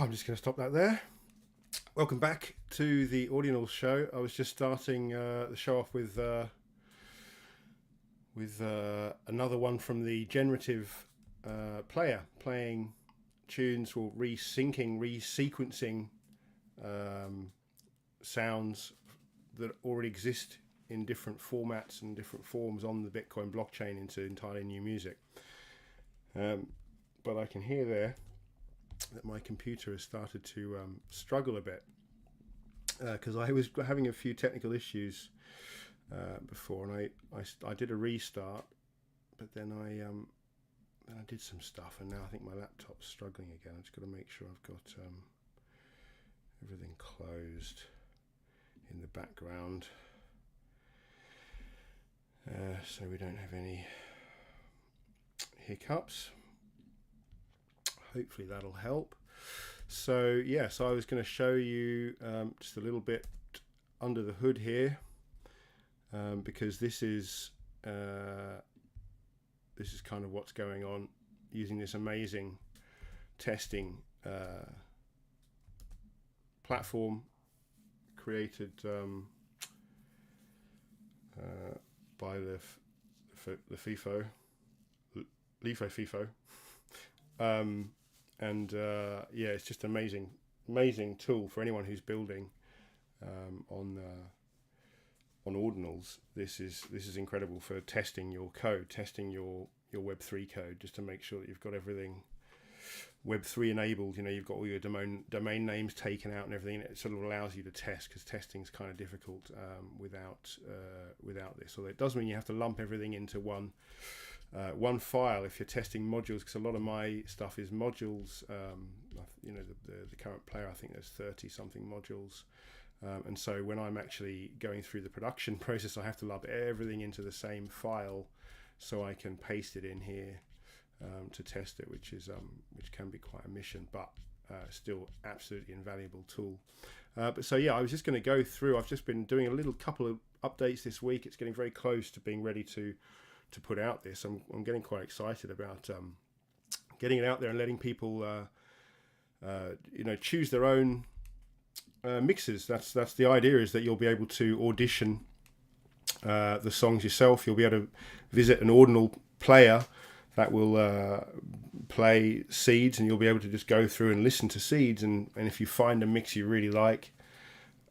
I'm just going to stop that there. Welcome back to the Audionals show. I was just starting the show off with another one from the Generative player, playing tunes or resyncing, resequencing sounds that already exist in different formats and different forms on the Bitcoin blockchain into entirely new music. But I can hear there that my computer has started to struggle a bit because I was having a few technical issues before, and I did a restart, but then I did some stuff, and now I think my laptop's struggling again. I've just got to make sure I've got everything closed in the background so we don't have any hiccups. Hopefully that'll help. So yes, I was going to show you just a little bit under the hood here, because this is kind of what's going on using this amazing testing platform created by the FIFO, and yeah, it's just amazing tool for anyone who's building on Audionals. This is incredible for testing your code, testing your Web3 code, just to make sure that you've got everything Web3 enabled. You know, you've got all your domain names taken out and everything. It sort of allows you to test, because testing is kind of difficult without this. Although it does mean you have to lump everything into one file if you're testing modules, because a lot of my stuff is modules. You know, the current player, I think there's 30 something modules, and so when I'm actually going through the production process, I have to lump everything into the same file so I can paste it in here to test it, which can be quite a mission, but still absolutely invaluable tool. But so yeah, I was just going to go through. I've just been doing a couple of updates this week. It's getting very close to being ready to put out this. I'm getting quite excited about getting it out there and letting people choose their own mixes. That's the idea, is that you'll be able to audition the songs yourself. You'll be able to visit an Audional player that will play seeds, and you'll be able to just go through and listen to seeds, and if you find a mix you really like,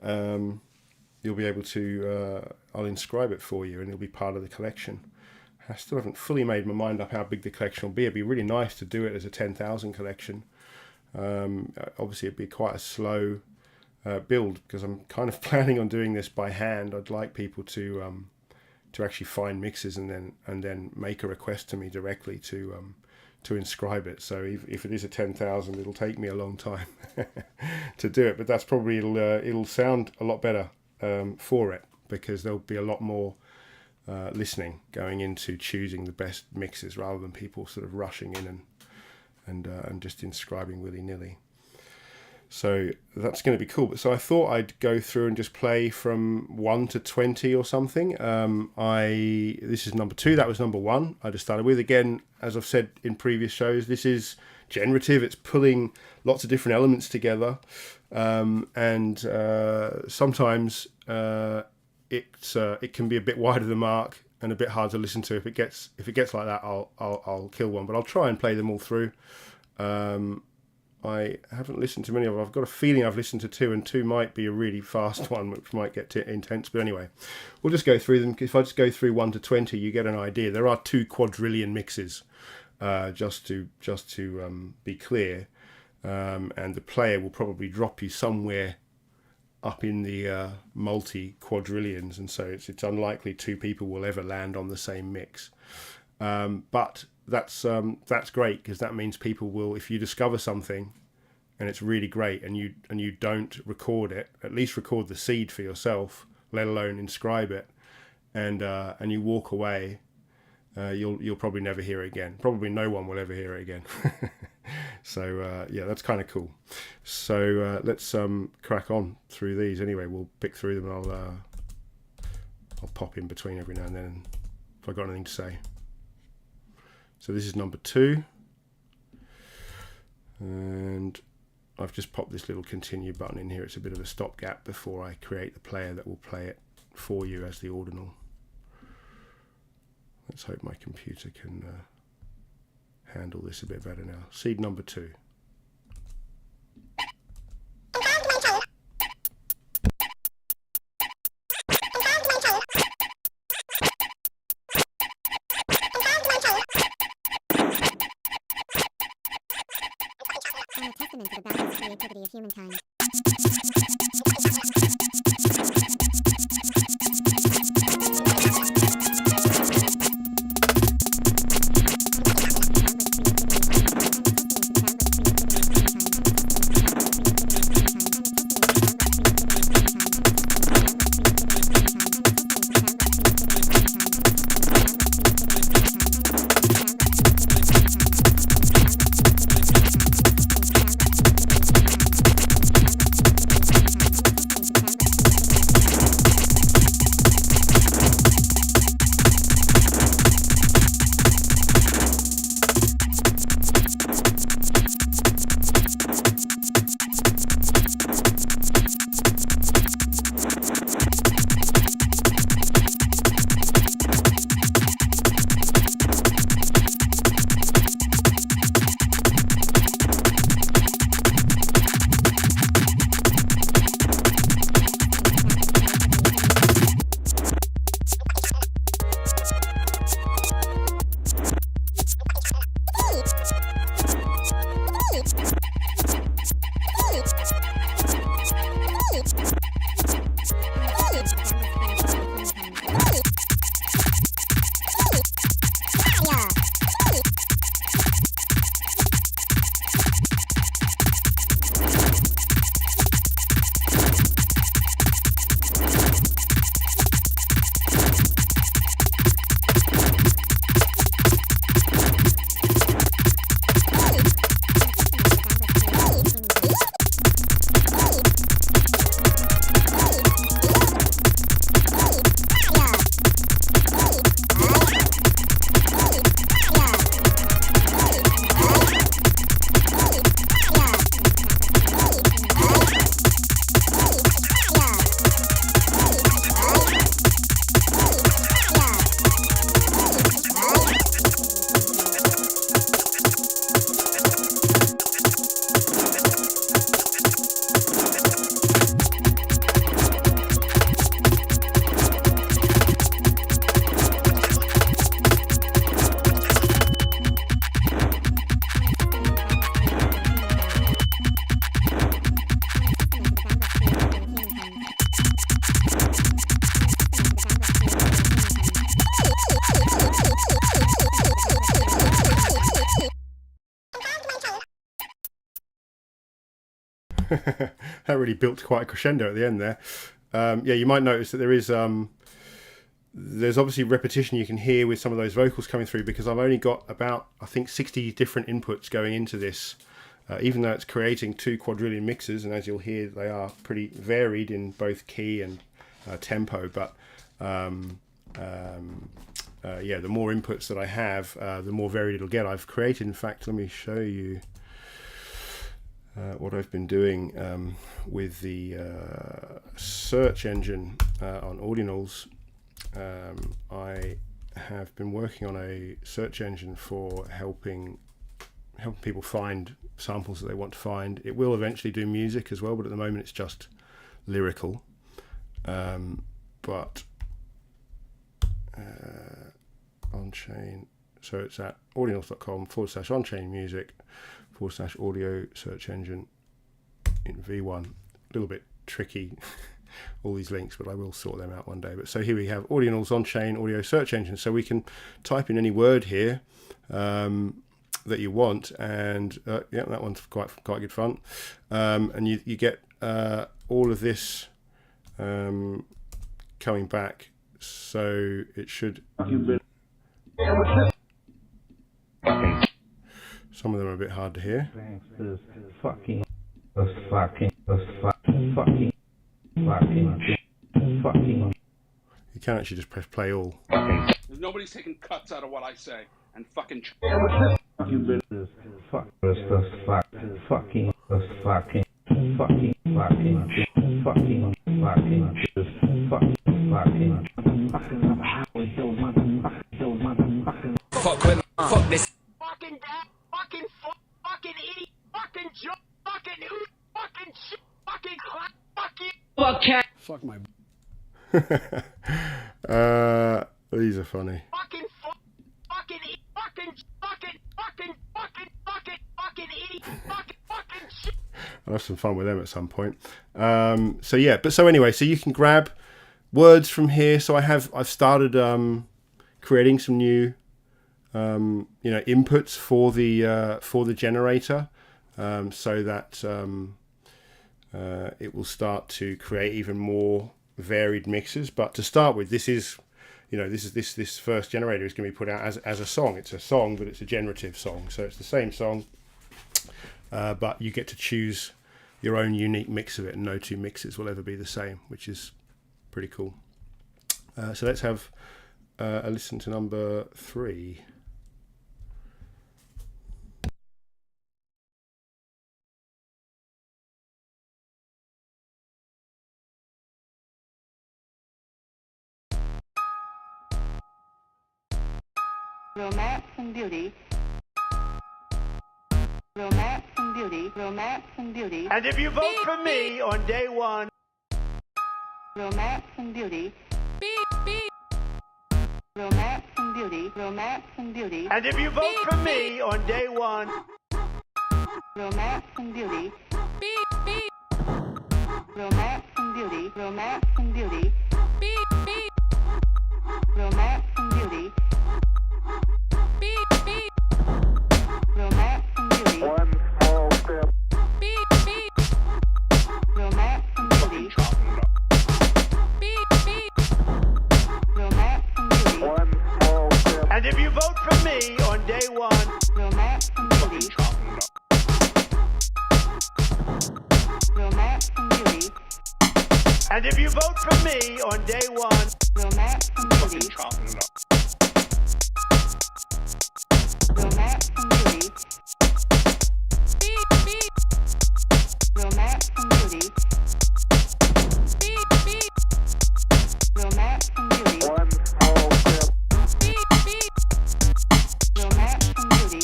you'll be able to I'll inscribe it for you, and it'll be part of the collection. I still haven't fully made my mind up how big the collection will be. It'd be really nice to do it as a 10,000 collection. Obviously it'd be quite a slow build, because I'm kind of planning on doing this by hand. I'd like people to actually find mixes and then make a request to me directly to inscribe it. So if it is a 10,000, it'll take me a long time to do it, but that's probably it'll sound a lot better for it, because there'll be a lot more listening going into choosing the best mixes, rather than people sort of rushing in and just inscribing willy-nilly. So that's going to be cool. But so I thought I'd go through and just play from 1 to 20 or something. This is number 2. That was number 1 I just started with. Again, as I've said in previous shows, this is generative. It's pulling lots of different elements together, and sometimes it can be a bit wide of the mark and a bit hard to listen to. If it gets like that, I'll kill one. But I'll try and play them all through. I haven't listened to many of them. I've got a feeling I've listened to 2, and 2 might be a really fast one, which might get intense. But anyway, we'll just go through them. If I just go through 1 to 20, you get an idea. There are 2 quadrillion mixes, just to be clear, and the player will probably drop you somewhere up in the multi-quadrillions, and so it's unlikely 2 people will ever land on the same mix. But that's great, because that means people will, if you discover something and it's really great, and you don't record it, at least record the seed for yourself, let alone inscribe it, and you walk away, you'll probably never hear it again. Probably no one will ever hear it again. So yeah, that's kind of cool. So let's crack on through these. Anyway, we'll pick through them, and I'll pop in between every now and then if I've got anything to say. So this is number 2, and I've just popped this little continue button in here. It's a bit of a stopgap before I create the player that will play it for you as the ordinal. Let's hope my computer can handle this a bit better now. Seed number 2. And a testament to the boundless creativity of humankind. That really built quite a crescendo at the end there. Yeah, you might notice that there is there's obviously repetition you can hear with some of those vocals coming through, because I've only got about, I think, 60 different inputs going into this, even though it's creating 2 quadrillion mixes, and as you'll hear, they are pretty varied in both key and tempo. But yeah, the more inputs that I have, the more varied it'll get. I've created, in fact, let me show you what I've been doing with the search engine on Audionals. I have been working on a search engine for helping people find samples that they want to find. It will eventually do music as well, but at the moment it's just lyrical. But on-chain, so it's at audionals.com/on-chain music/audio search engine in V1. A little bit tricky, all these links, but I will sort them out one day. But so here we have Audionals on-chain audio search engine. So we can type in any word here that you want, and yeah, that one's quite good fun. And you get all of this coming back. So it should. Some of them are a bit hard to hear. You can actually just press play all. Nobody's taking cuts out of what I say and fucking. Fuck this. Fucking dad, fucking idiot, fucking joke, fucking who, fucking shit, fucking clap, fuck you. Fuck cat. Fuck my. These are funny. Fucking idiot, fucking idiot, fucking shit. I'll have some fun with them at some point. So yeah, so anyway, so you can grab words from here. So I've started creating some new inputs for the generator, so that it will start to create even more varied mixes. But to start with, this first generator is going to be put out as a song. It's a song, but it's a generative song, so it's the same song, but you get to choose your own unique mix of it, and no two mixes will ever be the same, which is pretty cool. So let's have a listen to number 3. Romance and beauty. Romance and beauty. Romance and beauty. And if you vote for me on day 1, Romance and beauty. Romance and beauty. Romance and beauty. and if you vote for me on day 1, Romance and beauty. Romance and beauty. Romance and beauty. Romance and beauty. Romance and beauty. one small step, Romance and beauty. Romance and beauty. one small step, and if you vote for me on day 1, Romance and beauty. Romance and beauty. and if you vote for me on day 1, Romance and beauty. Romance and beauty. Romance and beauty. Romance and beauty. one small step, Romance and beauty.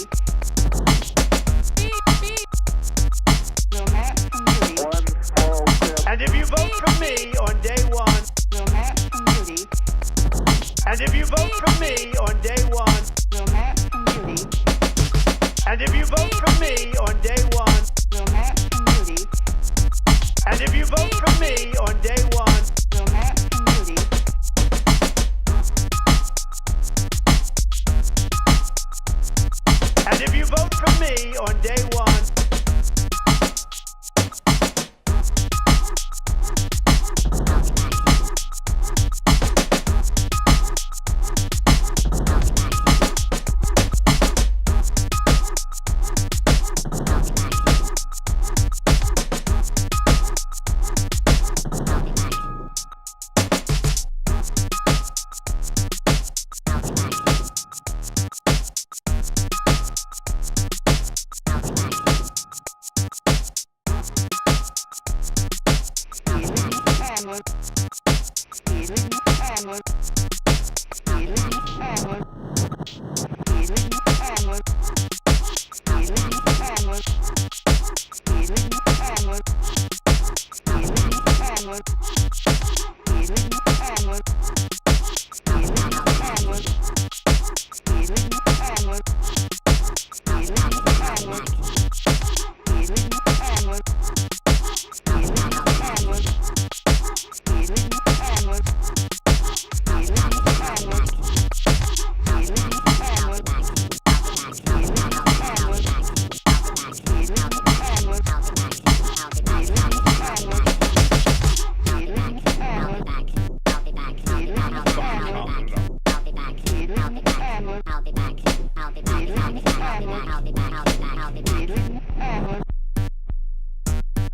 Romance and beauty. one small step, and if you vote for me on day 1, Romance and beauty. and if you vote for me on day 1, Romance and beauty. and if you vote for me on day 1, Romance and beauty. and if you vote for me on day 1, Romance and beauty. and if you vote for me on day 1,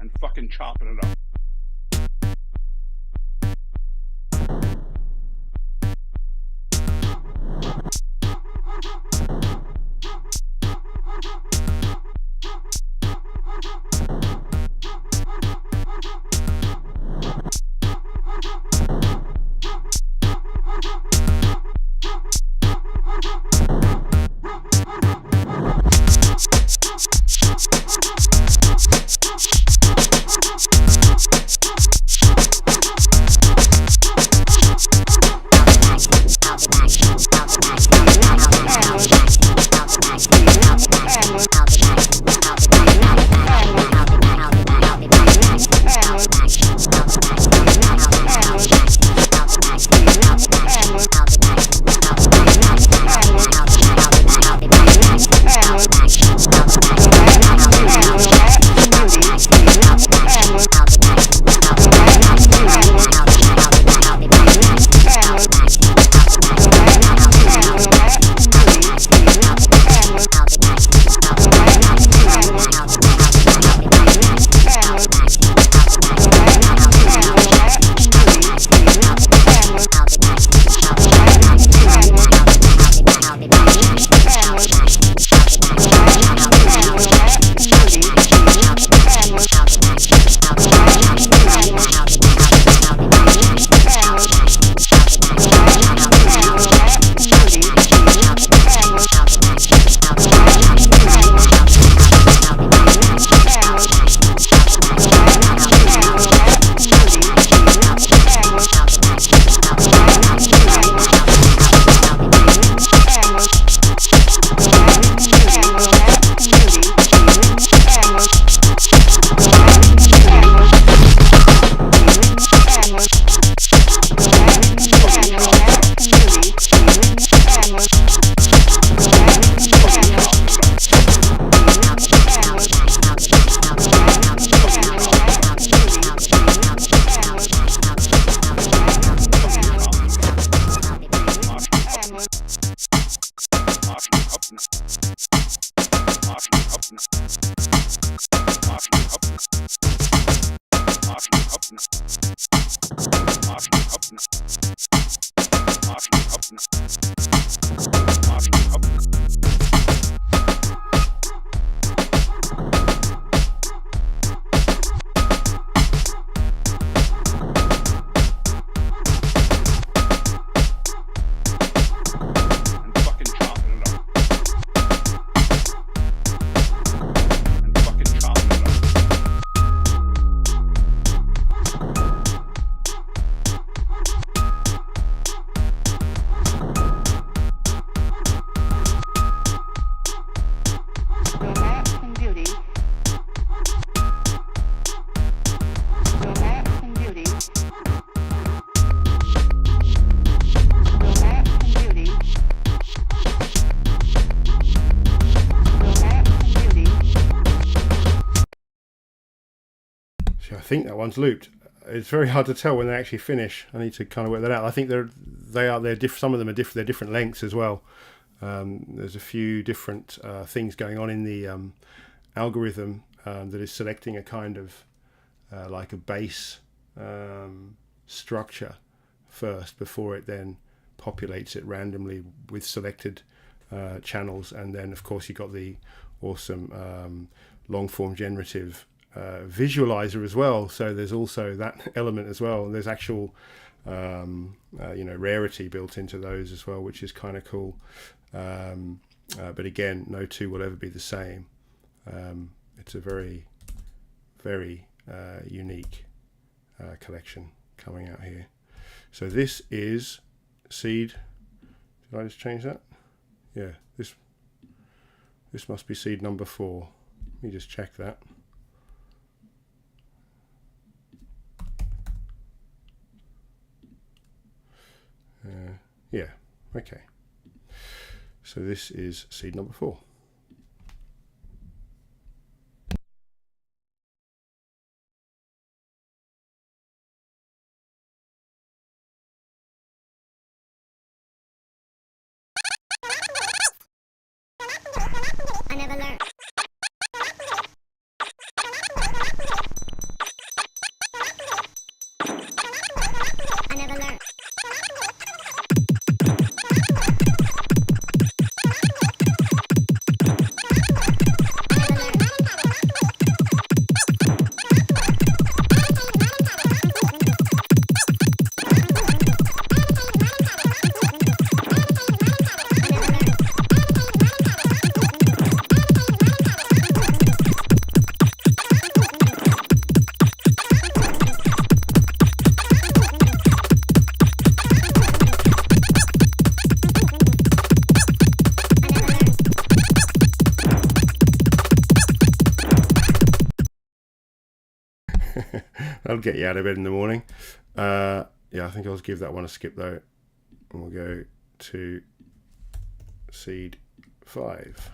and fucking chopping it up. So I think that one's looped. It's very hard to tell when they actually finish. I need to kind of work that out. I think they're some of them are different. They're different lengths as well. There's a few different things going on in the algorithm that is selecting a kind of like a base structure first before it then populates it randomly with selected channels. And then of course you've got the awesome long form generative visualizer as well. So there's also that element as well. And there's actual rarity built into those as well, which is kind of cool. But again, no two will ever be the same. It's a very, very unique collection coming out here. So this is seed. Did I just change that? Yeah, this must be seed number 4. Let me just check that. Yeah, okay. So this is seed number 4. I never learned. I never learned. That'll get you out of bed in the morning. Yeah, I think I'll give that one a skip though. And we'll go to seed 5.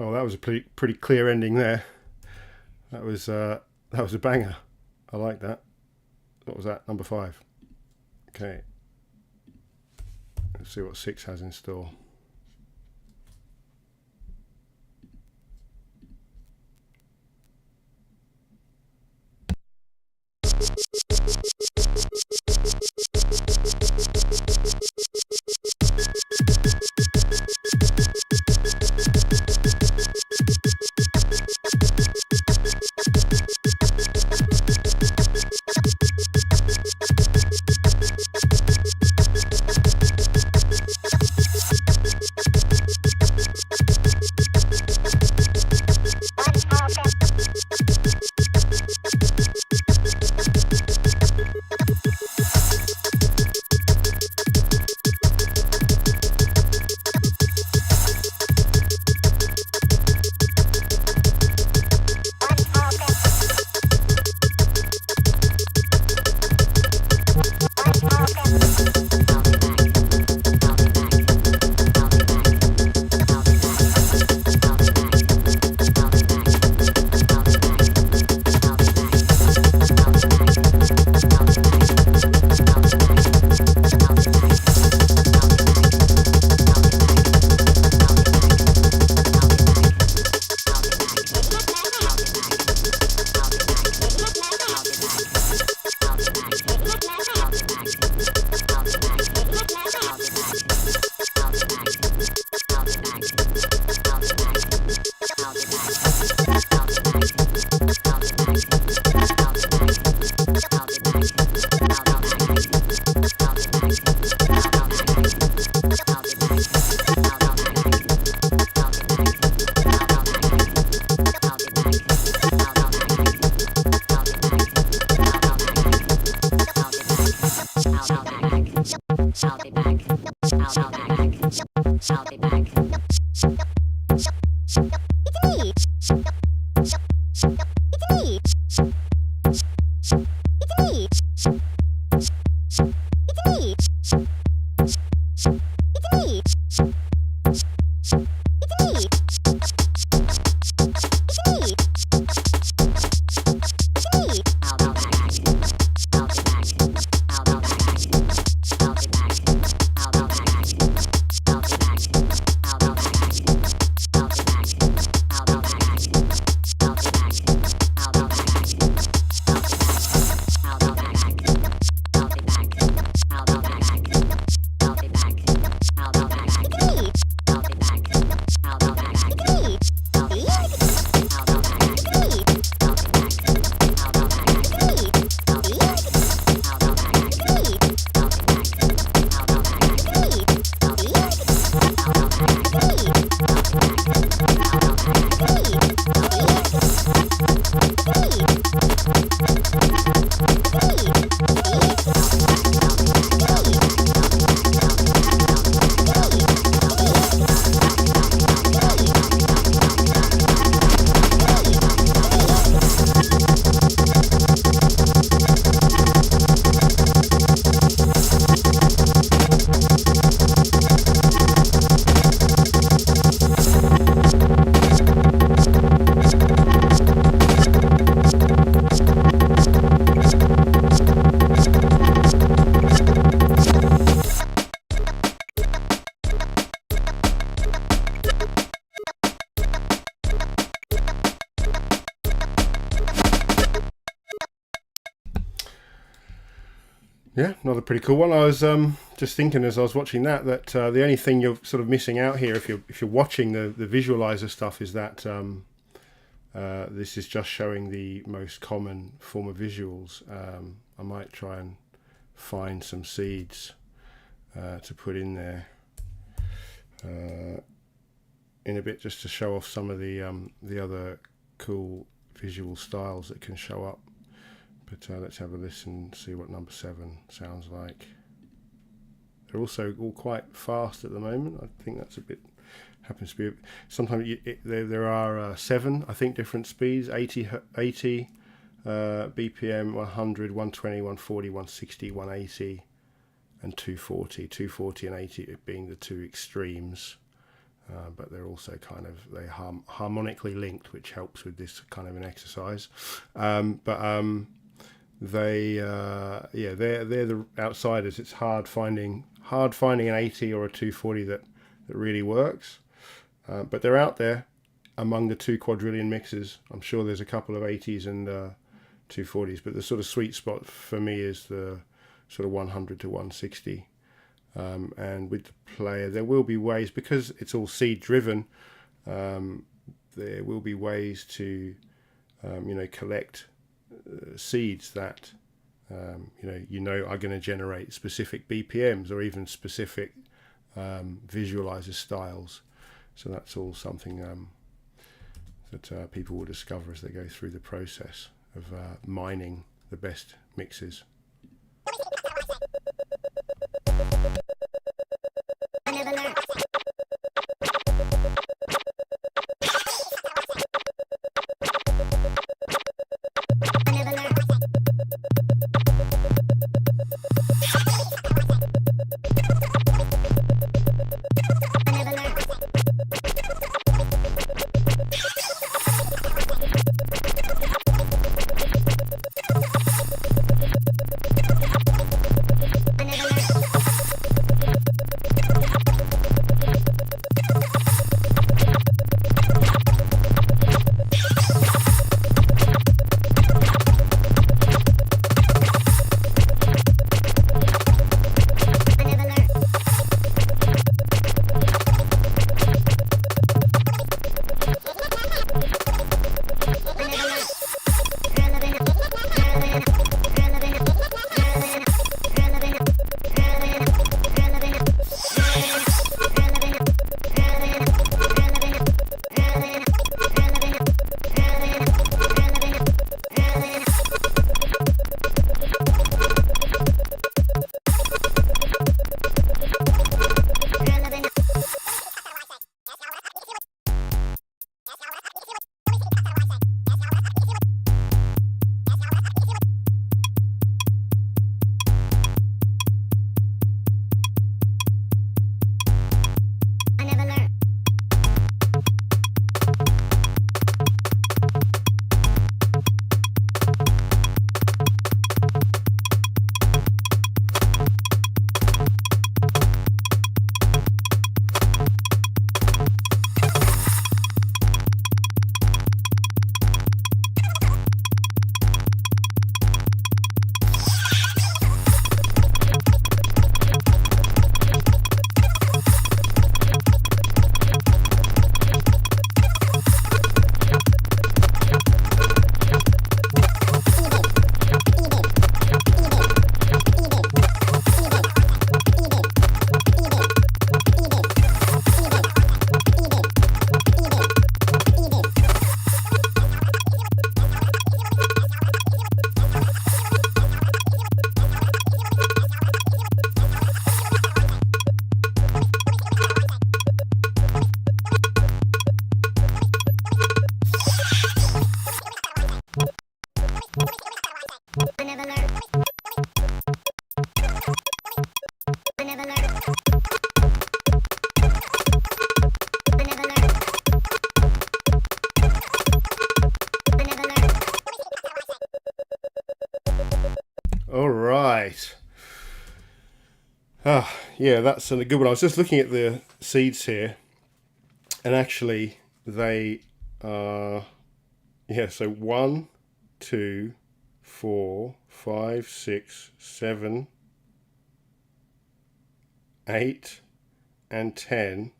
Oh, that was a pretty clear ending there. That was a banger. I like that. What was that? Number 5. Okay. Let's see what 6 has in store. Yeah, another pretty cool one. I was just thinking as I was watching that the only thing you're sort of missing out here, if you're watching the visualizer stuff, is that this is just showing the most common form of visuals. I might try and find some seeds to put in there in a bit, just to show off some of the other cool visual styles that can show up. But let's have a listen, see what number 7 sounds like. They're also all quite fast at the moment. I think that's a bit, happens to be, sometimes there are 7, I think, different speeds, 80 BPM, 100, 120, 140, 160, 180, and 240. 240 and 80 being the two extremes. but they're also kind of harmonically linked, which helps with this kind of an exercise. They're the outsiders. It's hard finding an 80 or a 240 that really works, but they're out there among the 2 quadrillion mixes. I'm sure there's a couple of 80s and 240s, but the sort of sweet spot for me is the sort of 100 to 160. And with the player, there will be ways, because it's all seed driven, there will be ways to collect seeds that are going to generate specific BPMs or even specific visualizer styles. So that's all something that people will discover as they go through the process of mining the best mixes. All right. Yeah, that's a good one. I was just looking at the seeds here, and actually they are, so 1, 2, 4, 5, 6, 7, 8, and 10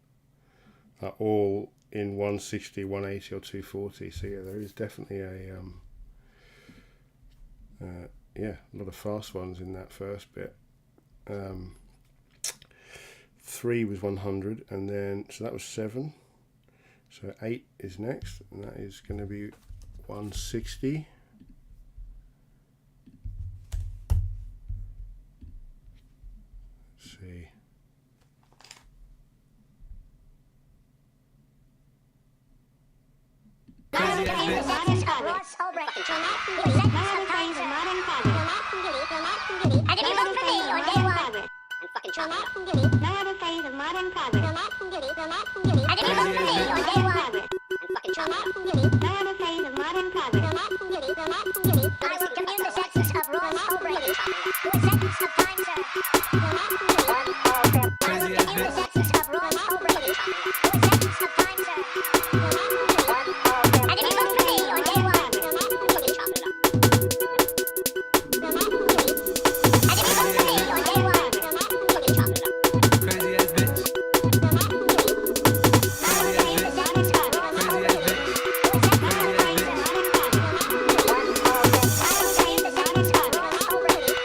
are all in 160, 180, or 240. So yeah, there is definitely a lot of fast ones in that first bit. 3 was 100, and then so that was 7. So 8 is next, and that is going to be 160. Let's see. phase of modern progress. Will not from duty, will not from duty. I didn't vote for me on day one. And fucking chop it up. Third phase of modern progress. Will not from duty, will not from duty. I will commute the sentence of Ross O'Brady to a sentence of time served. Will not from duty. I will commute the sentence of Ross O'Brady to a sentence of time served. Will not from duty. I didn't vote for me on day one. Will not from duty. Chop it up. Will not from duty. I didn't vote for me on day one. Will not from duty. Chop it up. Crazy ass bitch. Will not from duty. I will commute the sentence of Ross O'Brady to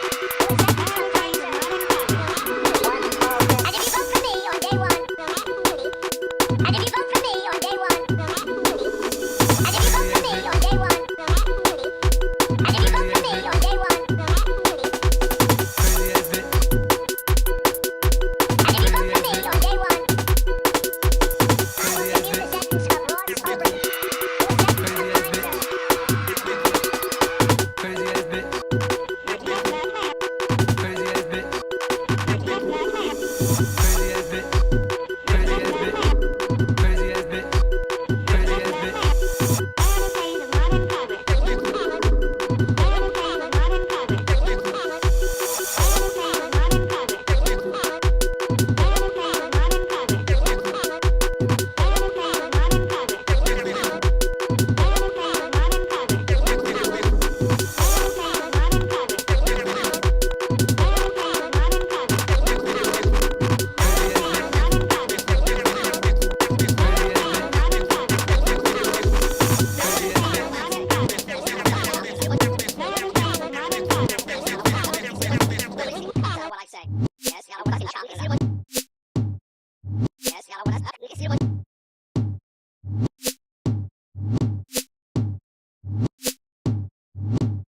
a sentence of time served.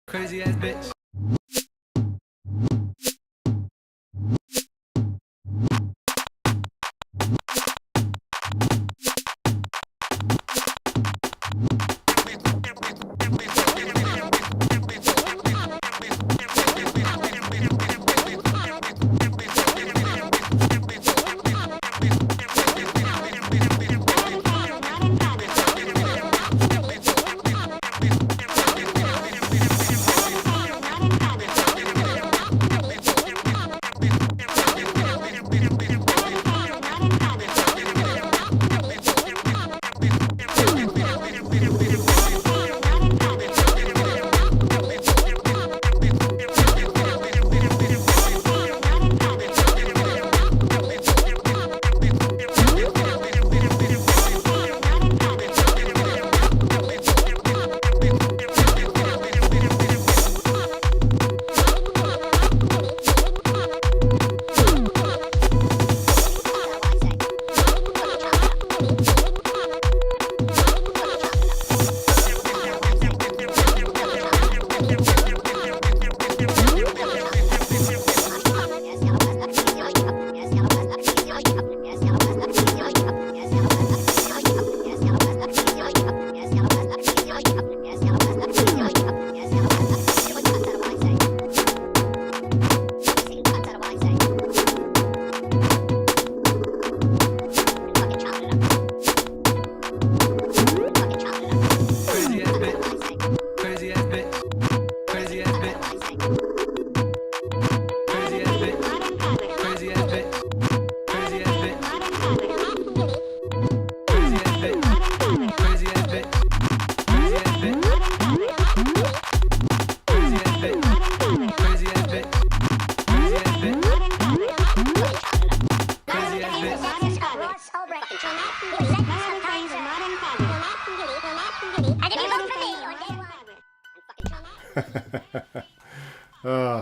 Crazy ass bitch.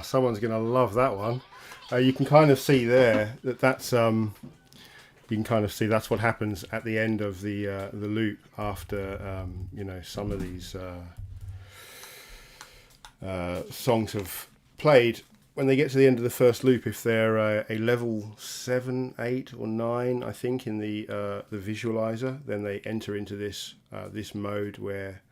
Someone's going to love that one. You can kind of see there that's you can kind of see that's what happens at the end of the loop after you know, some of these songs have played. When they get to the end of the first loop, if they're a level 7, 8 or 9, I think, in the visualizer, then they enter into this this mode where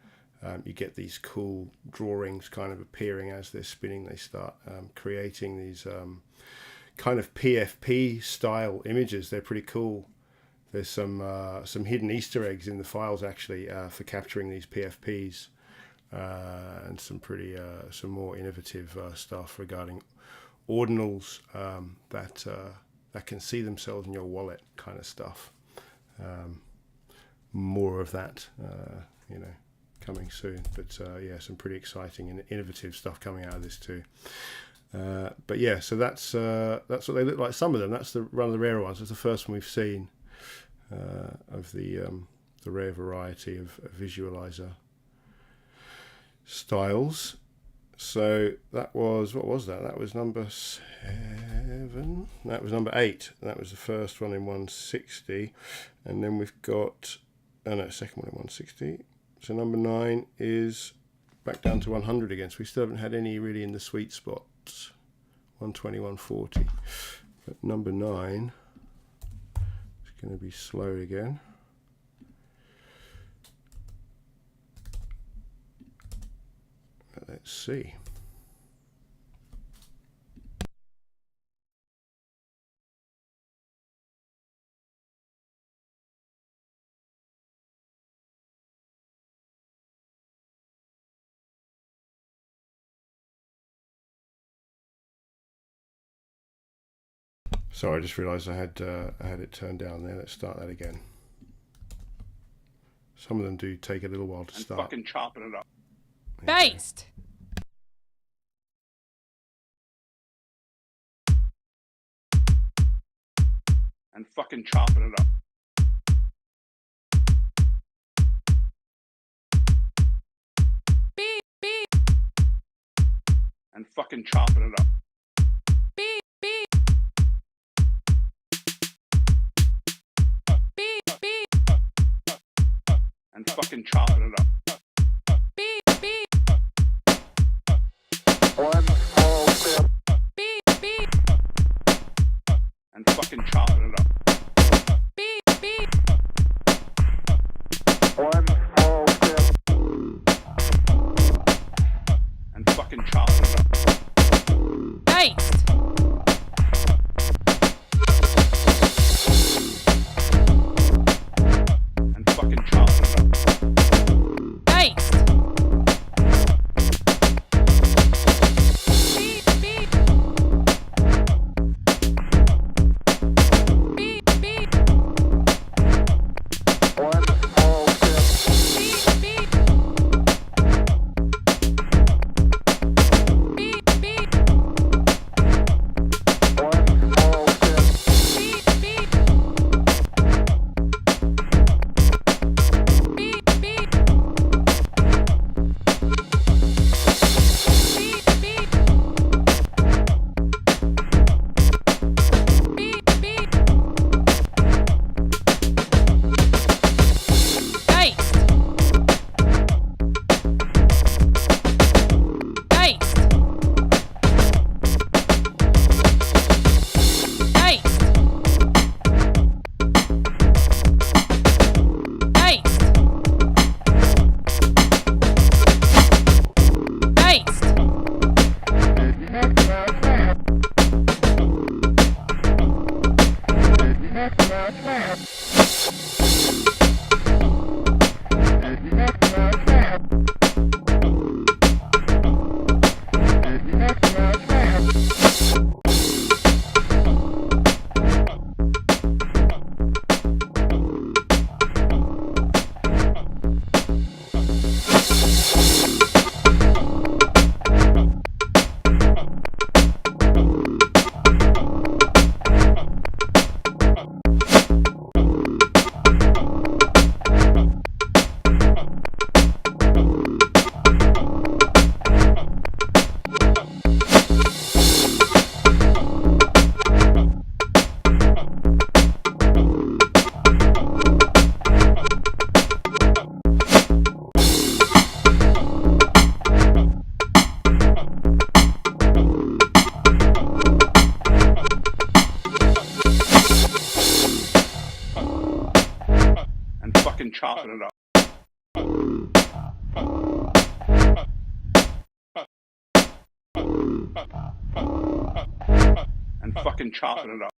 you get these cool drawings kind of appearing as they're spinning. They start creating these kind of PFP style images. They're pretty cool. There's some hidden Easter eggs in the files actually for capturing these PFPs, and some more innovative stuff regarding ordinals that can see themselves in your wallet, kind of stuff. More of that, coming soon. But yeah, some pretty exciting and innovative stuff coming out of this too. But yeah, so that's what they look like. Some of them. That's one of the rarer ones. That's the first one we've seen of the rare variety of visualizer styles. So that was, what was that? That was number 7. That was number 8. That was the first one in 160, and then we've got second one in 160. So number 9 is back down to 100 again. So we still haven't had any really in the sweet spot. 120, 140. But number 9 is going to be slow again. Let's see. Sorry, I just realised I had it turned down there. Let's start that again. Some of them do take a little while to start. Fucking chopping it up. Based. And fucking chopping it up. Beep, beep, And fucking chopping it up. beep, beep. Beep, beep, And fucking chopping it up. beep, beep. Beep, beep, And fucking chopping it up. beep, beep. And fucking chopping it up. Based. And fucking chopping it up. fucking chart it up.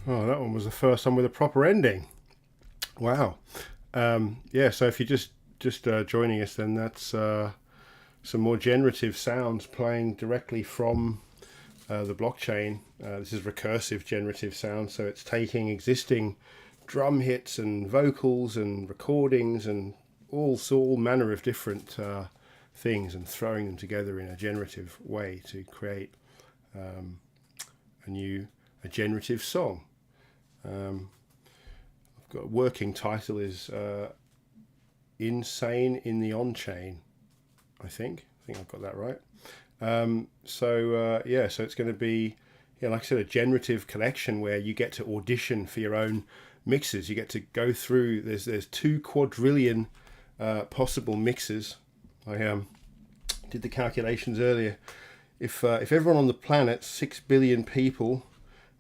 Oh, that one was the first one with a proper ending. Wow. Yeah, so if you're just joining us, then that's some more generative sounds playing directly from the blockchain. This is recursive generative sound, so it's taking existing drum hits and vocals and recordings and all manner of different things and throwing them together in a generative way to create a generative song. I've got a working title is Insane in the On-Chain, I think I've got that right. So it's going to be, like I said, a generative collection where you get to audition for your own mixes. You get to go through, there's 2 quadrillion possible mixes. I did the calculations earlier. If everyone on the planet, 6 billion people,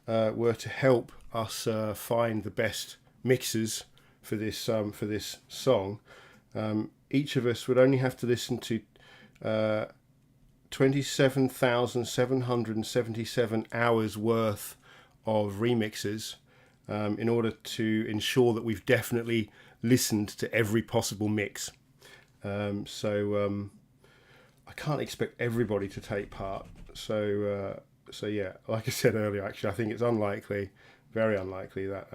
were to help us find the best mixes for this song, each of us would only have to listen to 27,777 hours worth of remixes in order to ensure that we've definitely listened to every possible mix. So I can't expect everybody to take part. So yeah, like I said earlier, actually, I think it's unlikely, very unlikely, that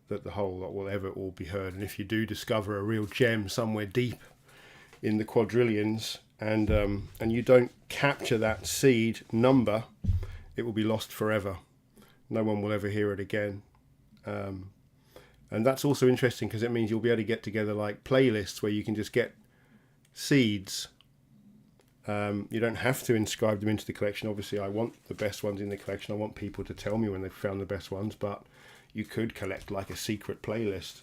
that the whole lot will ever all be heard. And if you do discover a real gem somewhere deep in the quadrillions, and you don't capture that seed number, it will be lost forever. No one will ever hear it again. And that's also interesting because it means you'll be able to get together like playlists where you can just get seeds. You don't have to inscribe them into the collection. Obviously, I want the best ones in the collection. I want people to tell me when they've found the best ones, but you could collect like a secret playlist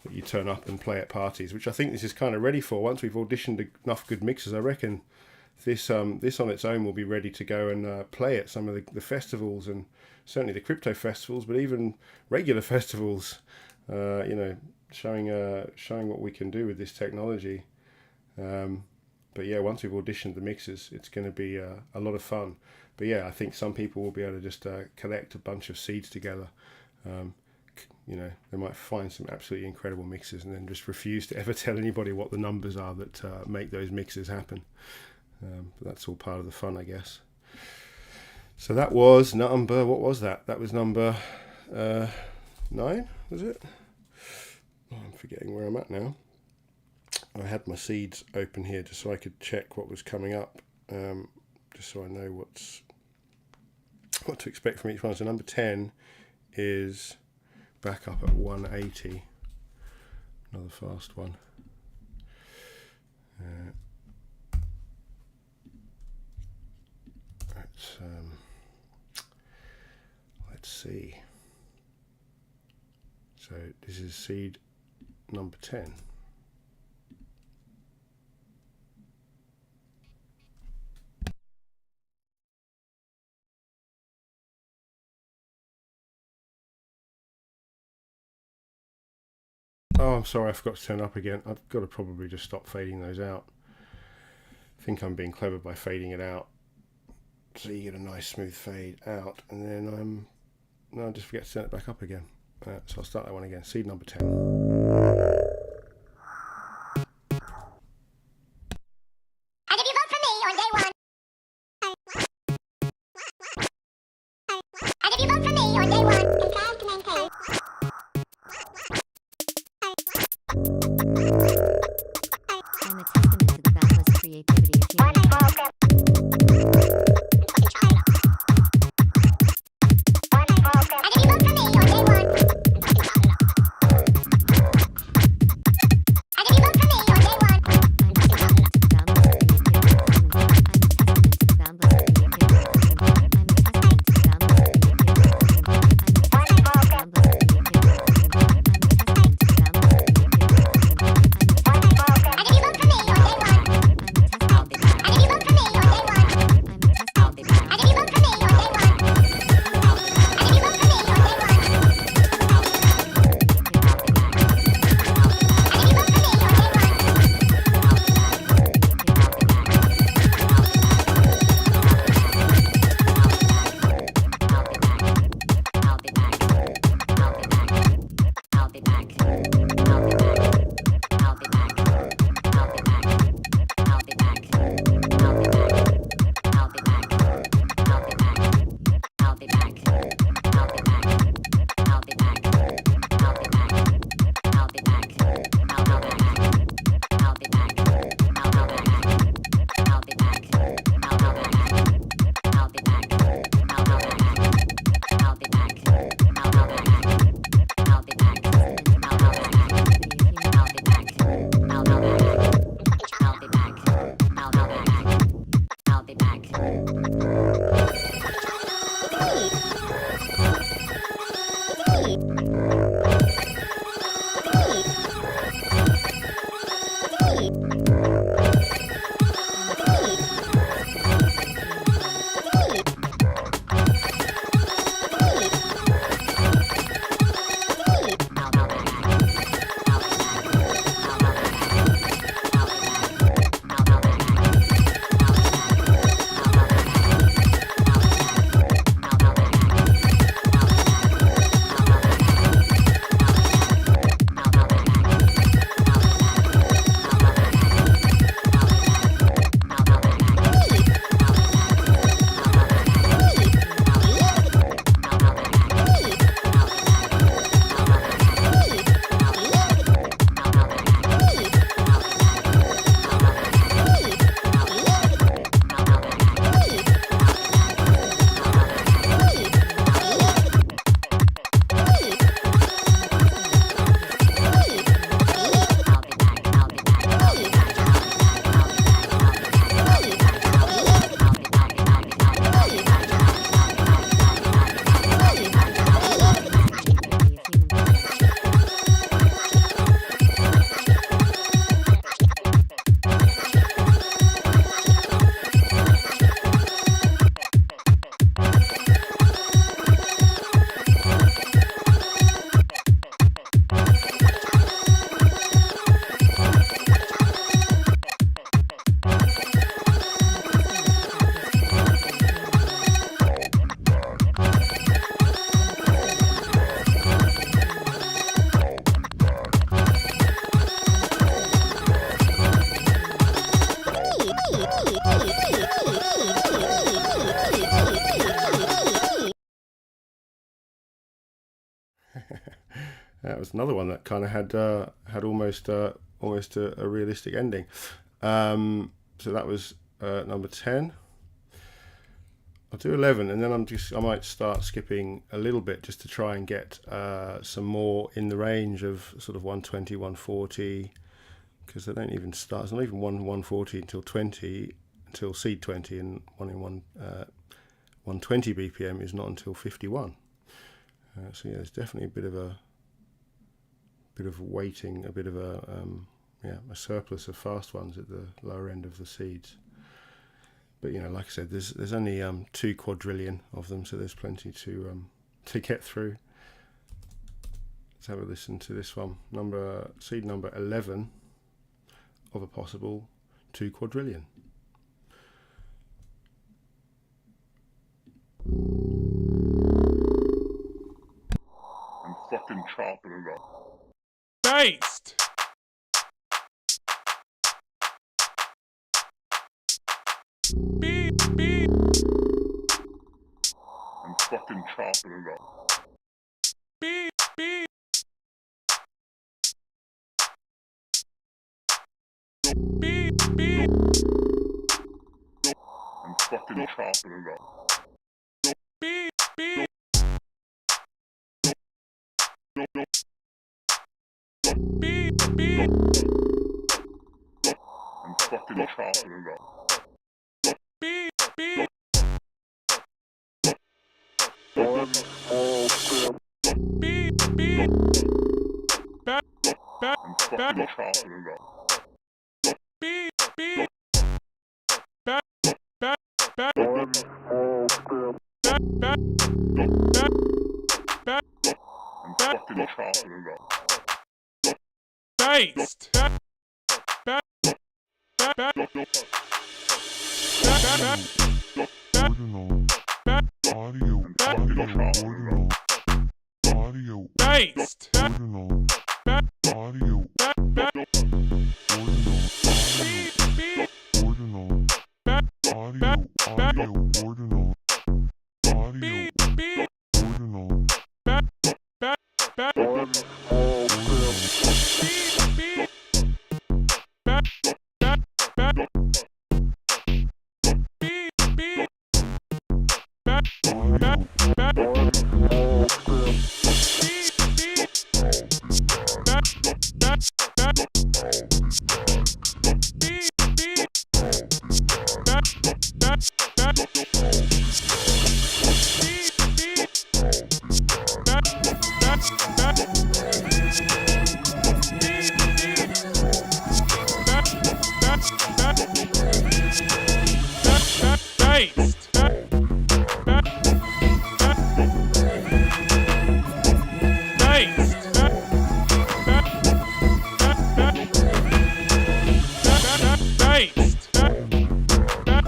that you turn up and play at parties, which I think this is kind of ready for. Once we've auditioned enough good mixes, I reckon this on its own will be ready to go and play at some of the festivals, and certainly the crypto festivals, but even regular festivals. Showing what we can do with this technology. But yeah, once we've auditioned the mixes, it's going to be a lot of fun. But yeah, I think some people will be able to just collect a bunch of seeds together. They might find some absolutely incredible mixes and then just refuse to ever tell anybody what the numbers are that make those mixes happen. But that's all part of the fun, I guess. So that was number, what was that? That was number 9, was it? Oh, I'm forgetting where I'm at now. I had my seeds open here just so I could check what was coming up, just so I know what to expect from each one. So number 10 is back up at 180. Another fast one. Let's see. So this is seed number 10. Oh, I'm sorry, I forgot to turn up again. I've got to probably just stop fading those out. I think I'm being clever by fading it out, so you get a nice smooth fade out, and then I just forget to turn it back up again. So I'll start that one again. Seed number 10. And if you vote for me on day 1, and if you vote for me on day 1, contrive to maintain. I'm a testament to the boundless creativity of human. That was another one that kind of had almost a realistic ending. So that was number 10. I'll do 11, and then I might start skipping a little bit just to try and get some more in the range of sort of 120, 140, because they don't even start. It's not even 140 until 20, until seed 20, and 120 BPM is not until 51. So yeah, there's definitely a bit of waiting, a bit of a surplus of fast ones at the lower end of the seeds. But you know, like I said, there's only 2 quadrillion of them, so there's plenty to get through. Let's have a listen to this one. Seed number 11 of a possible 2 quadrillion. And fucking chopping it up. Based. Beep, beep. And fucking chopping it up. Beep, beep. Beep, beep. And fucking chopping it up. Beep, beep. Beep, beep. And fucking chopping it up. Beep, beep. Beep, beep. Back, back, And fucking chopping it up. beep, beep. Back, back, back. Back, back, back, back. And fucking chopping it up. Based. Back, back, back, back. Back, back, back. Back, Audio, back, ordinal, audio, based. Back, back, audio, back, back. ordinal, Beep, beep. ordinal, Back, audio, back, back. ordinal, audio, Beep, beep. ordinal, Back, back, back. ordinal, Beep, beep. Back, back, back. Beep, beep. Back, back, back. Beep, beep. Back, back, back. Beep, beep. Back, back, back. Beep, beep. Back, back, back. Beep, beep. Back, back, back. Back, back, based. Back, back, back. Based. Back, back, back, back. Back, back, based. Back, back, back.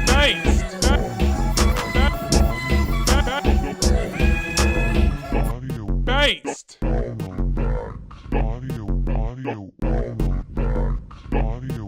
Based. Back, back, back, back. audio, Based. audio, audio, audio,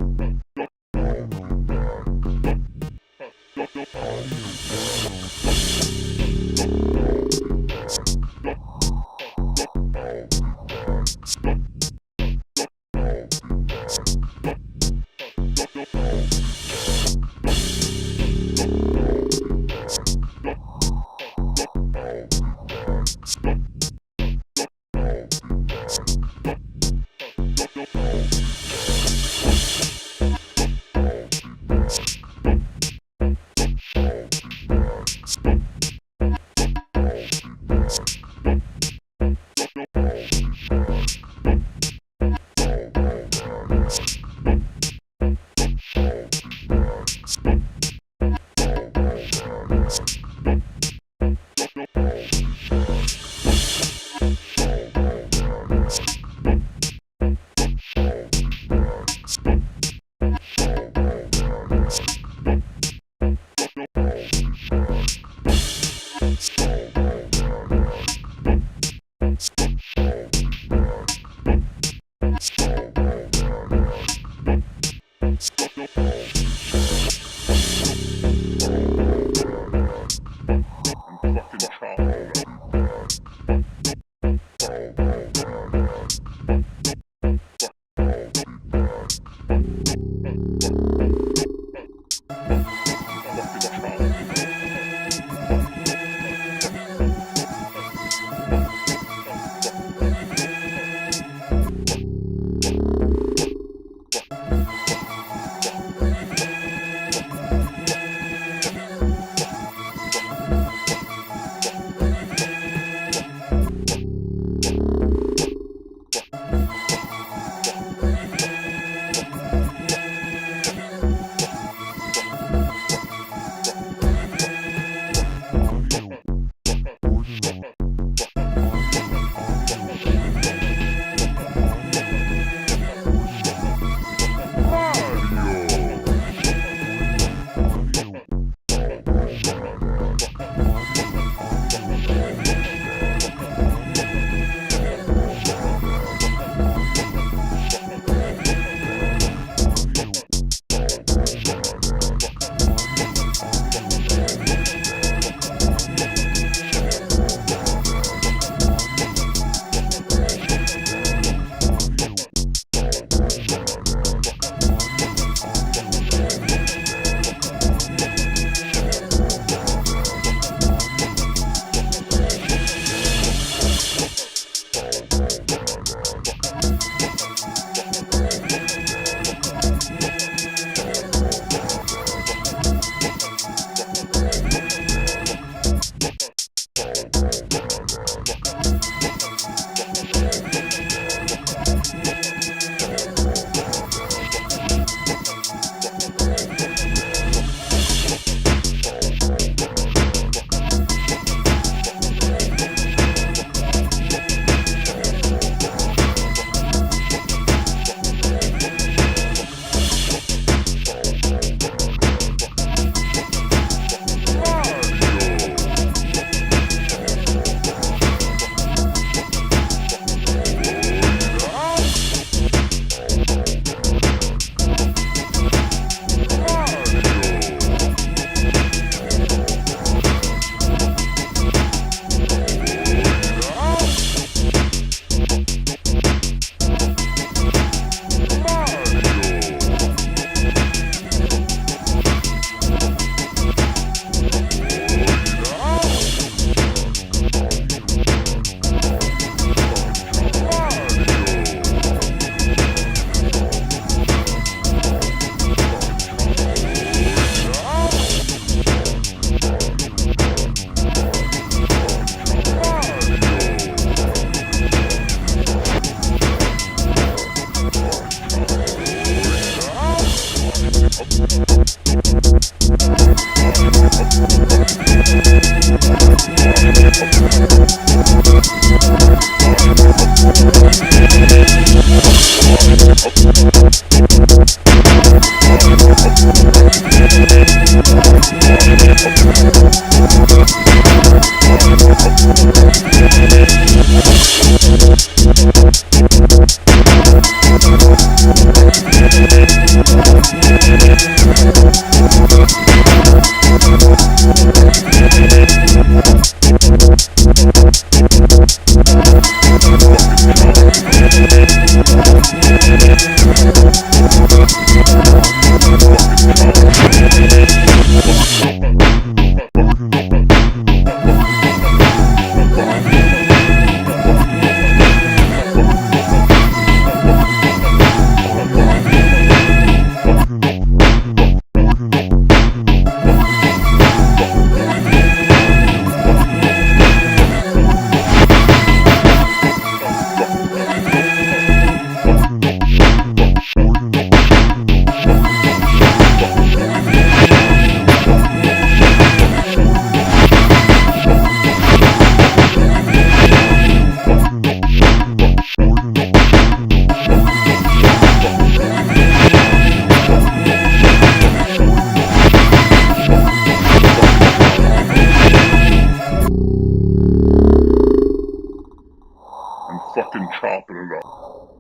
fucking chopping it up.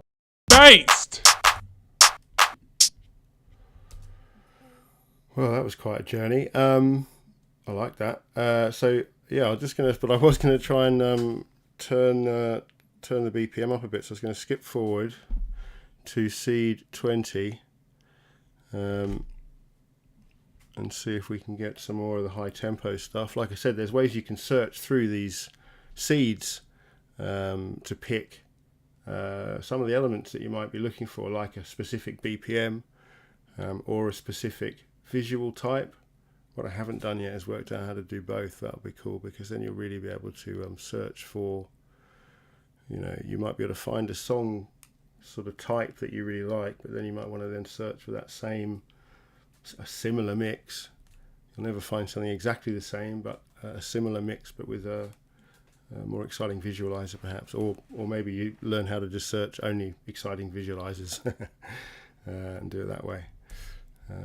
Based. Well, that was quite a journey. I like that. So yeah, I was gonna try and turn the BPM up a bit. So I was going to skip forward to seed 20 and see if we can get some more of the high tempo stuff. Like I said, there's ways you can search through these seeds to pick some of the elements that you might be looking for, like a specific BPM or a specific visual type. What I haven't done yet is worked out how to do both. That'll be cool, because then you'll really be able to search for, you might be able to find a song sort of type that you really like, but then you might want to then search for that a similar mix. You'll never find something exactly the same, but a similar mix, but with a more exciting visualizer perhaps, or maybe you learn how to just search only exciting visualizers and do it that way. So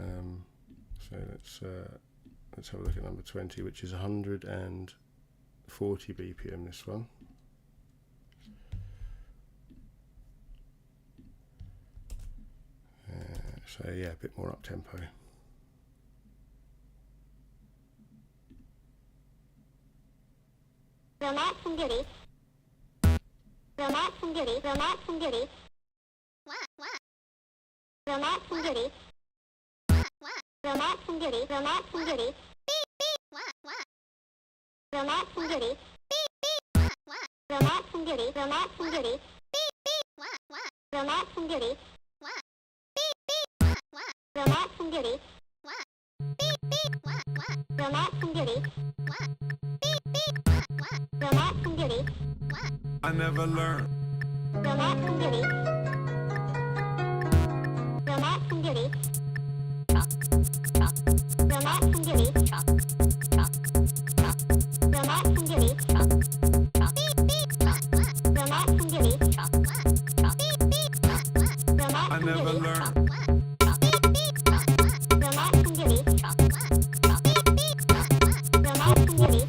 let's have a look at number 20, which is 140 BPM, this one. So yeah, a bit more up tempo. Romance and beauty. Romance and beauty. Romance and beauty. What? Romance and beauty. What? Romance and beauty. Romance and beauty. What? Romance and beauty. What? Romance and beauty. Romance and beauty. What? Romance and beauty. What? Romance and beauty. What? Romance and beauty. What? Romance and beauty. What? I never learned. Romance and beauty. Romance and beauty. Romance and beauty. Romance and beauty. Romance and beauty. I never learned. Romance and beauty. Romance and beauty. Romance and beauty.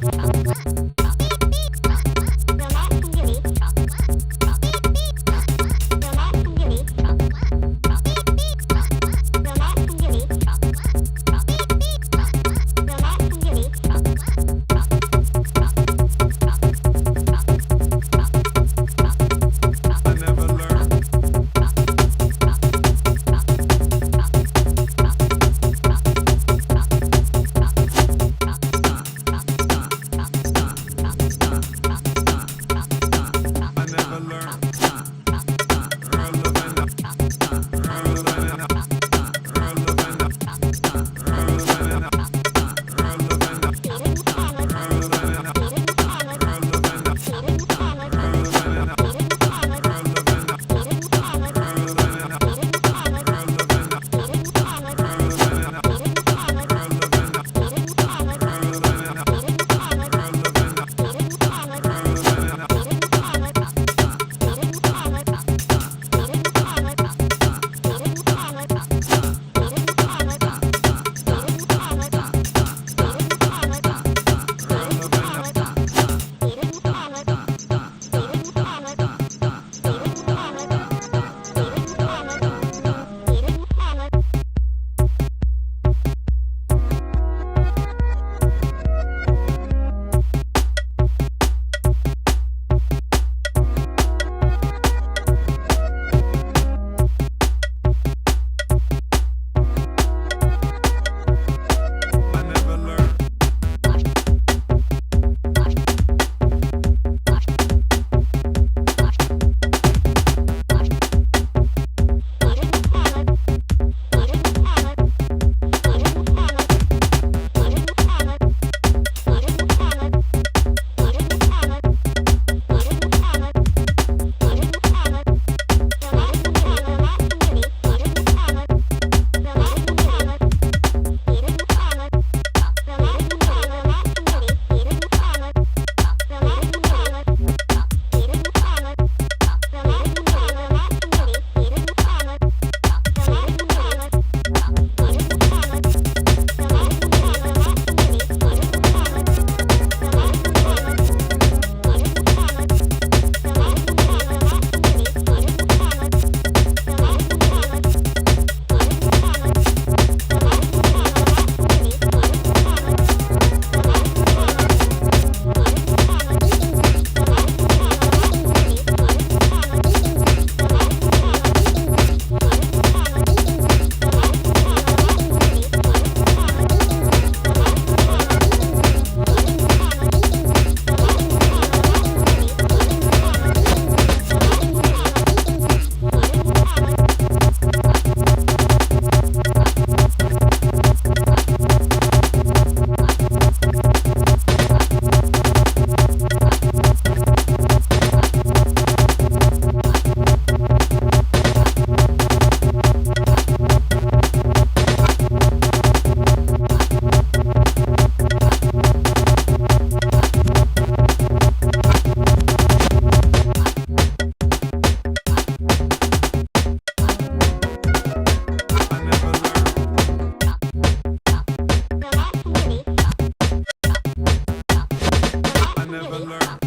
never learn.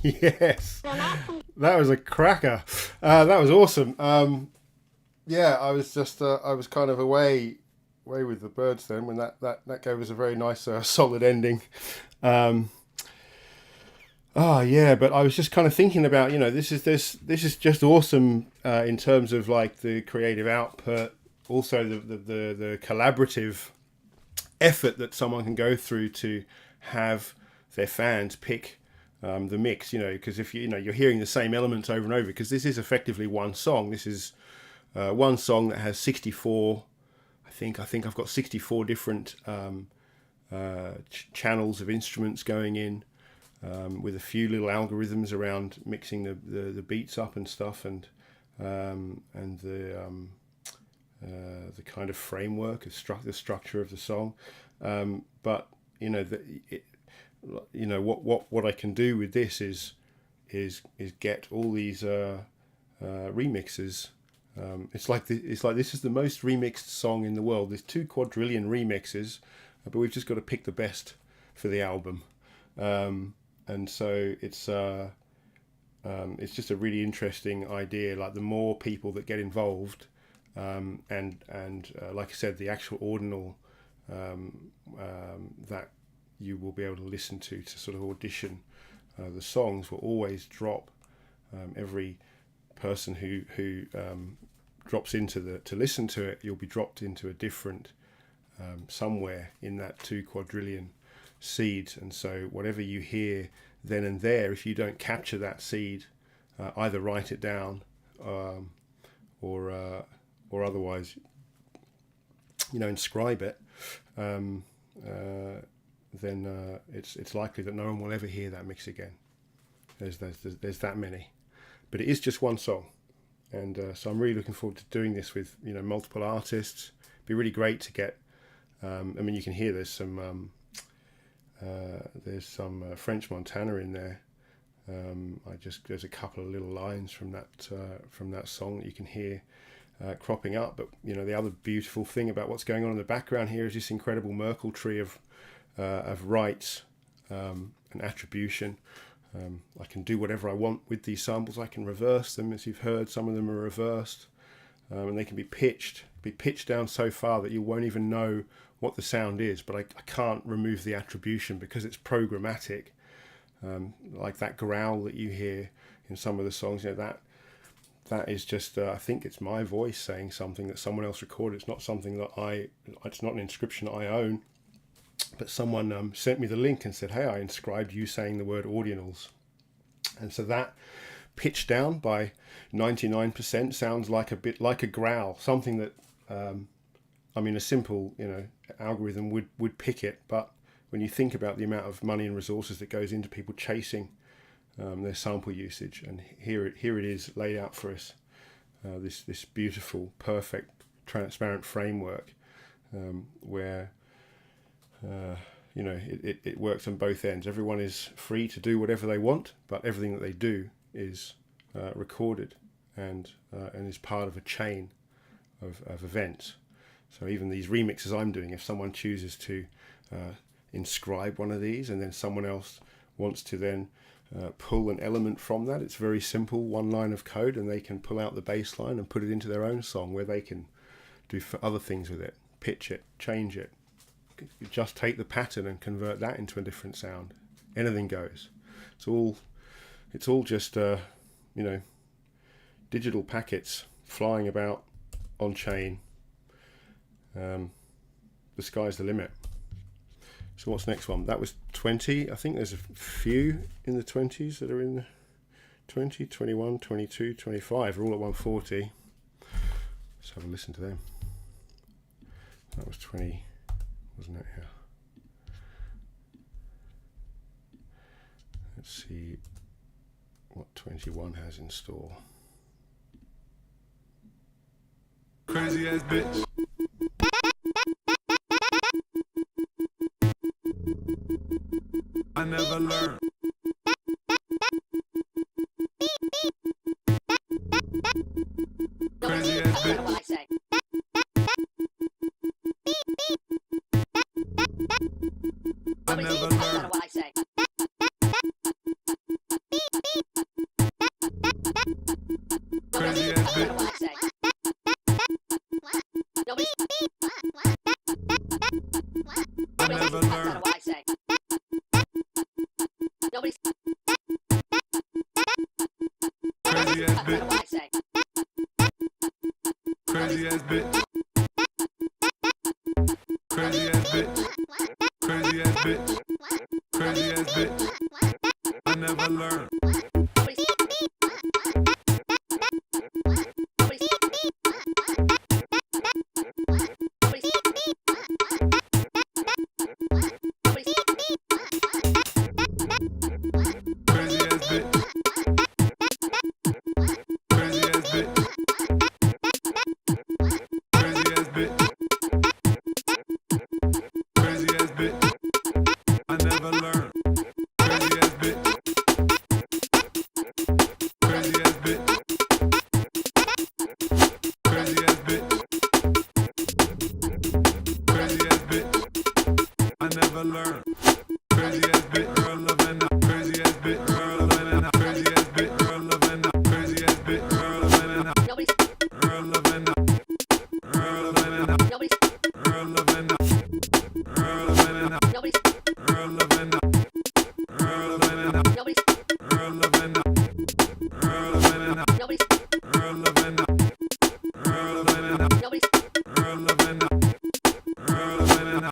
Yes, that was a cracker. That was awesome. Yeah, I was just I was kind of away with the birds then when that gave us a very nice solid ending. Yeah, but I was just kind of thinking about, you know, this is just awesome in terms of like the creative output, also the collaborative effort that someone can go through to have their fans pick the mix, you know, because if you're hearing the same elements over and over, because this is effectively one song. This is one song that has 64. I think I've got 64 different channels of instruments going in, with a few little algorithms around mixing the beats up and stuff, and the kind of framework of the structure of the song. But you know, what I can do with this is get all these remixes. It's like this is the most remixed song in the world. There's 2 quadrillion remixes, but we've just got to pick the best for the album. And so it's just a really interesting idea. Like the more people that get involved, and like I said, the actual ordinal that you will be able to listen to sort of audition the songs will always drop. Every person who drops into to listen to it, you'll be dropped into a different somewhere in that 2 quadrillion seeds. And so whatever you hear then and there, if you don't capture that seed, either write it down or otherwise, you know, inscribe it, then it's likely that no one will ever hear that mix again. There's that many, but it is just one song, and so I'm really looking forward to doing this with, you know, multiple artists. It'd be really great to get. I mean, you can hear there's some French Montana in there. There's a couple of little lines from that song that you can hear cropping up. But you know, the other beautiful thing about what's going on in the background here is this incredible Merkle tree of rights and attribution. I can do whatever I want with these samples. I can reverse them, as you've heard. Some of them are reversed, and they can be pitched down so far that you won't even know what the sound is. But I can't remove the attribution because it's programmatic. Like that growl that you hear in some of the songs, you know, that is just I think it's my voice saying something that someone else recorded. It's not something that it's not an inscription that I own. But someone sent me the link and said, hey, I inscribed you saying the word Audionals. And so that pitched down by 99% sounds like a bit like a growl, something that, I mean, a simple, you know, algorithm would pick it. But when you think about the amount of money and resources that goes into people chasing their sample usage, and here it is laid out for us, this beautiful, perfect, transparent framework where you know, it works on both ends. Everyone is free to do whatever they want, but everything that they do is recorded and is part of a chain of events. So even these remixes I'm doing, if someone chooses to inscribe one of these and then someone else wants to then pull an element from that, it's very simple, one line of code, and they can pull out the bass line and put it into their own song where they can do other things with it, pitch it, change it. You just take the pattern and convert that into a different sound. Anything goes. It's all just you know, digital packets flying about on chain. The sky's the limit. So what's next one? That was 20. I think there's a few in the 20s that are in the 20, 21, 22, 25. We're all at 140. Let's have a listen to them. That was 20. Wasn't it? Yeah. Let's see what 21 has in store. Crazy ass bitch. I I never learn. Crazy ass bitch. I never learn. Crazy ass bitch. I never learn. Crazy ass bitch. Crazy ass bitch. Crazy ass bitch. Crazy ass bitch. Crazy ass bitch. I never learn. Crazy ass bitch. Crazy ass bitch. Crazy ass bitch. Crazy ass bitch. I never learn. Crazy ass bitch. Crazy ass bitch. Crazy ass bitch. Crazy ass bitch. I never learn. Crazy ass bitch. Earl of Anna. Crazy ass bitch. Earl of Anna. Crazy ass bitch. Earl of Anna. Crazy ass bitch. Earl of Anna. Earl of Anna. Earl of Anna. Earl of Anna. Earl of Anna. Earl of Anna. Earl of Anna. Earl of Anna. Earl of Anna. Earl of Anna. Earl of Anna. Earl of Anna. Earl of Anna.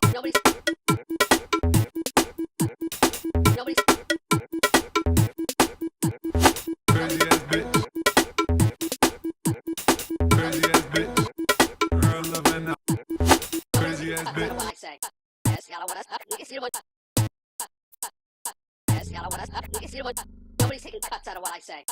Crazy ass bitch. Crazy ass bitch. Earl of Anna. Crazy ass bitch. Nobody's taking cuts out of what I say.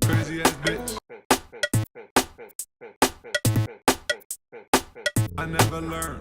Crazy ass bitch. I never learn.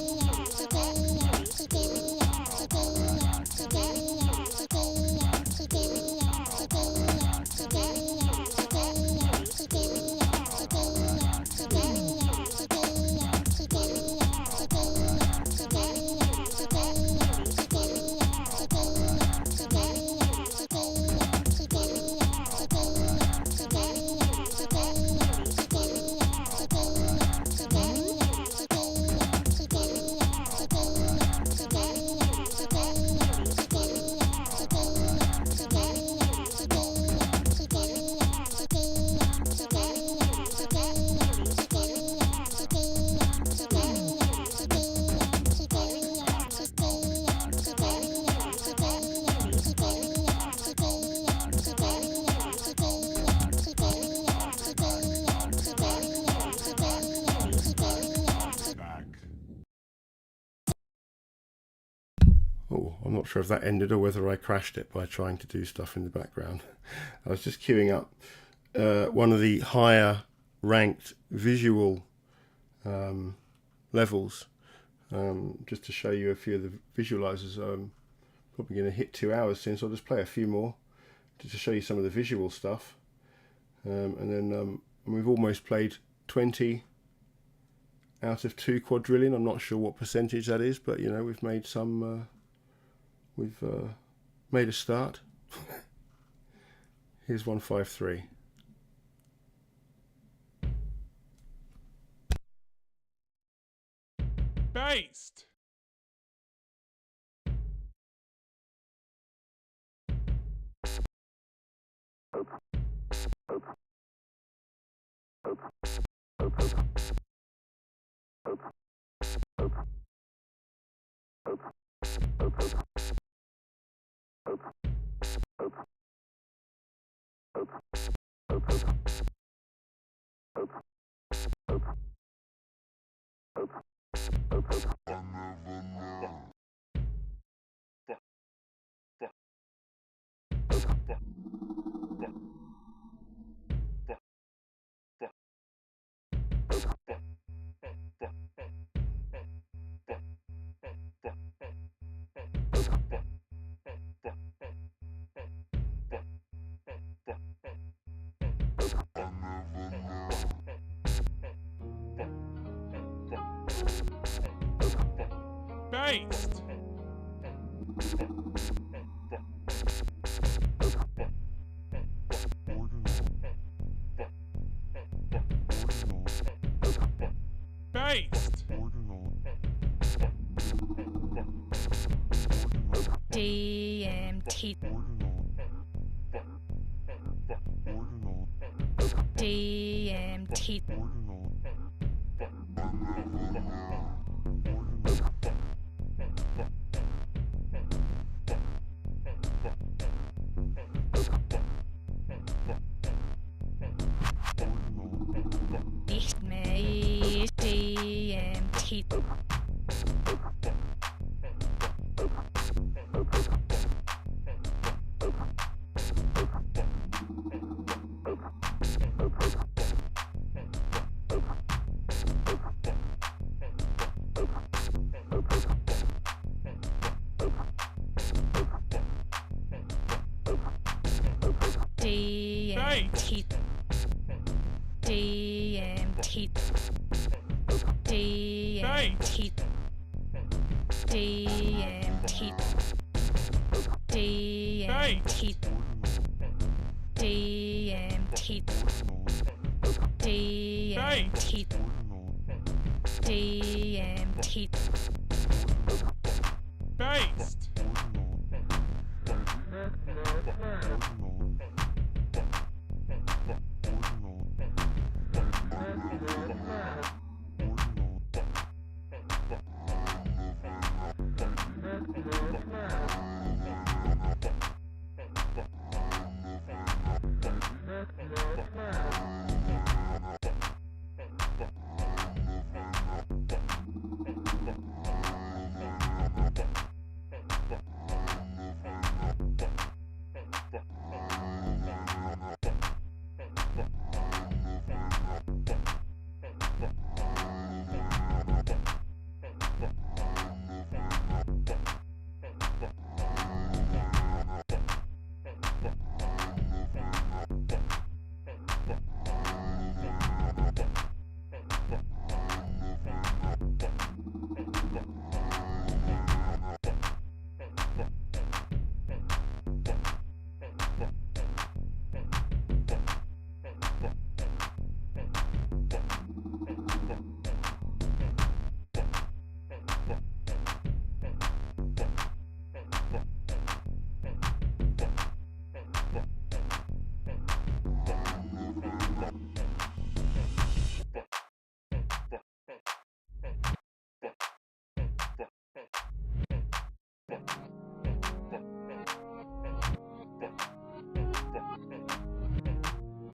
MCT, MCT, MCT. Oh, I'm not sure if that ended or whether I crashed it by trying to do stuff in the background. I was just queuing up one of the higher ranked visual levels, just to show you a few of the visualizers. I'm probably going to hit 2 hours soon, so I'll just play a few more just to show you some of the visual stuff. And then we've almost played 20 out of 2 quadrillion. I'm not sure what percentage that is, but you know, we've made some. We've made a start. Here's 153. Based. Based. Based. DMT. DMT. Ich mich DMT. DMT. DMT. DMT. DMT. DMT. DMT. DMT. DMT. Based.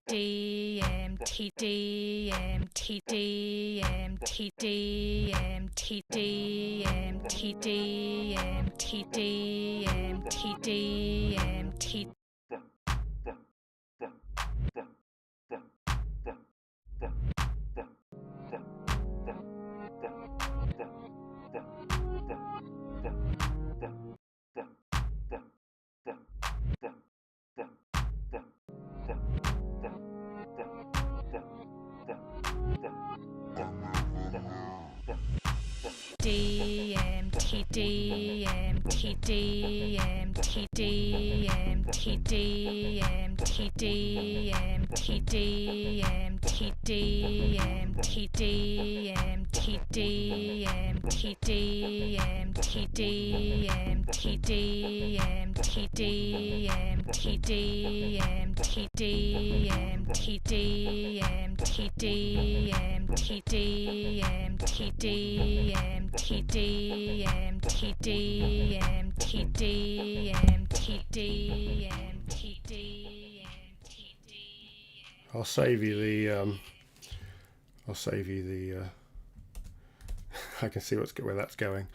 DMT. DMT. DMT. DMT. DMT. I'll save you the I can see where that's going.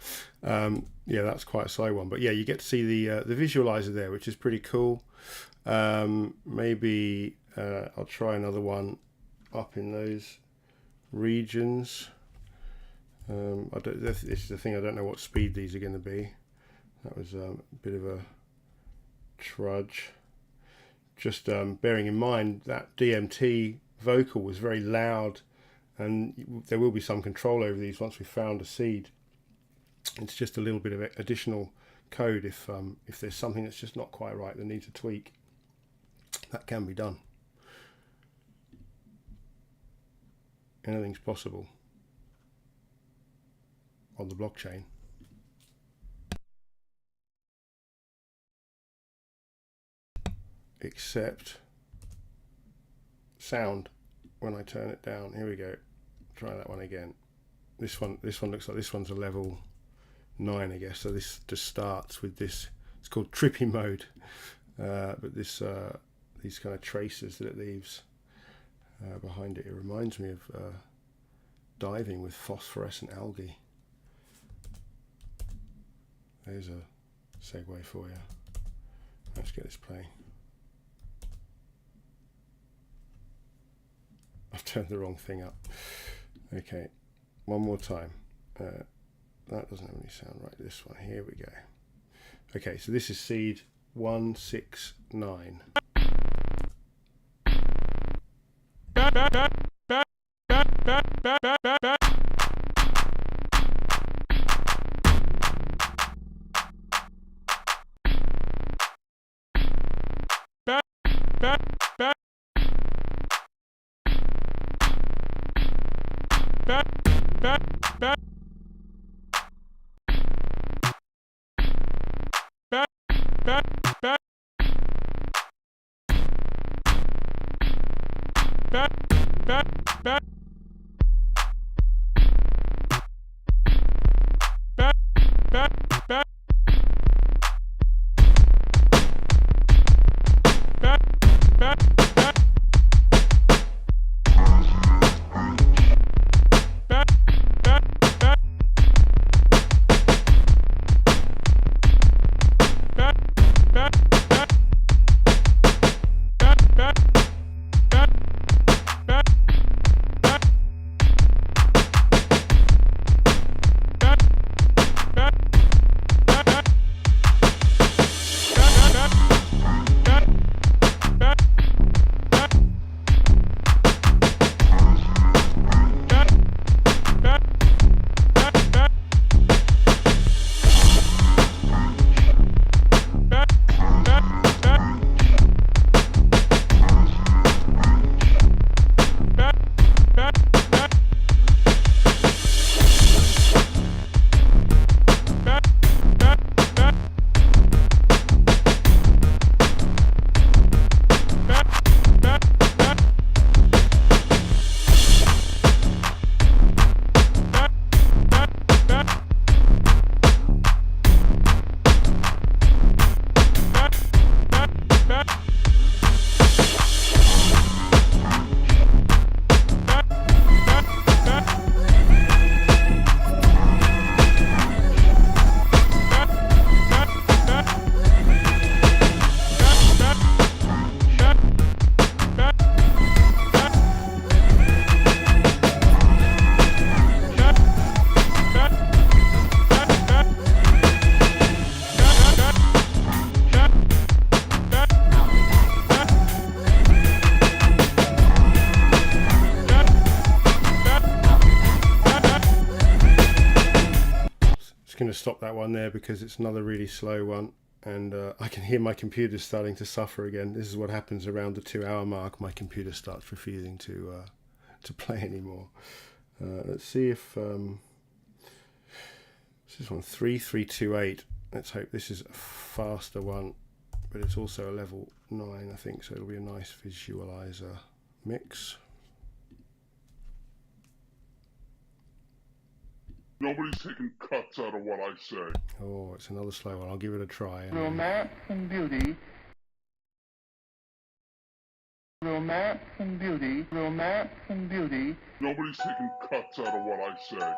Yeah, that's quite a slow one, but yeah, you get to see the visualizer there, which is pretty cool. Maybe I'll try another one up in those regions. This is the thing, I don't know what speed these are going to be. That was a bit of a trudge. Just bearing in mind that DMT vocal was very loud, and there will be some control over these once we've found a seed. It's just a little bit of additional code if there's something that's just not quite right that needs a tweak. That can be done. Anything's possible on the blockchain. Except sound when I turn it down. Here we go. Try that one again. This one looks like this one's a level 9, I guess. So this just starts with this. It's called trippy mode, but this these kind of traces that it leaves behind it. It reminds me of diving with phosphorescent algae. There's a segue for you. Let's get this playing. I've turned the wrong thing up. Okay, one more time. That doesn't have any sound right. This one, here we go. Okay, so this is seed 169. that one there because it's another really slow one, and I can hear my computer starting to suffer again. This is what happens around the 2-hour mark. My computer starts refusing to play anymore. Let's see if this is one 3328. Let's hope this is a faster one, but it's also a level 9, I think, so it'll be a nice visualizer mix. Nobody's taking cuts out of what I say. Oh, it's another slow one. I'll give it a try. Romance and beauty. Romance and beauty. Romance and beauty. Nobody's taking cuts out of what I say.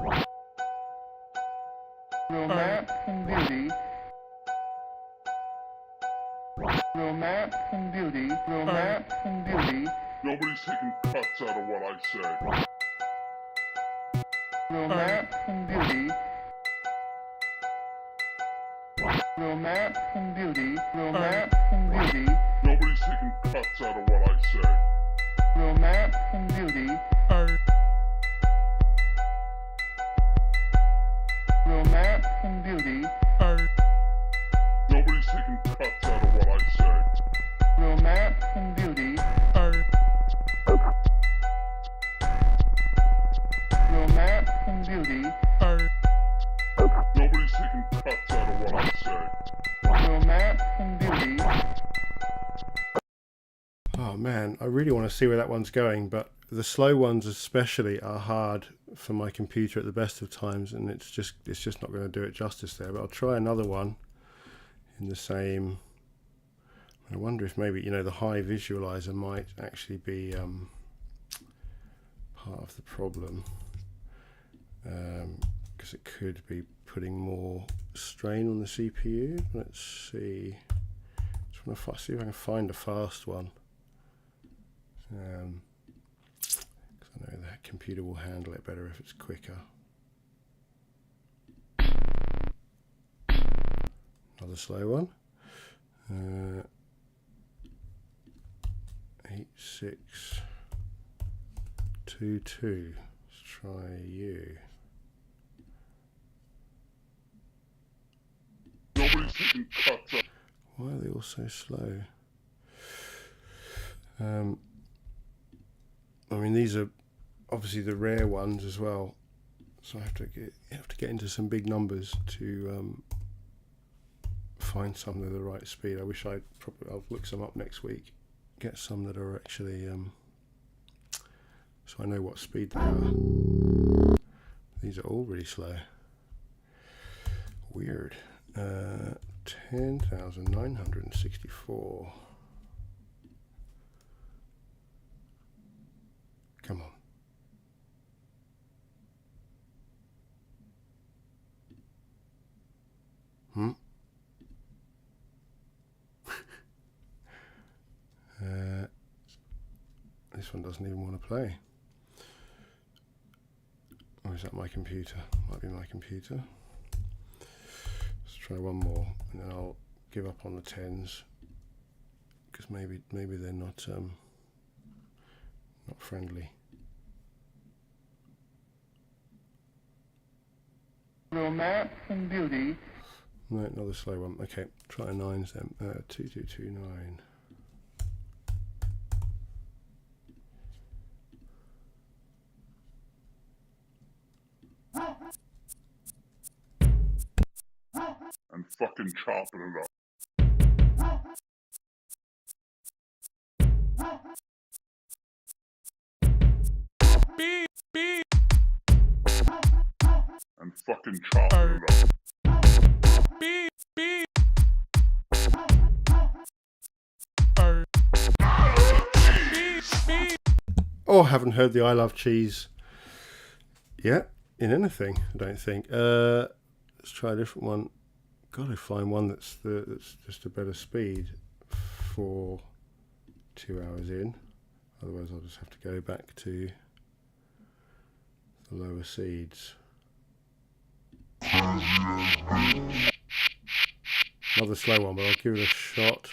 Romance and beauty. Romance and beauty. Romance and beauty. Nobody's taking cuts out of what I say. Romance and beauty. Romance and beauty. Romance and beauty. Nobody's taking cuts out of what I say. Romance and beauty. Romance and beauty. Nobody's taking cuts out of what I say. Romance and beauty. Romance and beauty. Nobody's taking cuts out of what I say. Romance and beauty. Oh man, I really want to see where that one's going, but the slow ones especially are hard for my computer at the best of times, and it's just not going to do it justice there. But I'll try another one in the same. I wonder if maybe, you know, the high visualizer might actually be part of the problem, because it could be putting more strain on the CPU. Let's see. Just want to see if I can find a fast one. Because I know that computer will handle it better if it's quicker. Another slow one. 8622. Let's try you. Nobody's taking cuts out. Why are they all so slow? I mean, these are obviously the rare ones as well, so I have to get into some big numbers to find some that are the right speed. I wish I'll look some up next week, get some that are actually so I know what speed they are. These are all really slow. Weird. 10,964. Come on. This one doesn't even want to play. Or is that my computer? Might be my computer. Let's try one more, and then I'll give up on the 10s, because maybe they're not friendly. Romance and beauty. No, another slow one. Okay, try 9s then. 2229. And fucking chopping it up. And fucking chopping it up. Oh, haven't heard the I Love Cheese yet in anything, I don't think. Let's try a different one. Gotta find one that's just a better speed for 2 hours in. Otherwise I'll just have to go back to the lower seeds. Another slow one, but I'll give it a shot.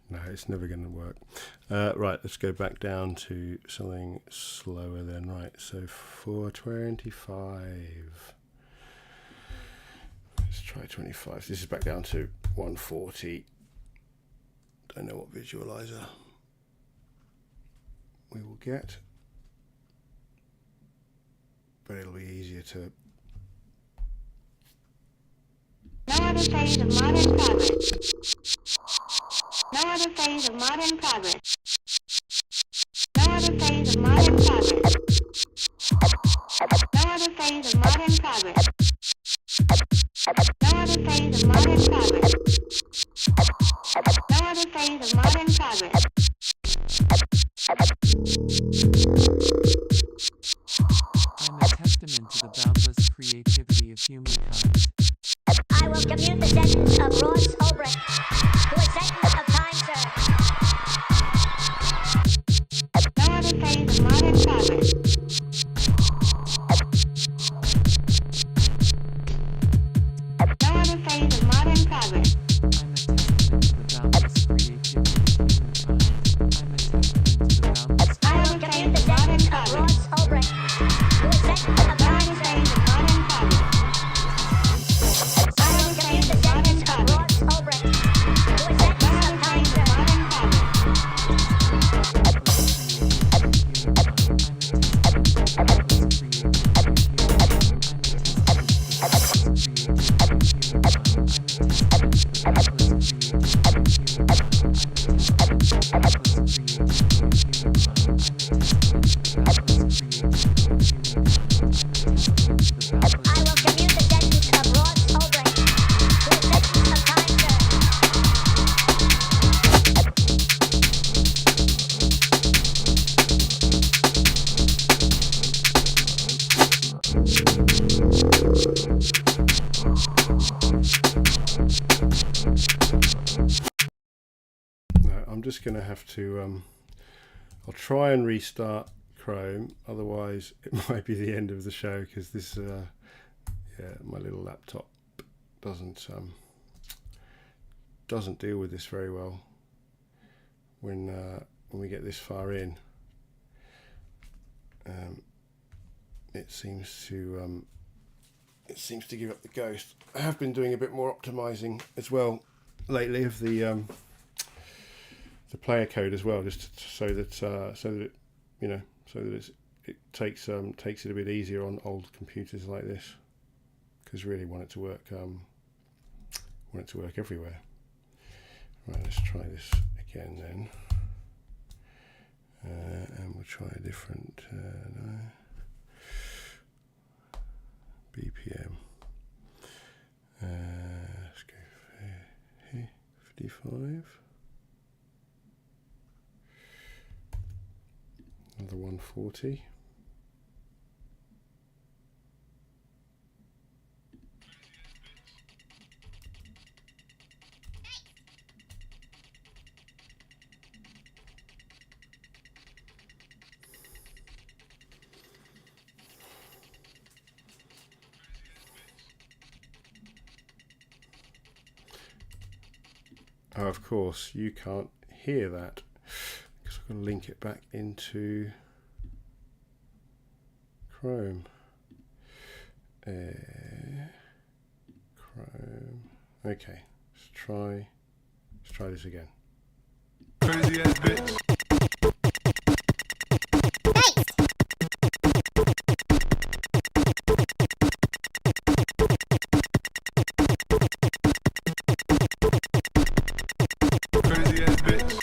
No, it's never going to work. Right, let's go back down to something slower then. Right, so 425. Let's try 25. This is back down to 140. Don't know what visualizer we will get, but it'll be easier to. No other phase of modern progress. No other phase of modern progress. No other phase of modern progress. No other phase of modern progress. No other phase of modern progress. No other phase of modern progress. I'm a testament to the boundless creativity of humankind. I will commute the sentence of Ross Ulbricht to a sentence of time served. No other phase of modern progress. No other phase of modern progress. I'm a testament to the boundless creativity of humankind. I'm a testament to the boundless I will commute the sentence of Ross Ulbricht to a sentence of time served. Modern progress. I will commute the sentence of Ross Ulbricht to a sentence of time served. Modern progress. I will commute the sentence of Ross Ulbricht to a sentence of time served. No, I'm just going to have to. I'll try and restart Chrome. Otherwise, it might be the end of the show because this, my little laptop doesn't deal with this very well when we get this far in. It seems to give up the ghost. I have been doing a bit more optimizing as well lately of the player code as well, just so that it takes it a bit easier on old computers like this, because really want it to work everywhere. Right, let's try this again then, and we'll try a different BPM. Let's go for 55. Another 140. Oh, of course, you can't hear that because I'm going to link it back into Chrome. Chrome. Okay, let's try this again. Crazy ass bitch. Crazy ass bitch. Crazy ass bitch.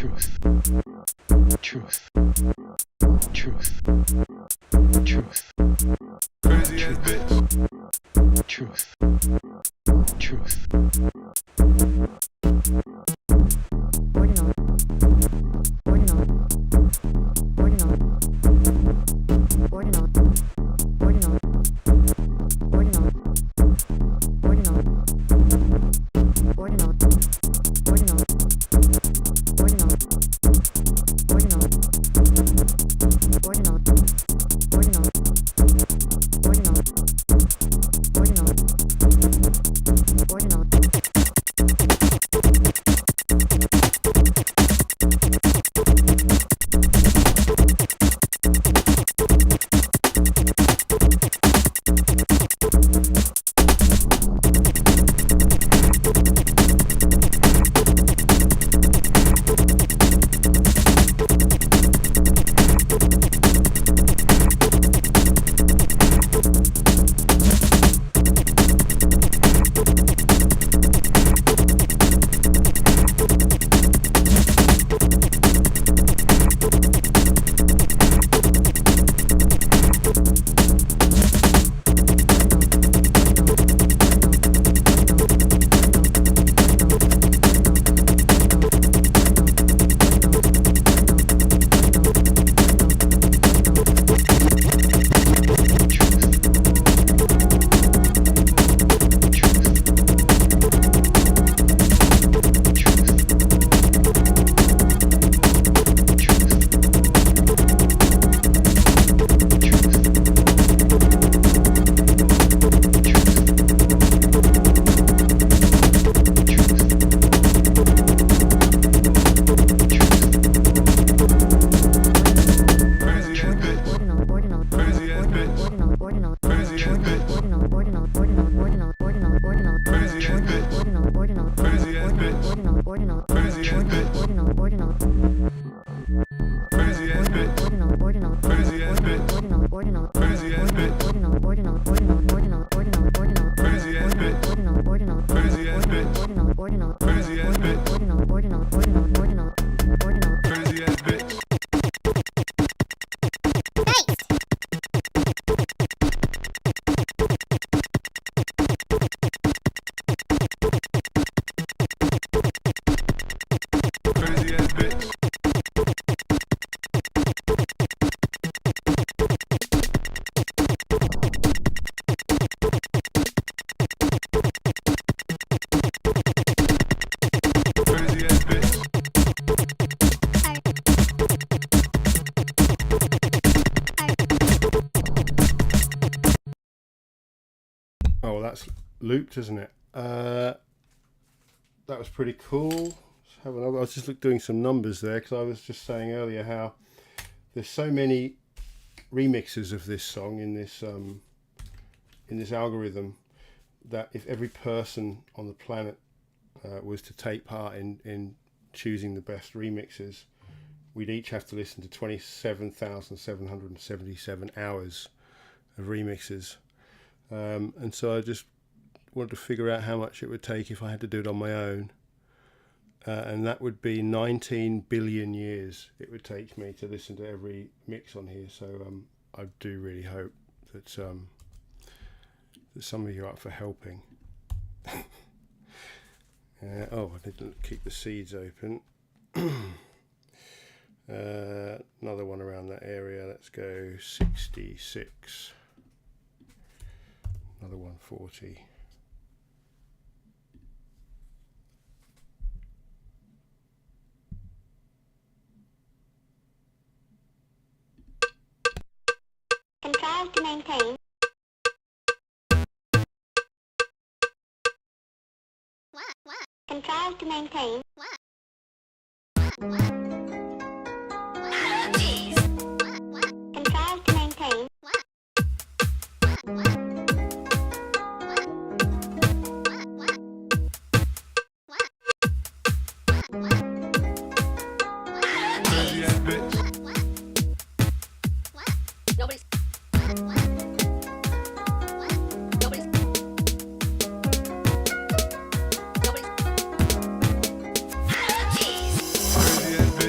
Truth. Truth. Truth. Truth. Crazy ass bitch. Truth. Truth. Ordinal. Ordinal. Ordinal. Ordinal. Ordinal. Ordinal. Ordinal. Ordinal. Ordinal. Ordinal. Ordinal. Ordinal. Ordinal. Ordinal. Ordinal. Ordinal. Oh, well, that's looped, isn't it? That was pretty cool. Let's have another. I was just doing some numbers there because I was just saying earlier how there's so many remixes of this song in this algorithm that if every person on the planet was to take part in choosing the best remixes, we'd each have to listen to 27,777 hours of remixes. And so I just wanted to figure out how much it would take if I had to do it on my own. And that would be 19 billion years it would take me to listen to every mix on here. So I do really hope that, that some of you are up for helping. Oh, I didn't keep the seeds open. Another one around that area. Let's go 66. Another 140. Contrive to maintain. What? Contrive to maintain. What? Jeez. What? Contrive to maintain. What? Crazy ass bitch. Nobody's. Crazy ass bitch.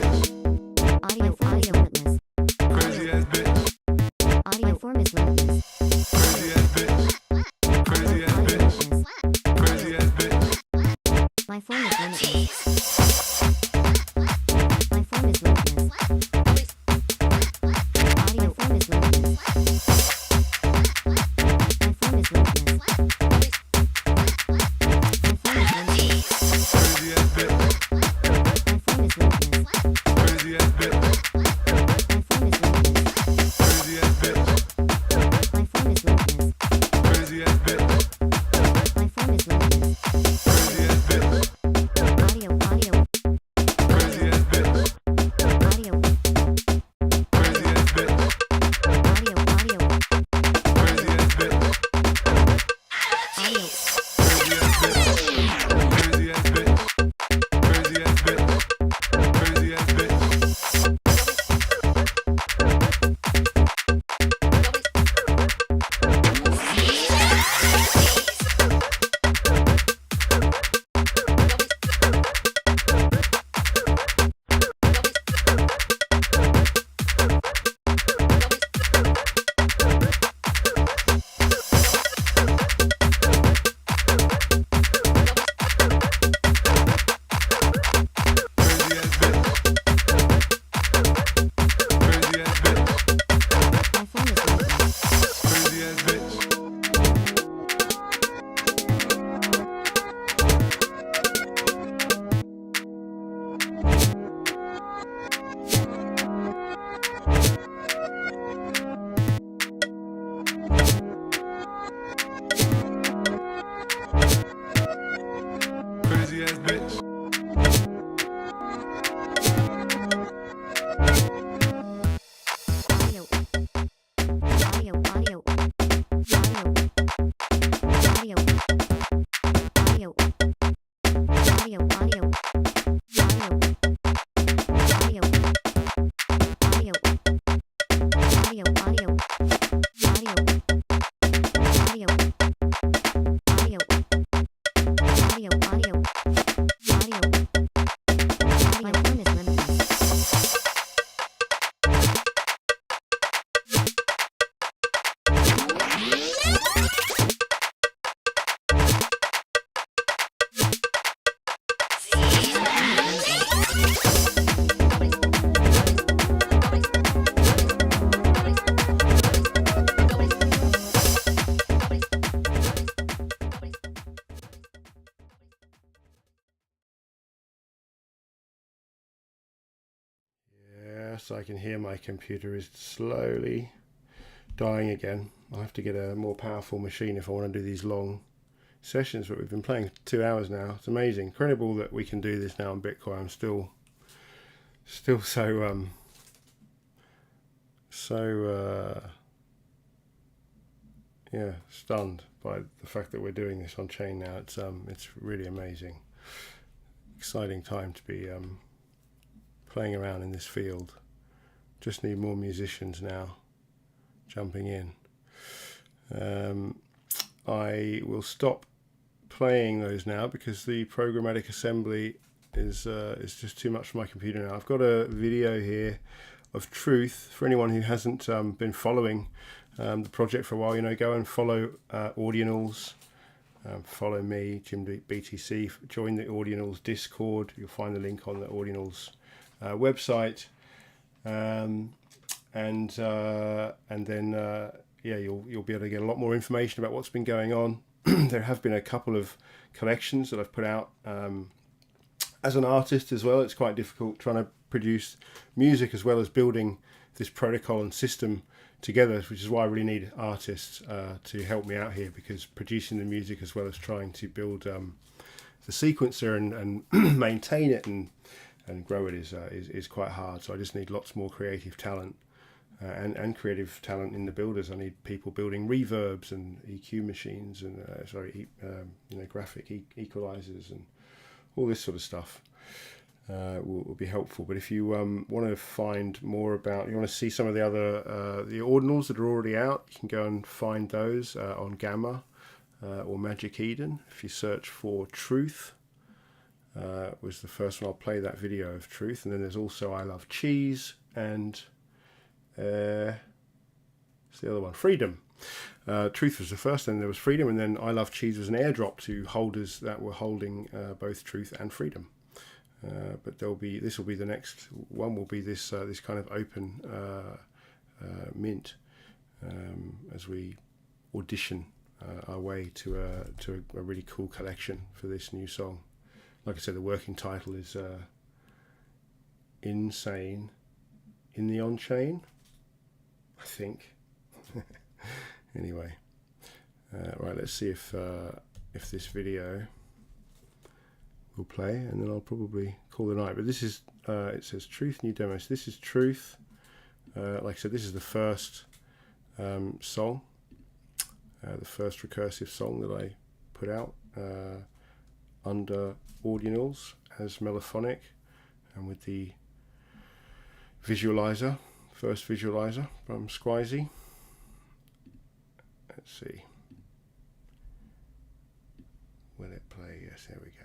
Yes, I can hear my computer is slowly dying again. I'll have to get a more powerful machine if I want to do these long sessions, but we've been playing 2 hours now. It's amazing, incredible that we can do this now on Bitcoin. I'm still so yeah, stunned by the fact that we're doing this on chain now. It's really amazing, exciting time to be playing around in this field. Just need more musicians now jumping in. I will stop playing those now because the programmatic assembly is just too much for my computer now. I've got a video here of Truth for anyone who hasn't been following the project for a while. You know, go and follow Audionals, follow me, Jim BTC, join the Audionals Discord. You'll find the link on the Audionals website, and then yeah, you'll be able to get a lot more information about what's been going on. There have been a couple of collections that I've put out. As an artist as well, it's quite difficult trying to produce music as well as building this protocol and system together, which is why I really need artists to help me out here, because producing the music as well as trying to build the sequencer and maintain it and grow it is quite hard. So I just need lots more creative talent and creative talent in the builders. I need people building reverbs and EQ machines and you know, graphic equalizers and all this sort of stuff. Will be helpful. But if you want to find more about, you want to see some of the other the ordinals that are already out, you can go and find those on Gamma or Magic Eden. If you search for Truth, was the first one. I'll play that video of Truth, and then there's also I Love Cheese and what's the other one? Freedom. Truth was the first, then there was Freedom, and then I Love Cheese was an airdrop to holders that were holding both Truth and Freedom. But this will be the next one. Will be this this kind of open mint as we audition our way to a really cool collection for this new song. Like I said, the working title is Insane in the On-Chain, I think. Anyway, right. Let's see if this video will play, and then I'll probably call it a night. But this is it says Truth new demos. This is Truth. Like I said, this is the first song, the first recursive song that I put out under Audionals as Mellophonic, and with the visualizer, first visualizer from Squeezy. Let's see. Will it play? Yes, there we go.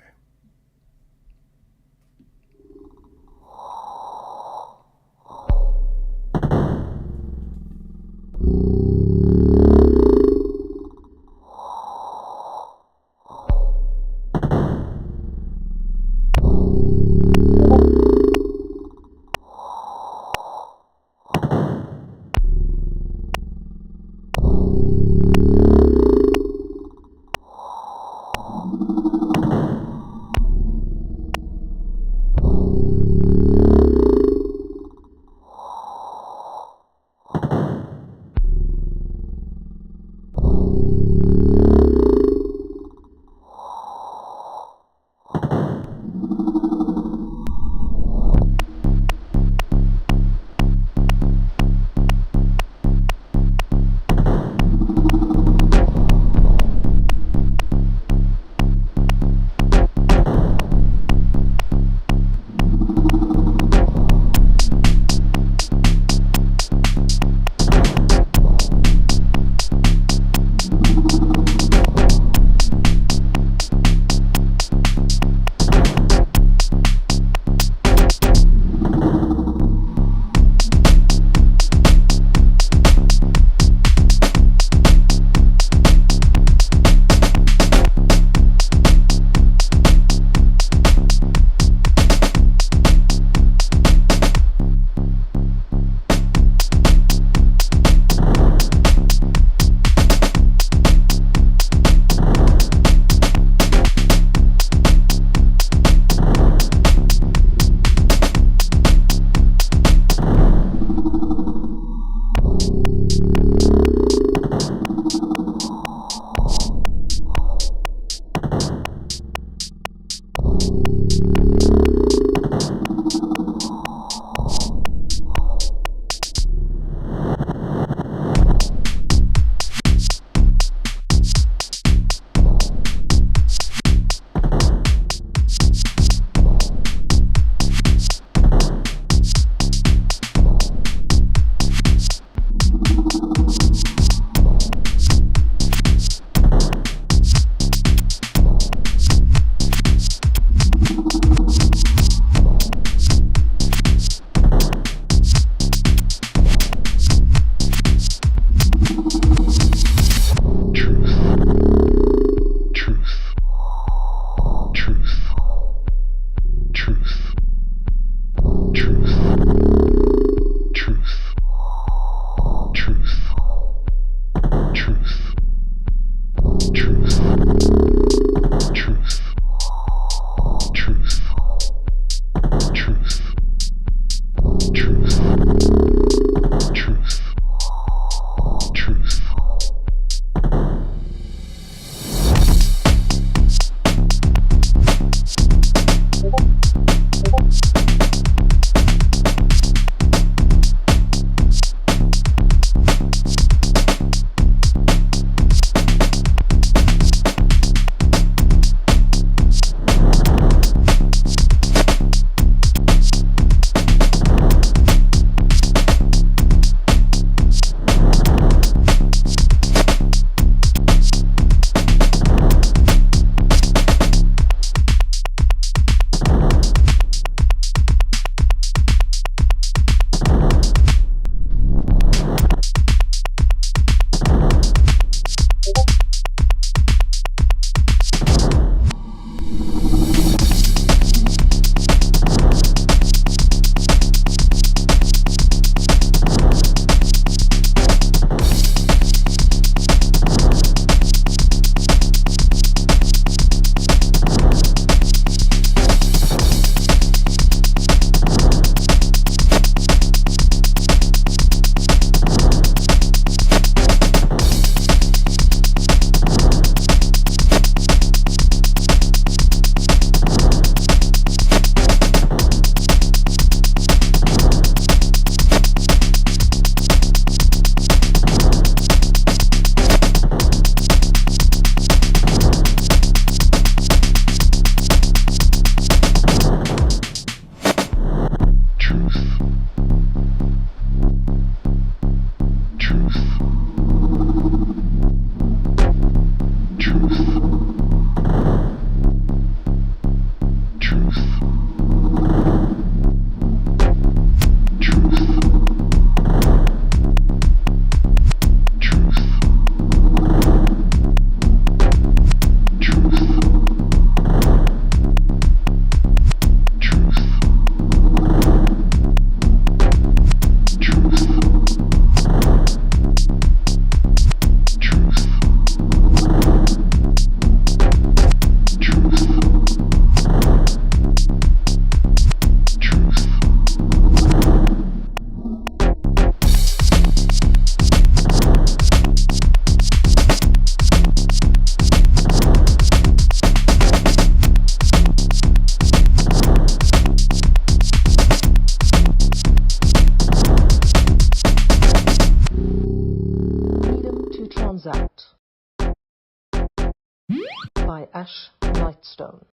by Ash Lightstone.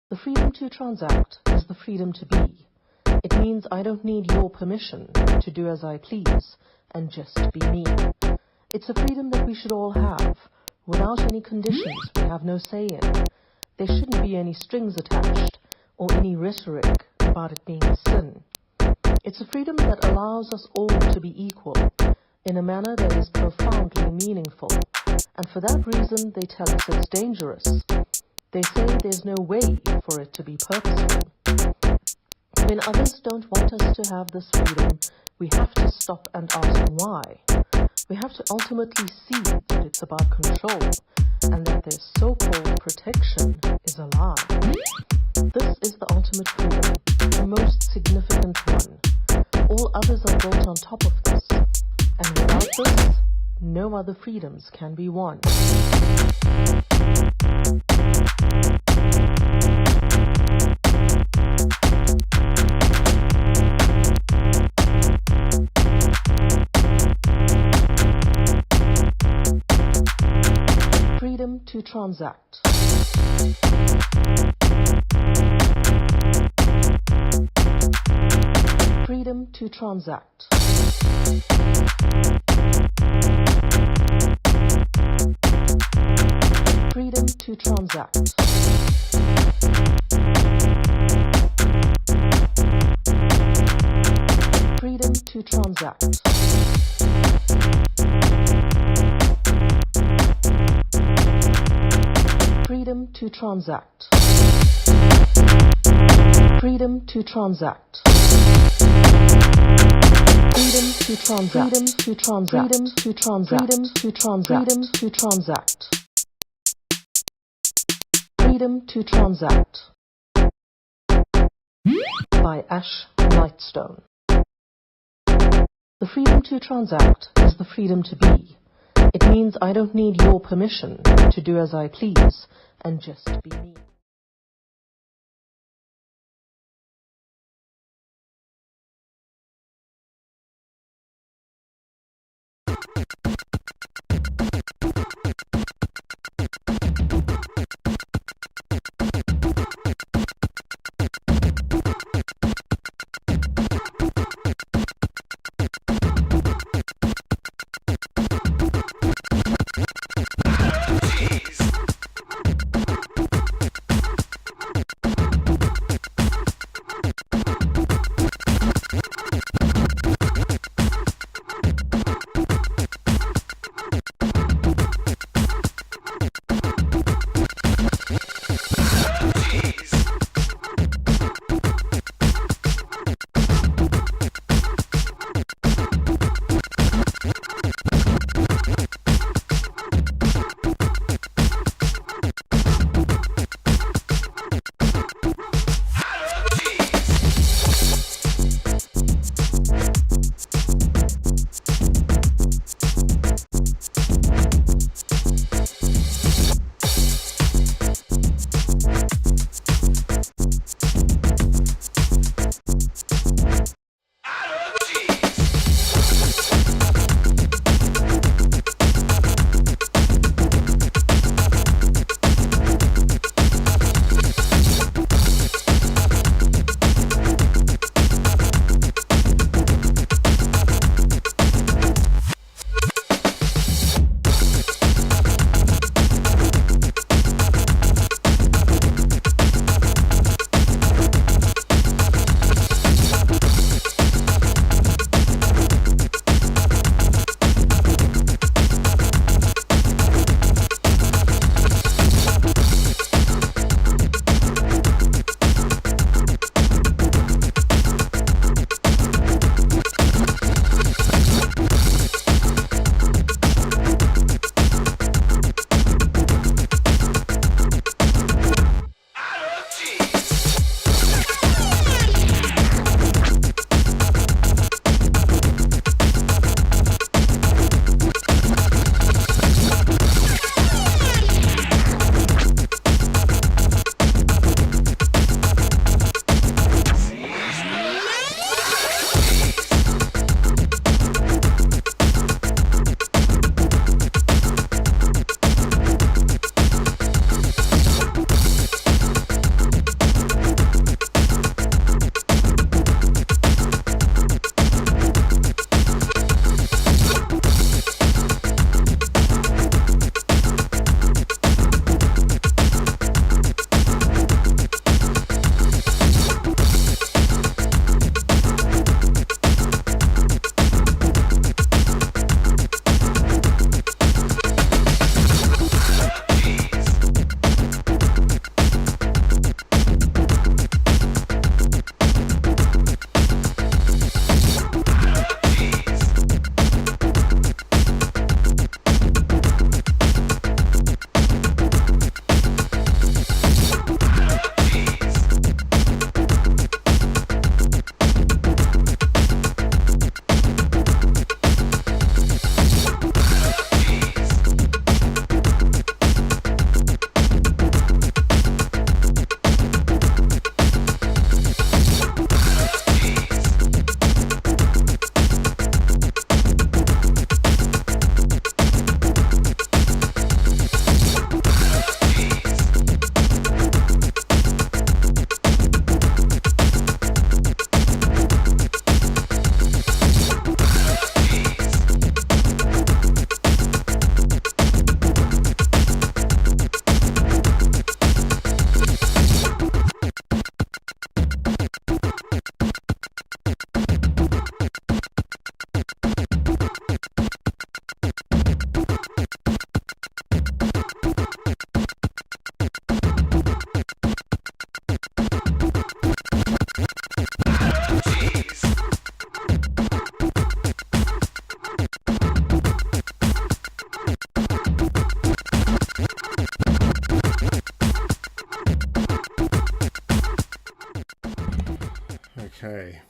The freedom to transact is the freedom to be. It means I don't need your permission to do as I please and just be me. It's a freedom that we should all have, without any conditions we have no say in. There shouldn't be any strings attached or any rhetoric about it being a sin. It's a freedom that allows us all to be equal in a manner that is profoundly meaningful. And for that reason, they tell us it's dangerous. They say there's no way for it to be purposeful. When others don't want us to have this freedom, we have to stop and ask why. We have to ultimately see that it's about control and that their so-called protection is a lie. This is the ultimate freedom, the most significant one. All others are built on top of this, and without this, no other freedoms can be won. Freedom to transact. Freedom to transact. Freedom to transact. Freedom to transact. Freedom to transact. Freedom to transact. Freedom to transact. Freedom to transact. Freedom to transact. Freedom to transact. Freedom to transact. Freedom to transact. By Ash Lightstone. The freedom to transact is the freedom to be. It means I don't need your permission to do as I please and just be me.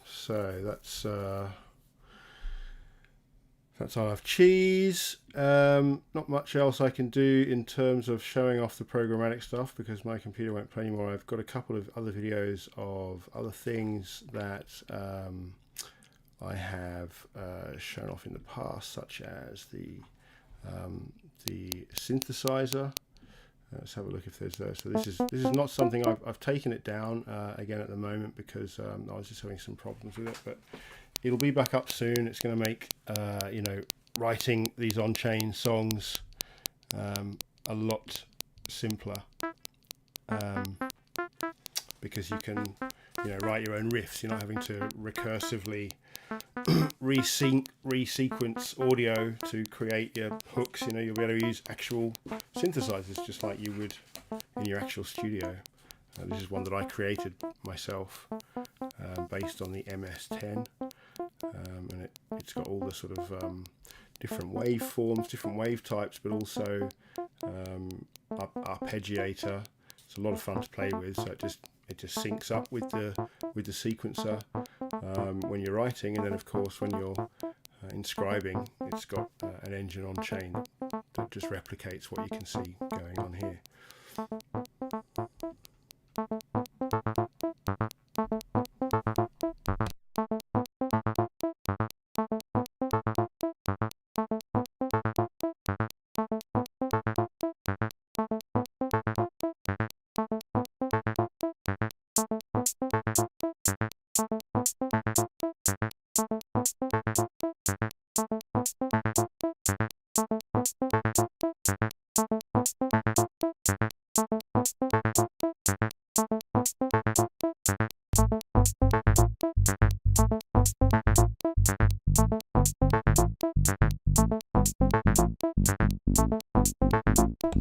So that's I'll have cheese. Not much else I can do in terms of showing off the programmatic stuff because my computer won't play anymore. I've got a couple of other videos of other things that I have shown off in the past, such as the synthesizer. Let's have a look if there's so this is not something I've taken it down again at the moment because I was just having some problems with it, but it'll be back up soon. It's going to make you know, writing these on-chain songs a lot simpler because you can, you know, write your own riffs. You're not having to recursively resequence audio to create your hooks. You know, you'll be able to use actual synthesizers just like you would in your actual studio. This is one that I created myself based on the MS-10, and it's got all the sort of different waveforms, different wave types, but also arpeggiator. It's a lot of fun to play with, so it just syncs up with the sequencer when you're writing, and then of course when you're inscribing, it's got an engine on chain that just replicates what you can see going on here.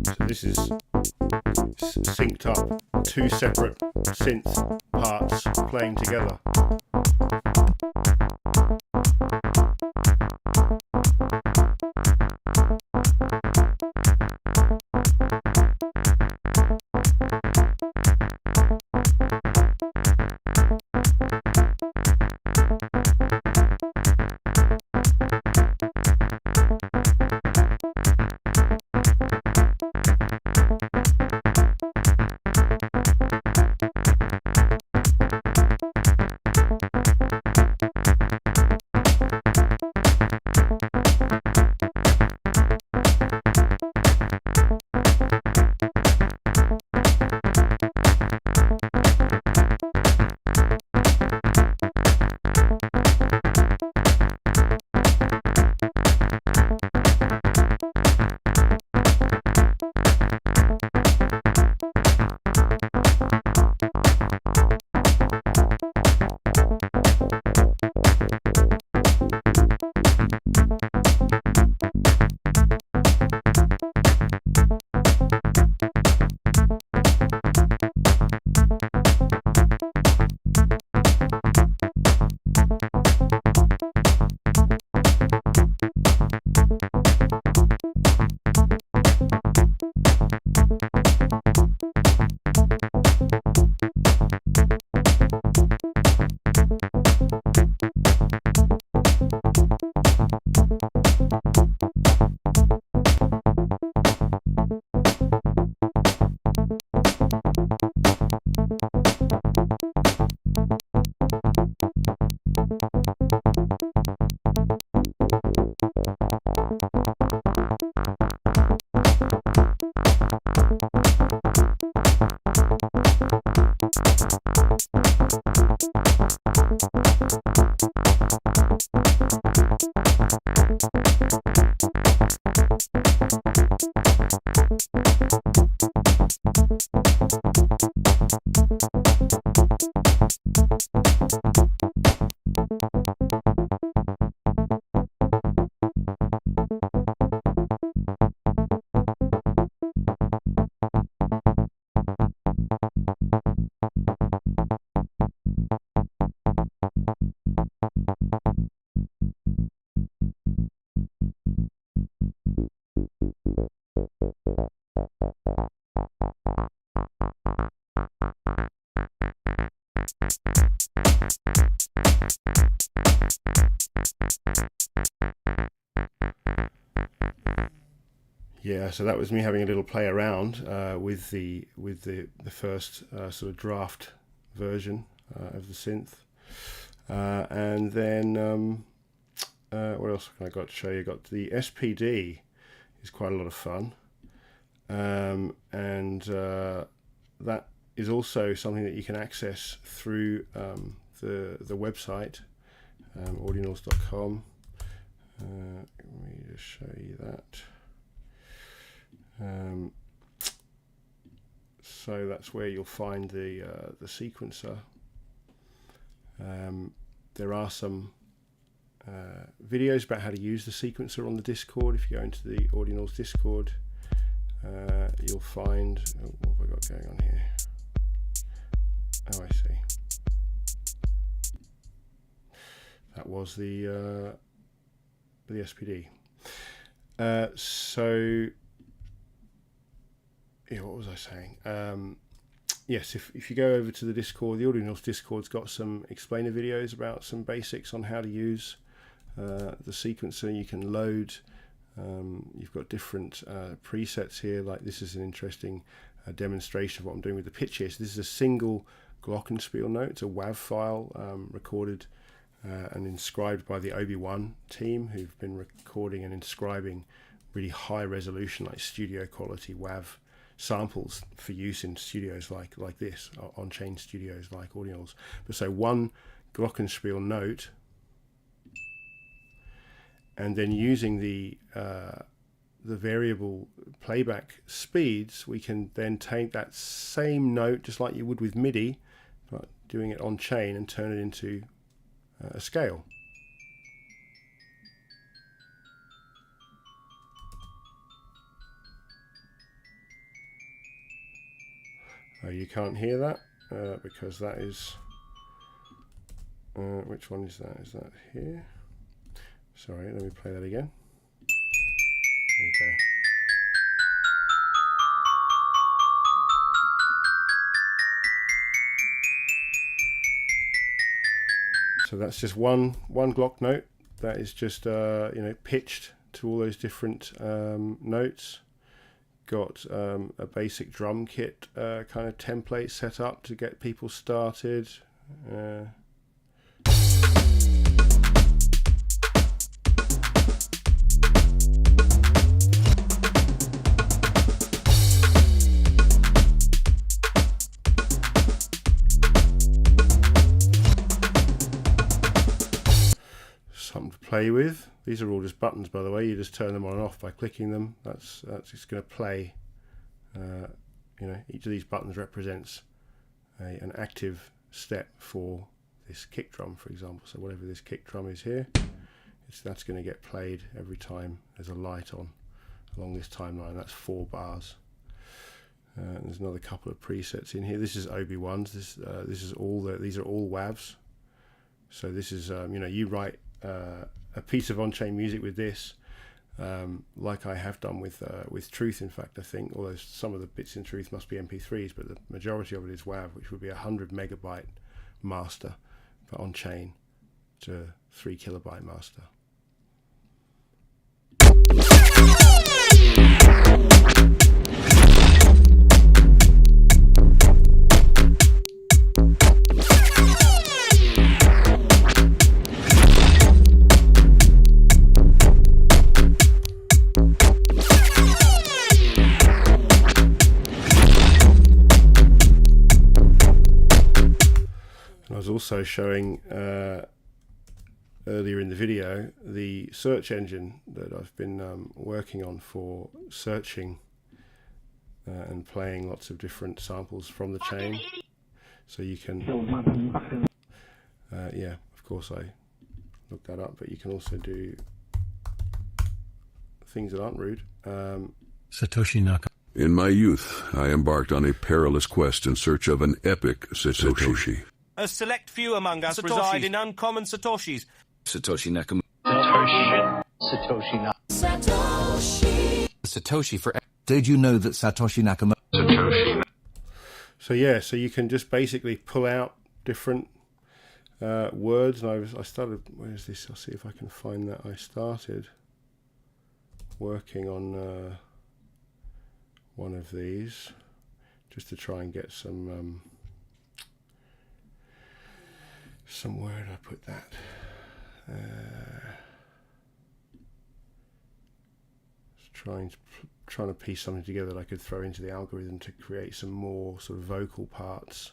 So this is synced up, two separate synth parts playing together. Yeah, so that was me having a little play around with the first sort of draft version of the synth, and then what else have I got to show you? Got the SPD is quite a lot of fun, and that is also something that you can access through the website audionals.com. Let me just show you that. So that's where you'll find the sequencer. There are some videos about how to use the sequencer on the Discord. If you go into the Audionals Discord, you'll find what have I got going on here? Oh, I see. That was the SPD. So yeah, what was I saying? Yes, if you go over to the Discord, the Audionals Discord's got some explainer videos about some basics on how to use the sequencer. You can load. You've got different presets here. Like this is an interesting demonstration of what I'm doing with the pitch here. So this is a single glockenspiel note. It's a WAV file recorded and inscribed by the Obi-Wan team, who've been recording and inscribing really high resolution, like studio quality WAV samples for use in studios like this, on-chain studios like Audionals. But so one glockenspiel note, and then using the variable playback speeds, we can then take that same note, just like you would with MIDI, but doing it on chain, and turn it into a scale. You can't hear that because that is which one is that? Is that here? Sorry, let me play that again. There you go. So that's just one Glock note. That is just pitched to all those different notes. Got a basic drum kit kind of template set up to get people started. Something to play with. These are all just buttons, by the way. You just turn them on and off by clicking them. That's just going to play. Each of these buttons represents an active step for this kick drum, for example. So whatever this kick drum is here, that's going to get played every time there's a light on along this timeline. That's 4 bars. There's another couple of presets in here. This is Obi-Wan's. These are all WAVs. So this is you write a piece of on-chain music with this, like I have done with Truth. In fact, I think, although some of the bits in Truth must be MP3s, but the majority of it is WAV, which would be a 100 megabyte master, but on-chain to 3 kilobyte master. I was also showing earlier in the video the search engine that I've been working on for searching and playing lots of different samples from the chain. So you can, yeah, of course I looked that up, but you can also do things that aren't rude. Satoshi Naka. In my youth, I embarked on a perilous quest in search of an epic Satoshi. A select few among us reside in uncommon Satoshis. Satoshi Nakamoto. Satoshi Satoshi for... Did you know that Satoshi Nakamoto... Satoshi. So yeah, so you can just basically pull out different words. And I started... Where's this? I'll see if I can find that. I started working on one of these just to try and get some where did I put that? Trying to piece something together that I could throw into the algorithm to create some more sort of vocal parts.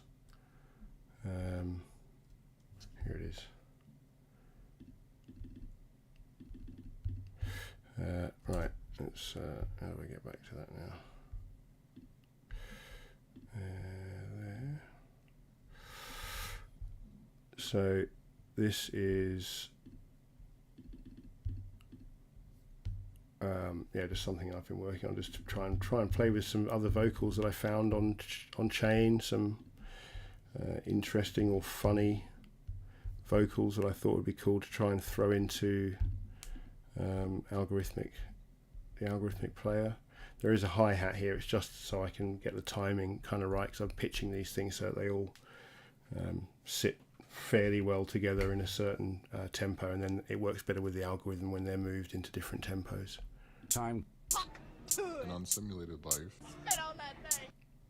Here it is. Right, let's how do I get back to that now? There. So this is yeah, just something I've been working on, just to try and play with some other vocals that I found on chain, some interesting or funny vocals that I thought would be cool to try and throw into the algorithmic player. There is a hi-hat here. It's just so I can get the timing kind of right, because I'm pitching these things so that they all sit fairly well together in a certain tempo, and then it works better with the algorithm when they're moved into different tempos. Time. An unsimulated life.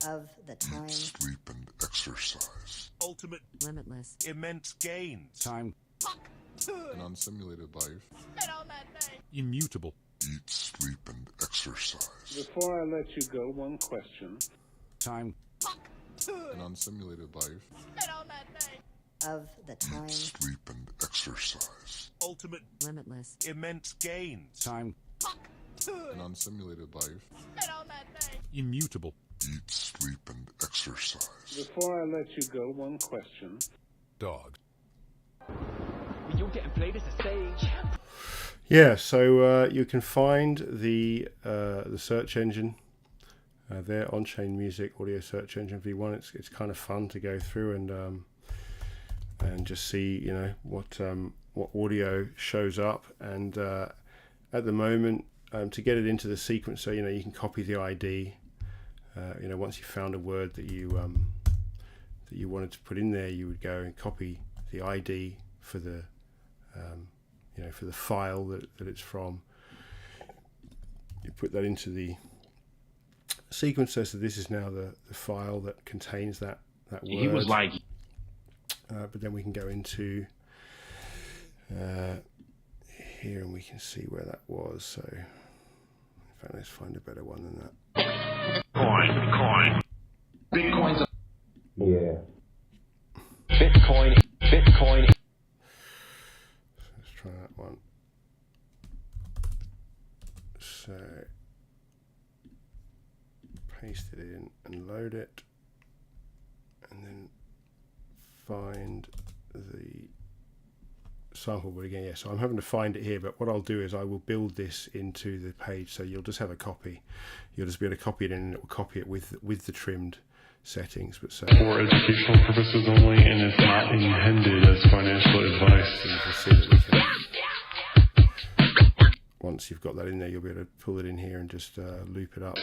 Of the time. Sleep and exercise. Ultimate. Limitless. Immense gains. Time. An unsimulated life. Immutable. Eat, sleep, and exercise. Before I let you go, one question. Time. An unsimulated life. Of the time. Sleep and exercise. Ultimate. Limitless. Immense gains. Time. An unsimulated life. Immutable. Eat, sleep, and exercise. Before I let you go, one question. Dog. You're getting played as a stage. Yeah, so you can find the search engine there, On-Chain Music Audio Search Engine V1. It's kind of fun to go through and just see, you know, what audio shows up. And at the moment, to get it into the sequencer, you know, you can copy the ID. You know, once you found a word that you wanted to put in there, you would go and copy the ID for the you know, for the file that it's from. You put that into the sequencer, so this is now the file that contains that word. He was like, but then we can go into here and we can see where that was. So in fact, let's find a better one than that. Coin. Bitcoin's yeah. Bitcoin. Let's try that one. So paste it in and load it, and then find the sample. But again, yeah, so I'm having to find it here, but what I'll do is I will build this into the page, so you'll just have a copy. You'll just be able to copy it in, and it will copy it with the trimmed settings. But so for educational purposes only, and it's not intended as financial advice. So you can see that we can, once you've got that in there, you'll be able to pull it in here and just loop it up.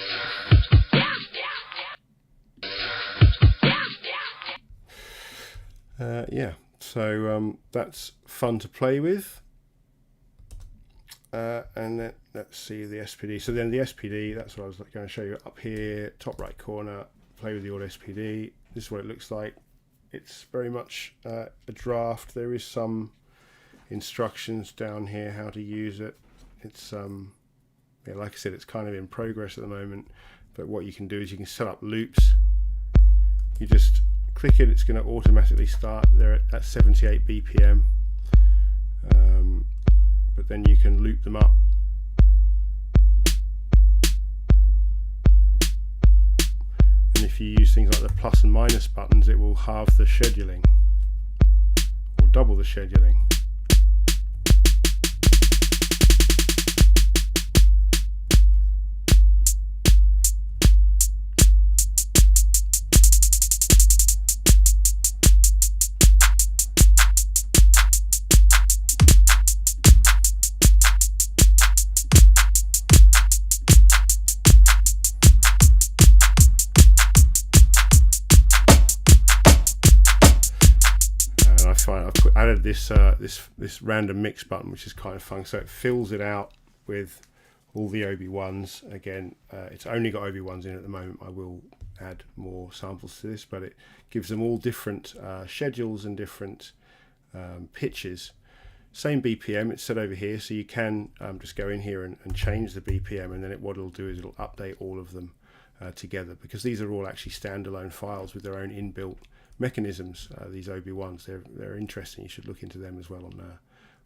Yeah, so that's fun to play with. And then let's see the SPD. So then the SPD, that's what I was going to show you up here, top right corner. Play with the Audio SPD. This is what it looks like. It's very much a draft. There is some instructions down here how to use it. It's yeah, like I said, it's kind of in progress at the moment. But what you can do is you can set up loops. You just click it, it's going to automatically start there at 78 BPM. But then you can loop them up. And if you use things like the plus and minus buttons, it will halve the scheduling or double the scheduling. I've added this this random mix button, which is kind of fun. So it fills it out with all the OB1s. Again, it's only got OB1s in at the moment. I will add more samples to this, but it gives them all different schedules and different pitches. Same BPM, it's set over here, so you can just go in here and change the BPM, and then what it'll do is it'll update all of them together, because these are all actually standalone files with their own inbuilt mechanisms. These OB1s, they're interesting. You should look into them as well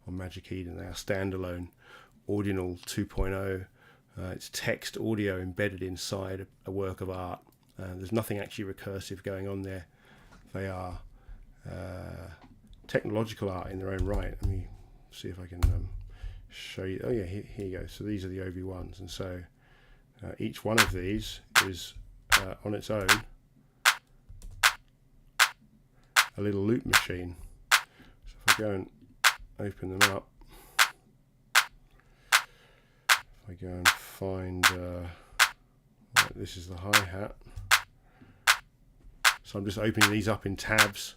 on Magic Eden. They are standalone Audional 2.0. It's text audio embedded inside a work of art. There's nothing actually recursive going on there. They are technological art in their own right. Let me see if I can show you. Oh yeah, here you go. So these are the OB1s, and so each one of these is on its own a little loop machine. So if I go and open them up, if I go and find right, this is the hi-hat. So I'm just opening these up in tabs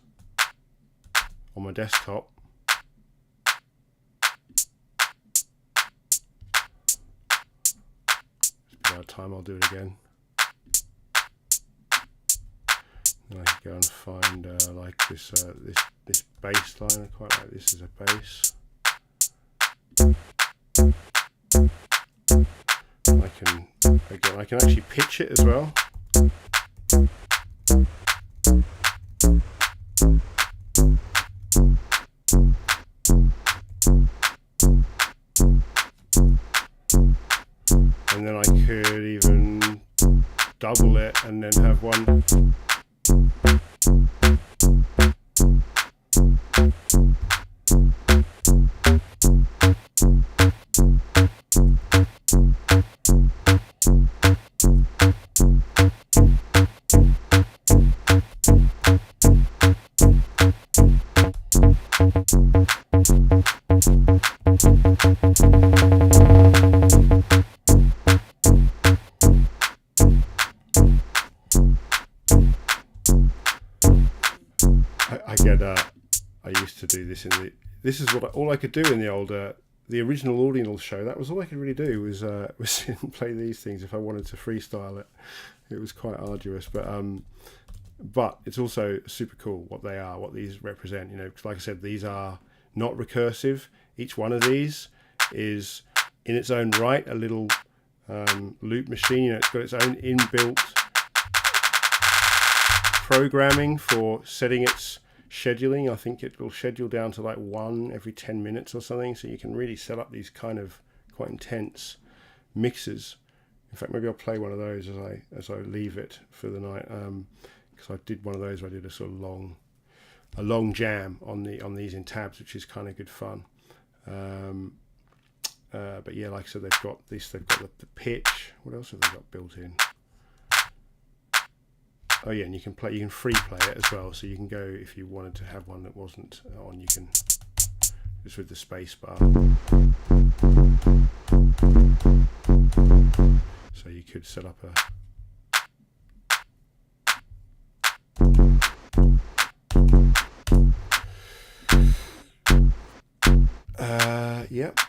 on my desktop. It's been out of time, I'll do it again. And I can go and find like this this bass line. I quite like this as a bass. I can actually pitch it as well. And then I could even double it and then have one. I used to do this this is what all I could do in the old the original Audionals show. That was all I could really do was sit and play these things. If I wanted to freestyle it, it was quite arduous, but it's also super cool what they are, what these represent. You know, because like I said, these are not recursive. Each one of these is in its own right a little loop machine. You know, it's got its own inbuilt programming for setting its scheduling. I think it will schedule down to like 1 every 10 minutes or something, so you can really set up these kind of quite intense mixes. In fact, maybe I'll play one of those as I leave it for the night, because I did one of those where I did a sort of long jam on these in tabs, which is kind of good fun. But yeah, like I said, they've got the pitch. What else have they got built in? Oh yeah, and you can free play it as well. So you can go, if you wanted to have one that wasn't on, you can just with the space bar. So you could set up yep.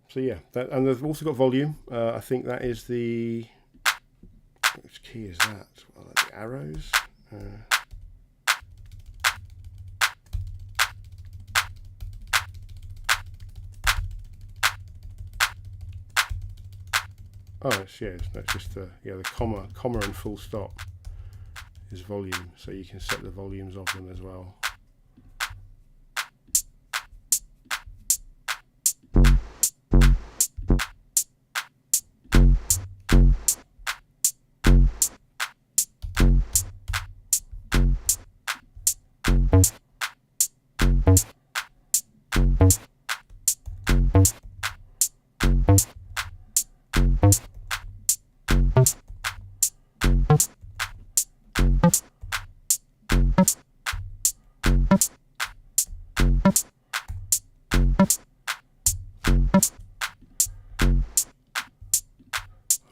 So yeah, and they've also got volume. I think that is the, which key is that? Well, the arrows. Oh, it's just the comma and full stop is volume. So you can set the volumes of them as well.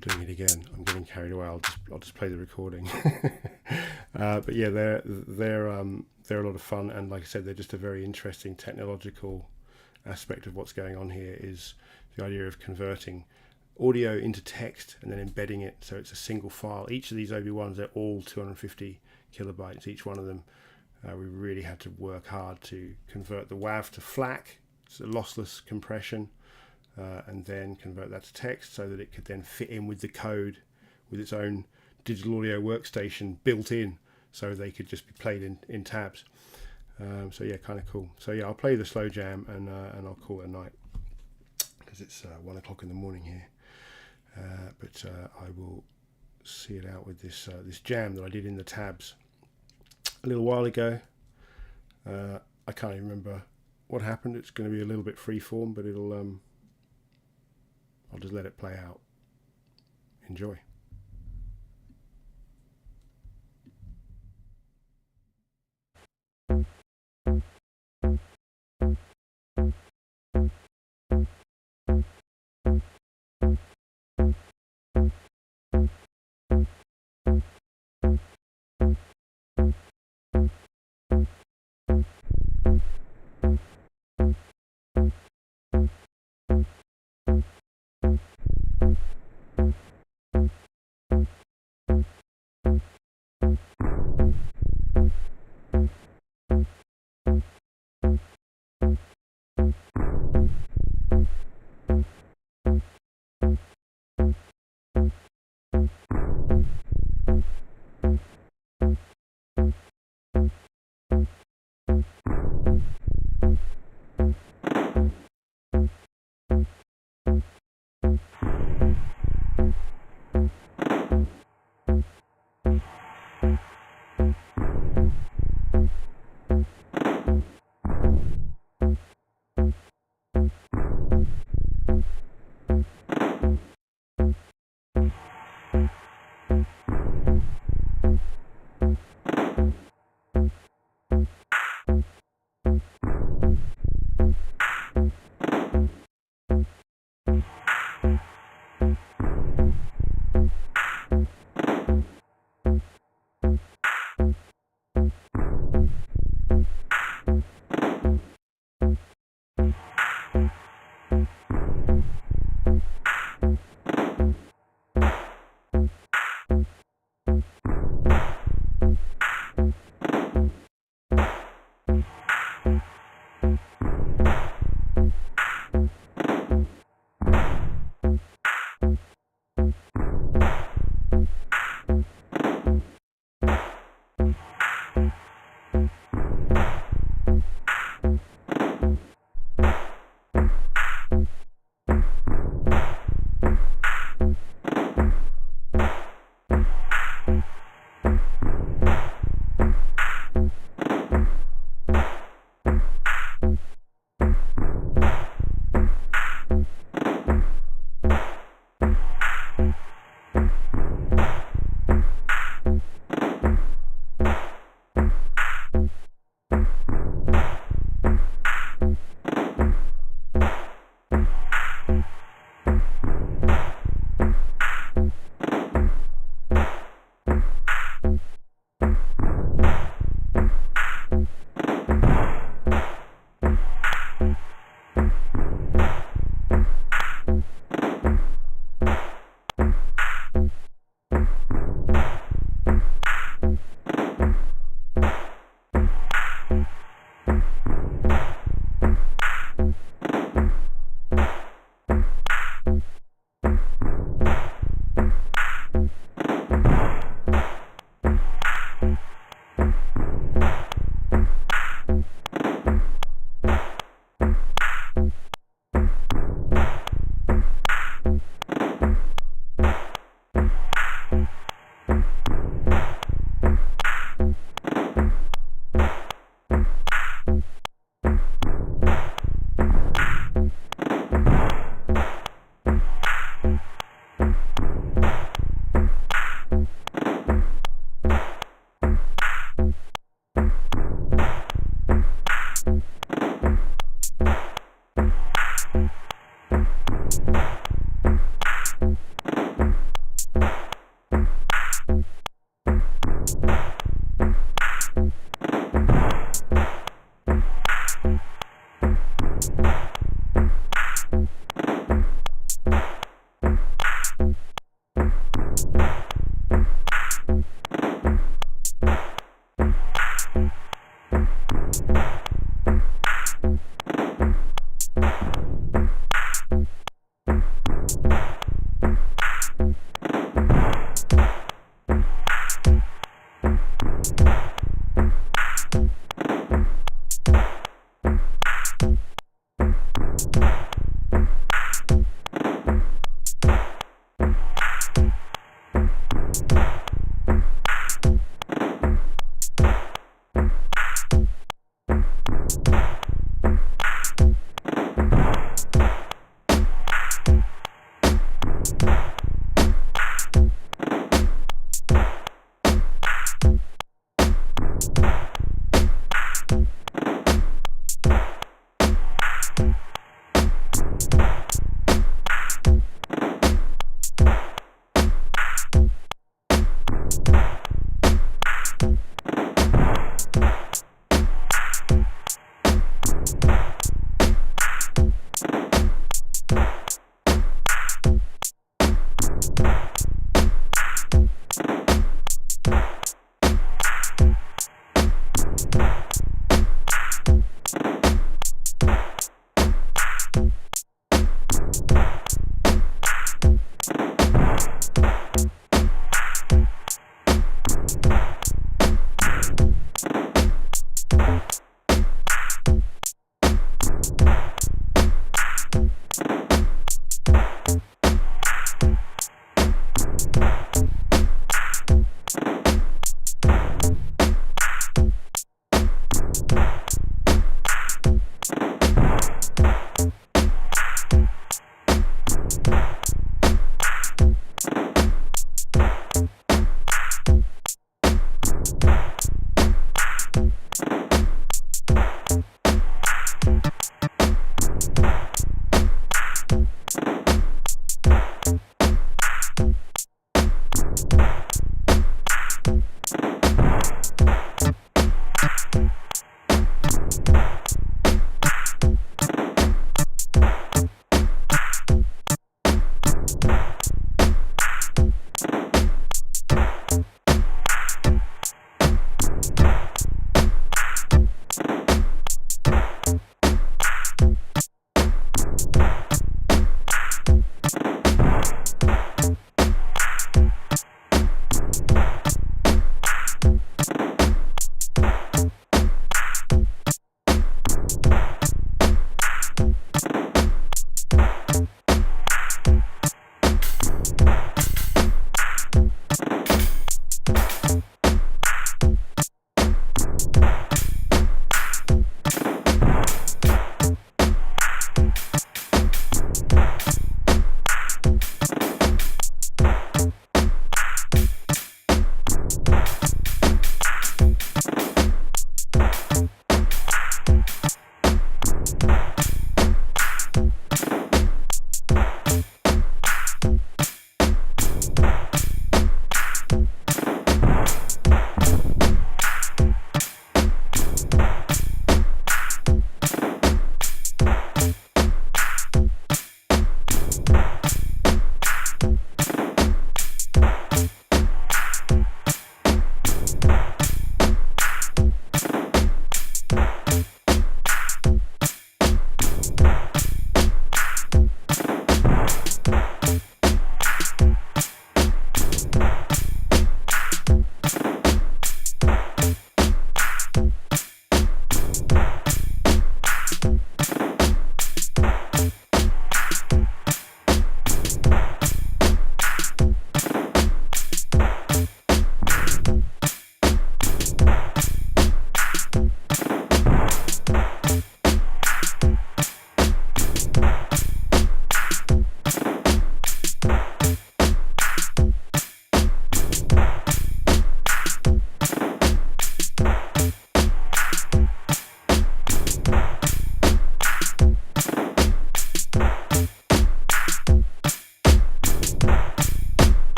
Doing it again. I'm getting carried away. I'll just play the recording. But yeah, they're a lot of fun, and like I said, they're just a very interesting technological aspect of what's going on here. Is the idea of converting audio into text and then embedding it so it's a single file. Each of these OB1s, they're all 250 kilobytes, each one of them. We really had to work hard to convert the WAV to FLAC, it's a lossless compression, and then convert that to text so that it could then fit in with the code with its own digital audio workstation built in, so they could just be played in tabs. So yeah, kind of cool. So yeah, I'll play the slow jam and I'll call it a night because it's 1 o'clock in the morning here. But I will see it out with this this jam that I did in the tabs a little while ago. I can't even remember what happened. It's going to be a little bit freeform, but it'll I'll just let it play out. Enjoy.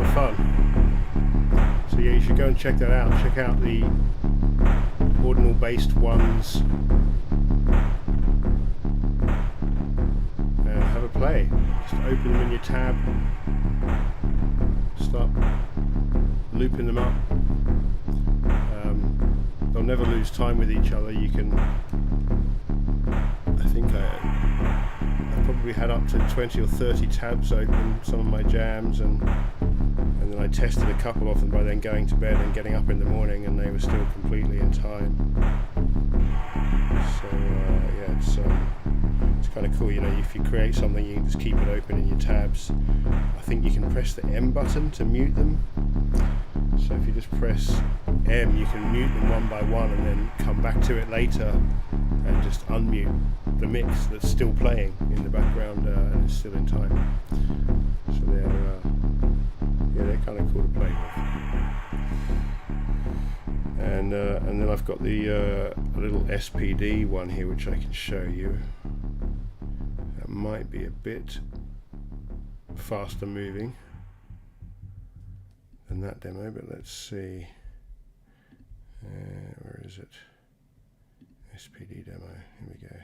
of fun. So yeah, you should go and check that out. Check out the ordinal based ones and have a play. Just open them in your tab, start looping them up. They'll never lose time with each other. You can, I think I probably had up to 20 or 30 tabs open, some of my jams, and then I tested a couple of them by then going to bed and getting up in the morning, and they were still completely in time. So yeah, it's kind of cool. You know, if you create something, you can just keep it open in your tabs. I think you can press the M button to mute them. So if you just press M, you can mute them one by one and then come back to it later and just unmute the mix that's still playing in the background and it's still in time. So they're kind of cool to play with. And then I've got the little SPD one here, which I can show you. That might be a bit faster moving than that demo, but let's see. Where is it? SPD demo. Here we go.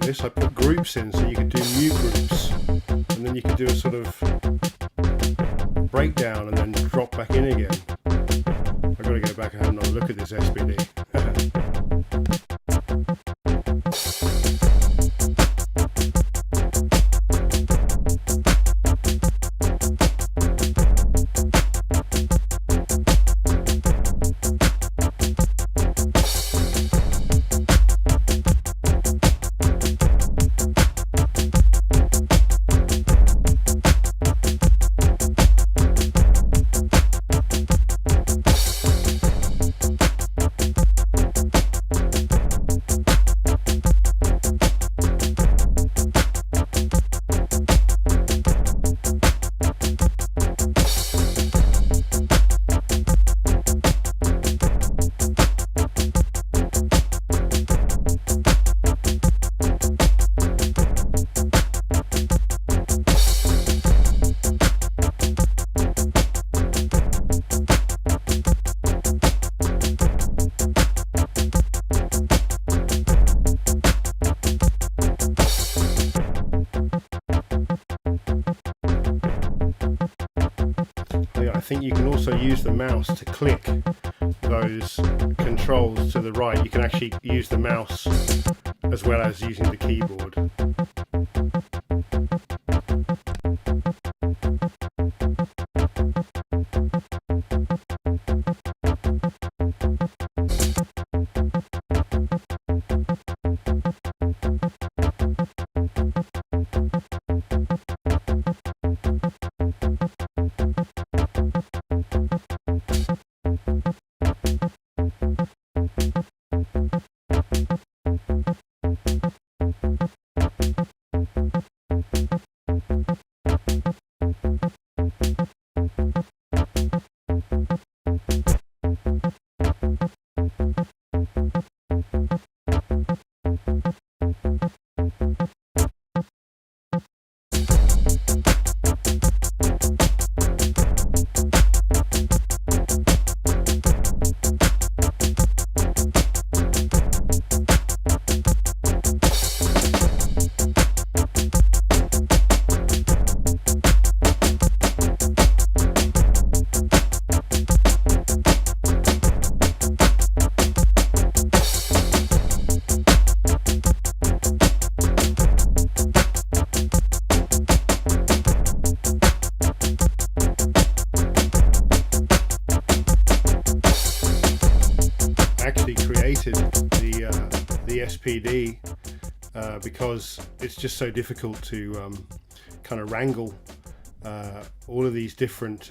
this, I put groups in, so you could do mute groups, and then you could do a sort of breakdown and then drop back in again. I've got to go back and have another look at this SPD. I think you can also use the mouse to click those controls to the right. You can actually use the mouse as well as using the keyboard. The SPD because it's just so difficult to kind of wrangle all of these different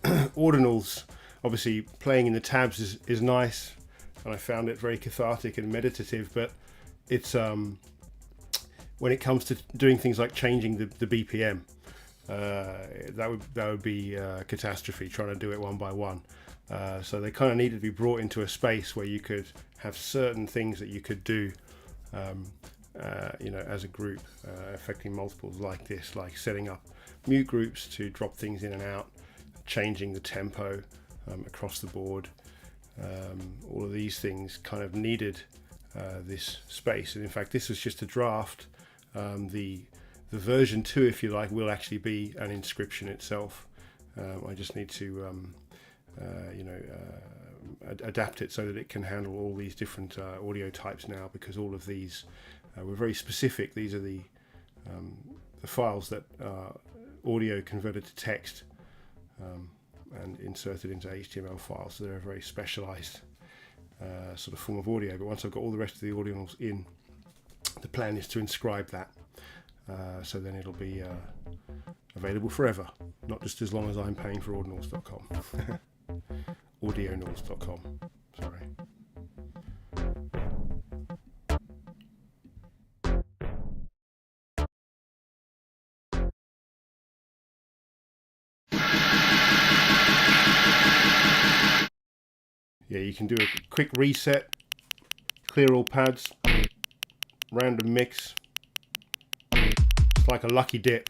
ordinals. Obviously playing in the tabs is nice, and I found it very cathartic and meditative, but it's when it comes to doing things like changing the BPM, that would be a catastrophe, trying to do it one by one. So they kind of needed to be brought into a space where you could have certain things that you could do, you know, as a group, affecting multiples like this, like setting up mute groups to drop things in and out, changing the tempo across the board. All of these things kind of needed this space, and in fact, this was just a draft. The version 2, if you like, will actually be an inscription itself. I just need to you know, adapt it so that it can handle all these different audio types now, because all of these were very specific. These are the files that are audio converted to text and inserted into HTML files, so they're a very specialized sort of form of audio. But once I've got all the rest of the Audionals in, the plan is to inscribe that, so then it'll be available forever, not just as long as I'm paying for Audionals.com. Audionals.com, sorry. Yeah, you can do a quick reset, clear all pads, random mix. It's like a lucky dip.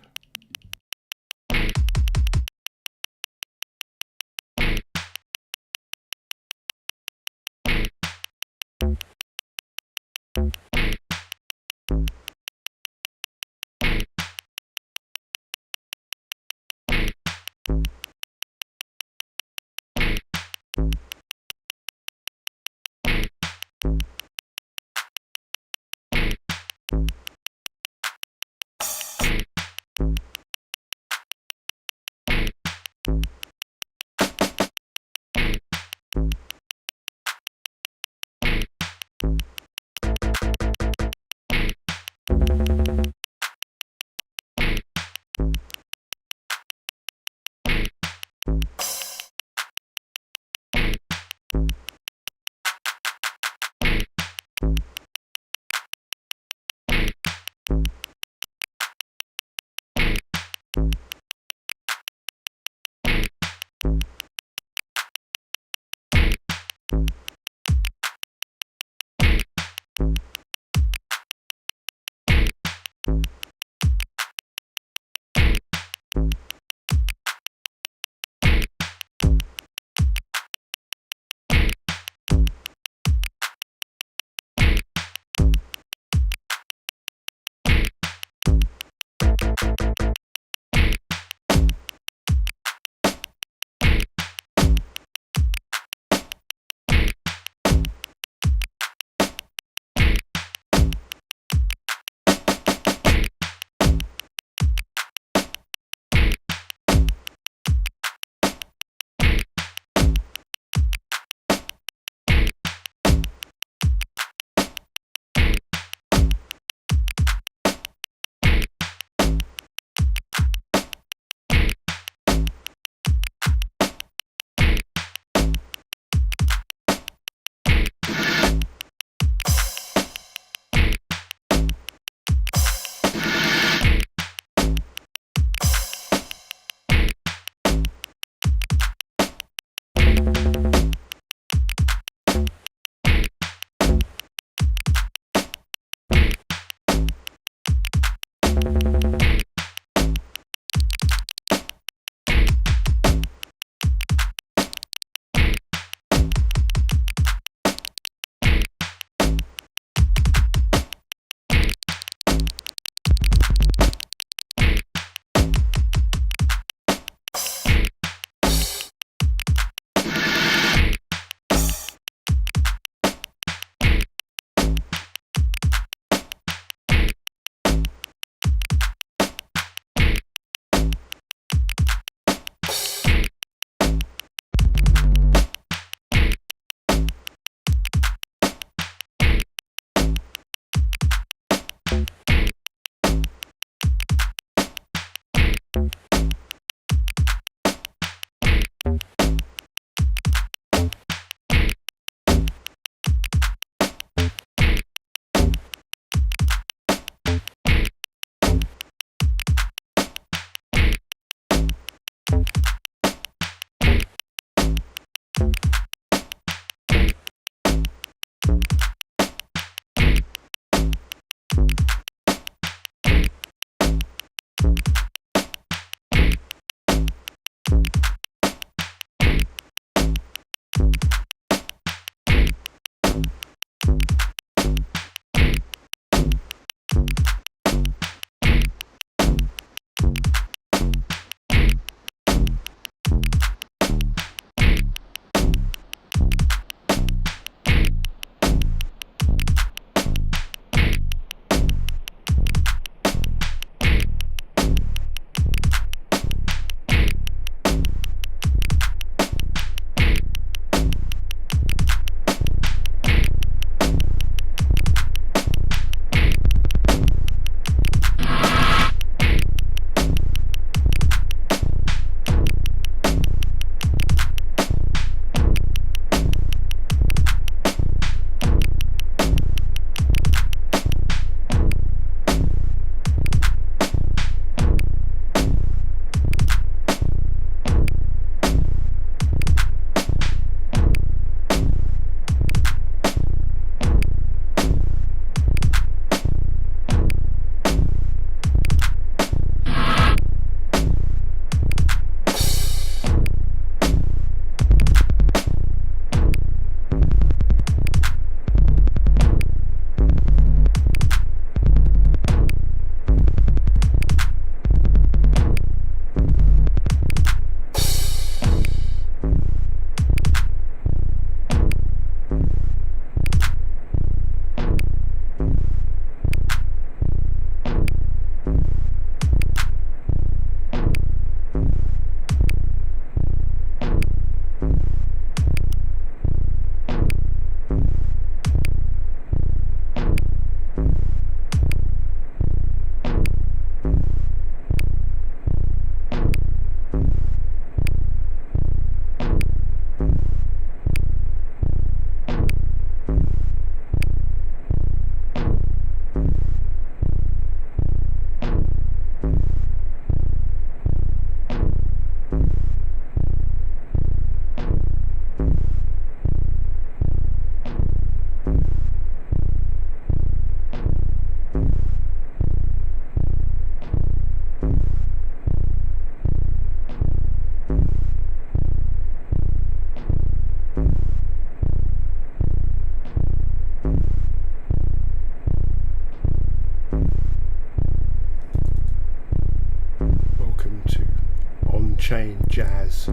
on-chain jazz.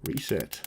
Reset.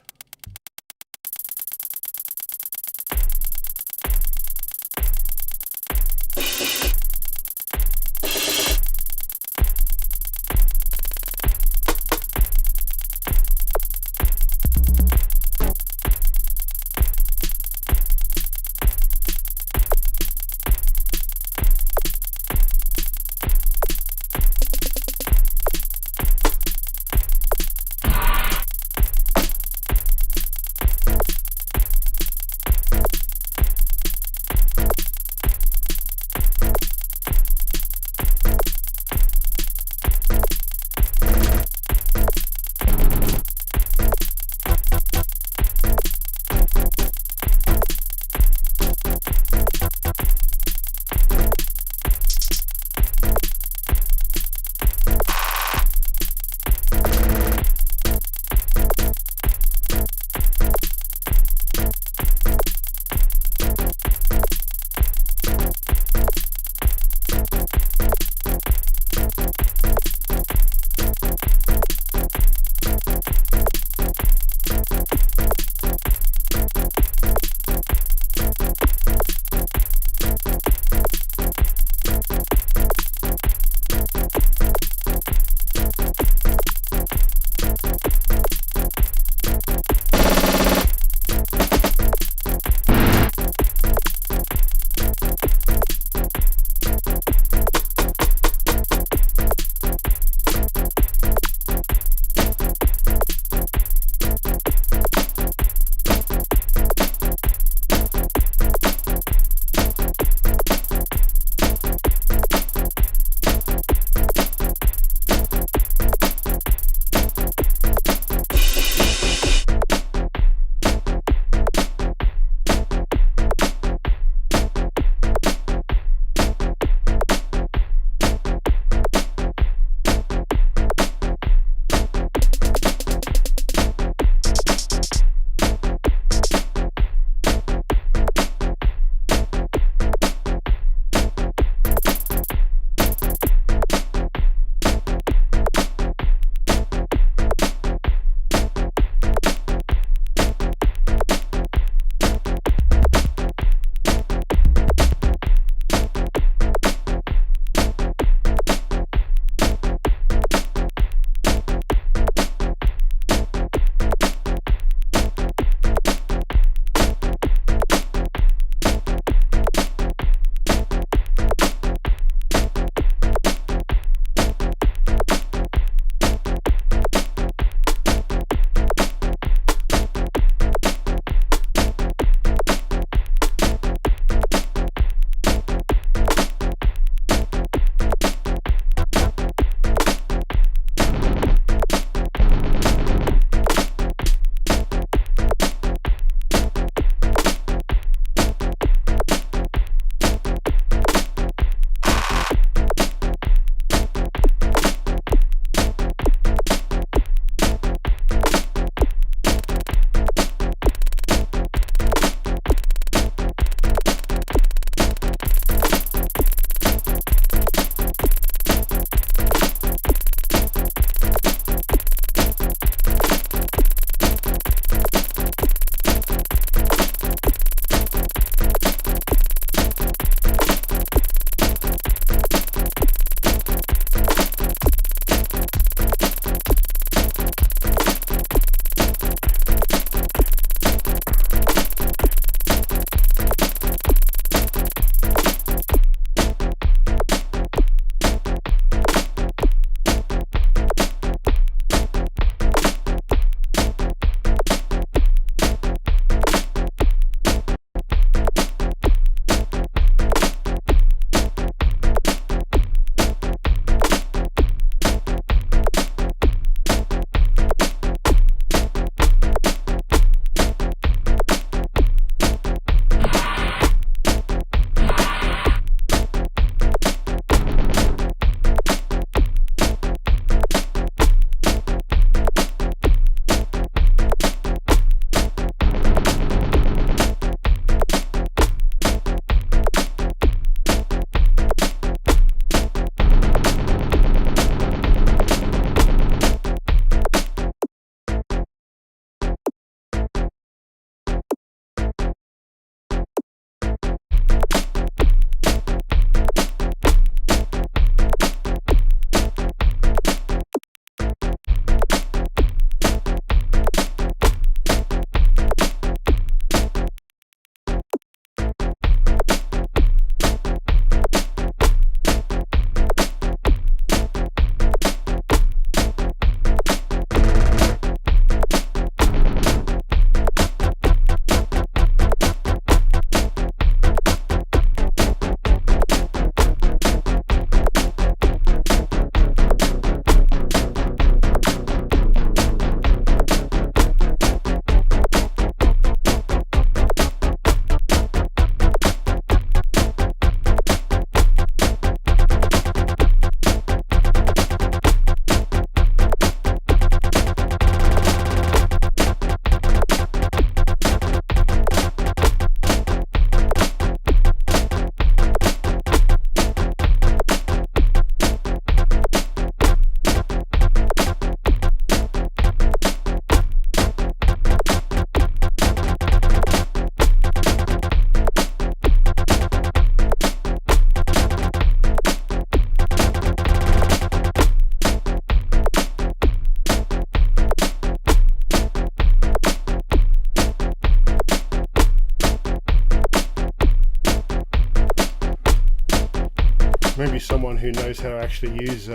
maybe someone who knows how to actually use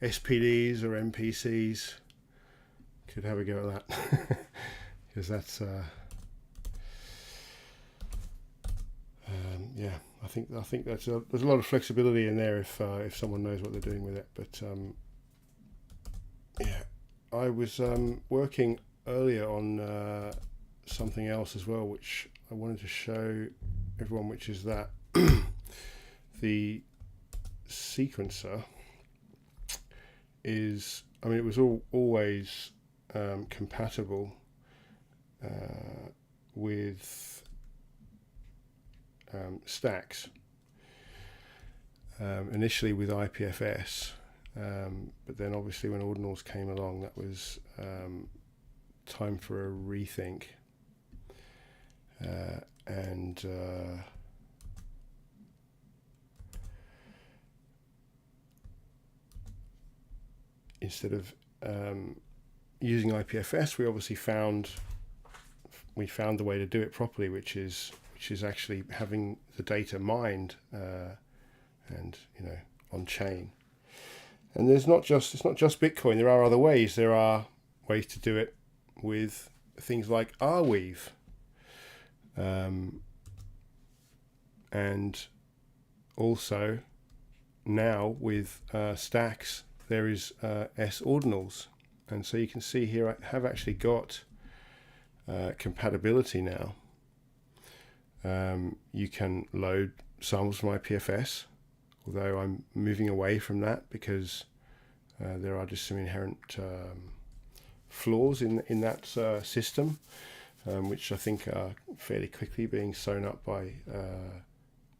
SPDs or MPCs could have a go at that, because that's yeah, I think that's there's a lot of flexibility in there if someone knows what they're doing with it. But yeah, I was working earlier on something else as well, which I wanted to show everyone, which is that the sequencer is, I mean, it was always compatible with stacks, initially with IPFS, but then obviously when Audionals came along, that was time for a rethink, and instead of using IPFS, we obviously found the way to do it properly, which is actually having the data mined and, you know, on chain. And it's not just Bitcoin. There are other ways. There are ways to do it with things like Arweave, and also now with stacks there is Audionals, and so you can see here I have actually got compatibility now. You can load samples from IPFS, although I'm moving away from that because there are just some inherent flaws in that system, which I think are fairly quickly being sewn up by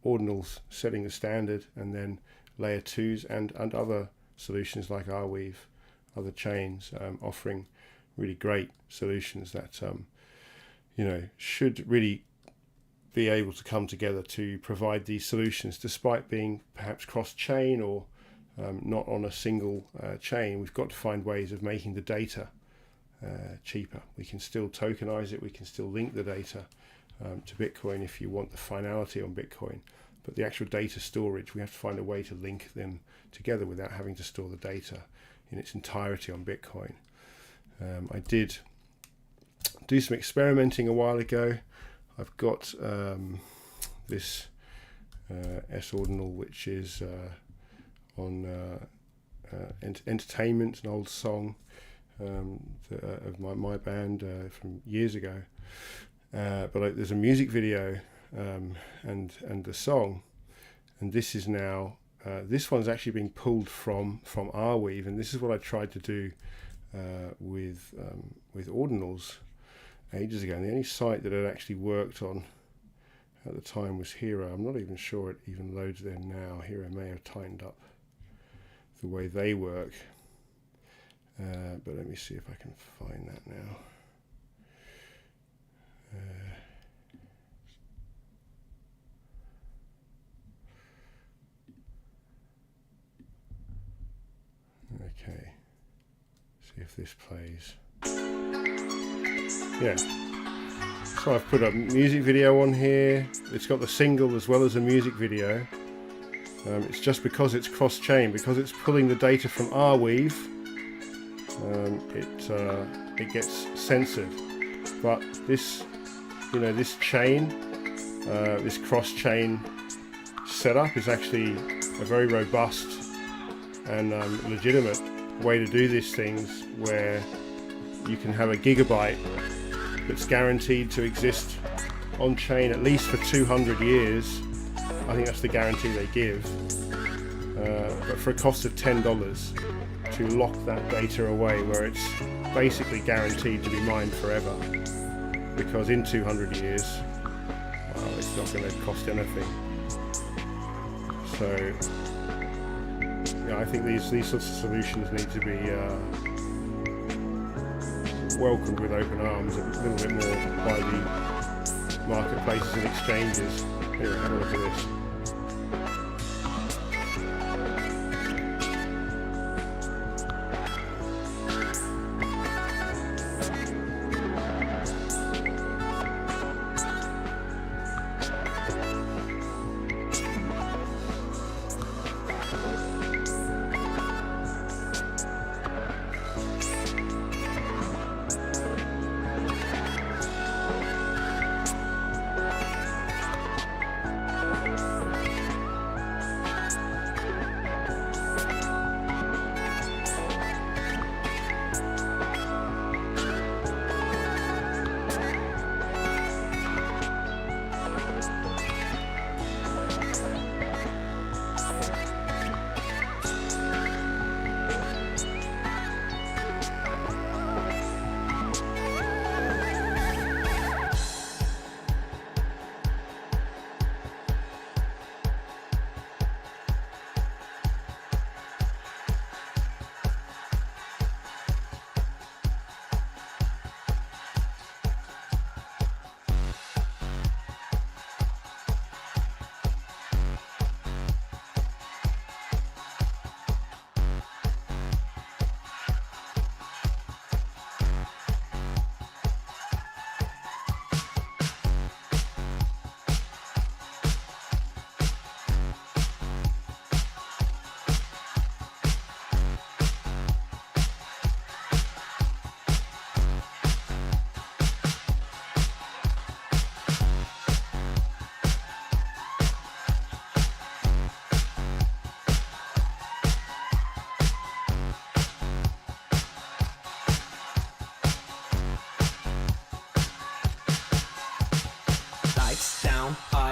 Audionals setting the standard, and then layer 2s and other solutions like Arweave, other chains offering really great solutions that you know, should really be able to come together to provide these solutions, despite being perhaps cross-chain or not on a single chain. We've got to find ways of making the data cheaper. We can still tokenize it, we can still link the data to Bitcoin if you want the finality on Bitcoin, but the actual data storage, we have to find a way to link them together without having to store the data in its entirety on Bitcoin. I did do some experimenting a while ago. I've got this Audional, which is on Entertainment, an old song of my band from years ago. But there's a music video and the song, and this is now this one's actually being pulled from Arweave, and this is what I tried to do with Audionals ages ago. And the only site that it actually worked on at the time was Hero. I'm not even sure it even loads there now. Hero may have tightened up the way they work, but let me see if I can find that now. Okay, see if this plays. Yeah, so I've put a music video on here. It's got the single as well as a music video. It's just because it's cross-chain, because it's pulling the data from Arweave, it gets censored. But this, you know, this chain, this cross-chain setup is actually a very robust and legitimate way to do these things, where you can have a gigabyte that's guaranteed to exist on chain at least for 200 years. I think that's the guarantee they give, but for a cost of $10 to lock that data away, where it's basically guaranteed to be mined forever, because in 200 years, well, it's not going to cost anything. So yeah, I think these sorts of solutions need to be welcomed with open arms, a little bit more by the marketplaces and exchanges. Here, have a look at this.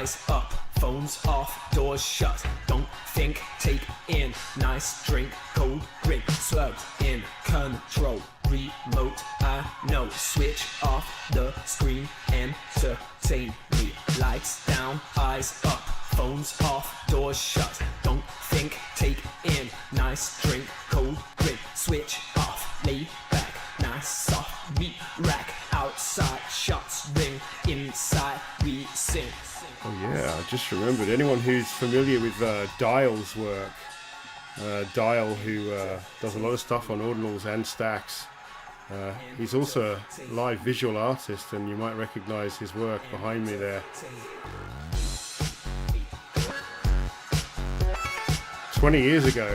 eyes up, phones off, doors shut. Don't think, take in, nice drink, cold drink, slow in control. Remote, I know, switch off the screen, entertain me. Lights down, eyes up, phones off, doors shut. Don't think, take in, nice drink, cold drink, switch off, lay back, nice soft meat rack. Outside shots ring, inside we sing. Oh yeah, I just remembered. Anyone who's familiar with Dial's work, Dial, who does a lot of stuff on Audionals and Stacks, he's also a live visual artist, and you might recognize his work behind me there. 20 years ago.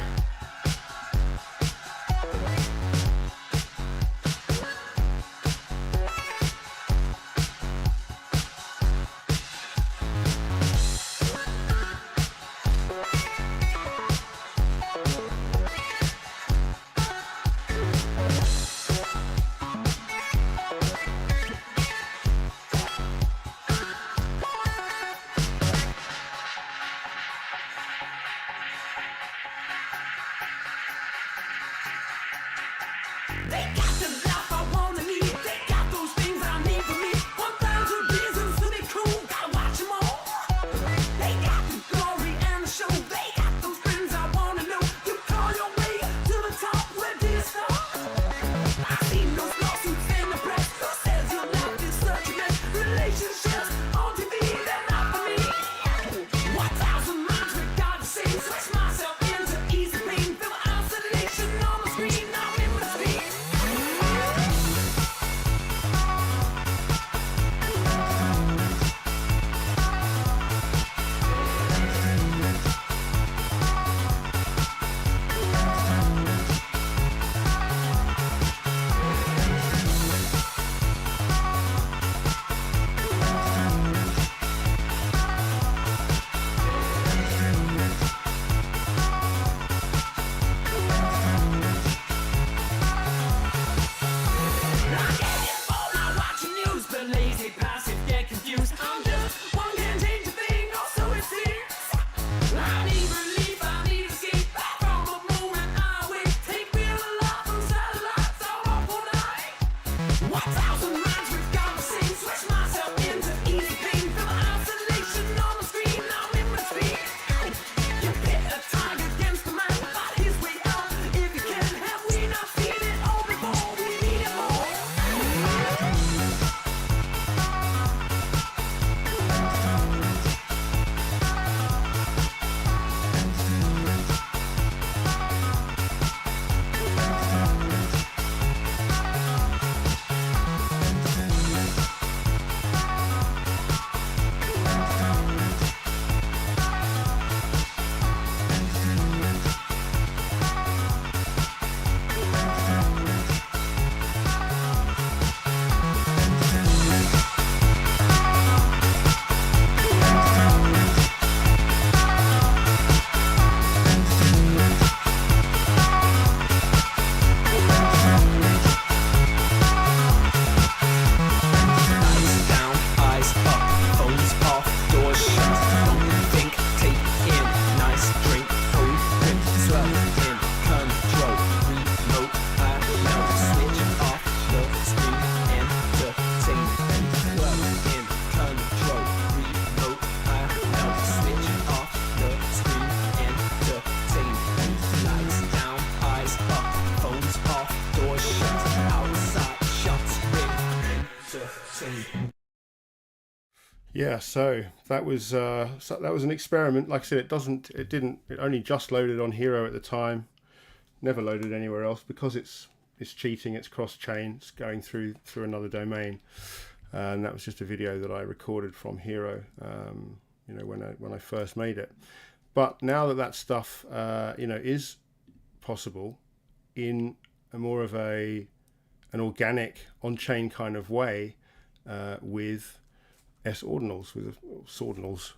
Yeah, so that was an experiment. Like I said, it only just loaded on Hero at the time. Never loaded anywhere else because it's cheating. It's cross-chain. It's going through another domain, and that was just a video that I recorded from Hero. When I first made it. But now that stuff is possible in a more of an organic on-chain kind of way with Audionals, with Audionals,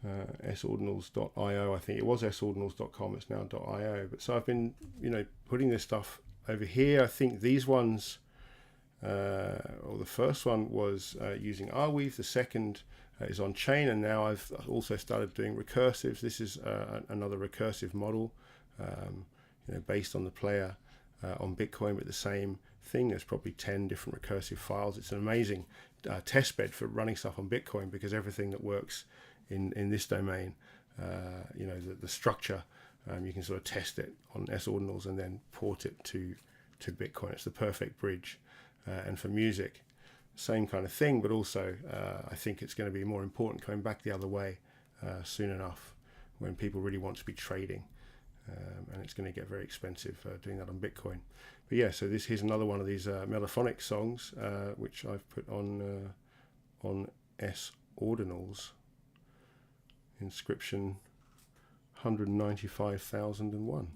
Audionals.io. I think it was Audionals.com. It's now .io. But so I've been putting this stuff over here. I think these ones, or the first one was using Arweave. The second is on chain, and now I've also started doing recursives. This is another recursive model, based on the player on Bitcoin, but the same thing. There's probably 10 different recursive files. It's an amazing test bed for running stuff on Bitcoin, because everything that works in this domain, the structure, you can sort of test it on Audionals and then port it to Bitcoin. It's the perfect bridge. And for music, same kind of thing, but also I think it's going to be more important going back the other way soon enough, when people really want to be trading, and it's going to get very expensive doing that on Bitcoin. But yeah, so here's another one of these mellophonic songs, which I've put on Audionals. Inscription 195,001.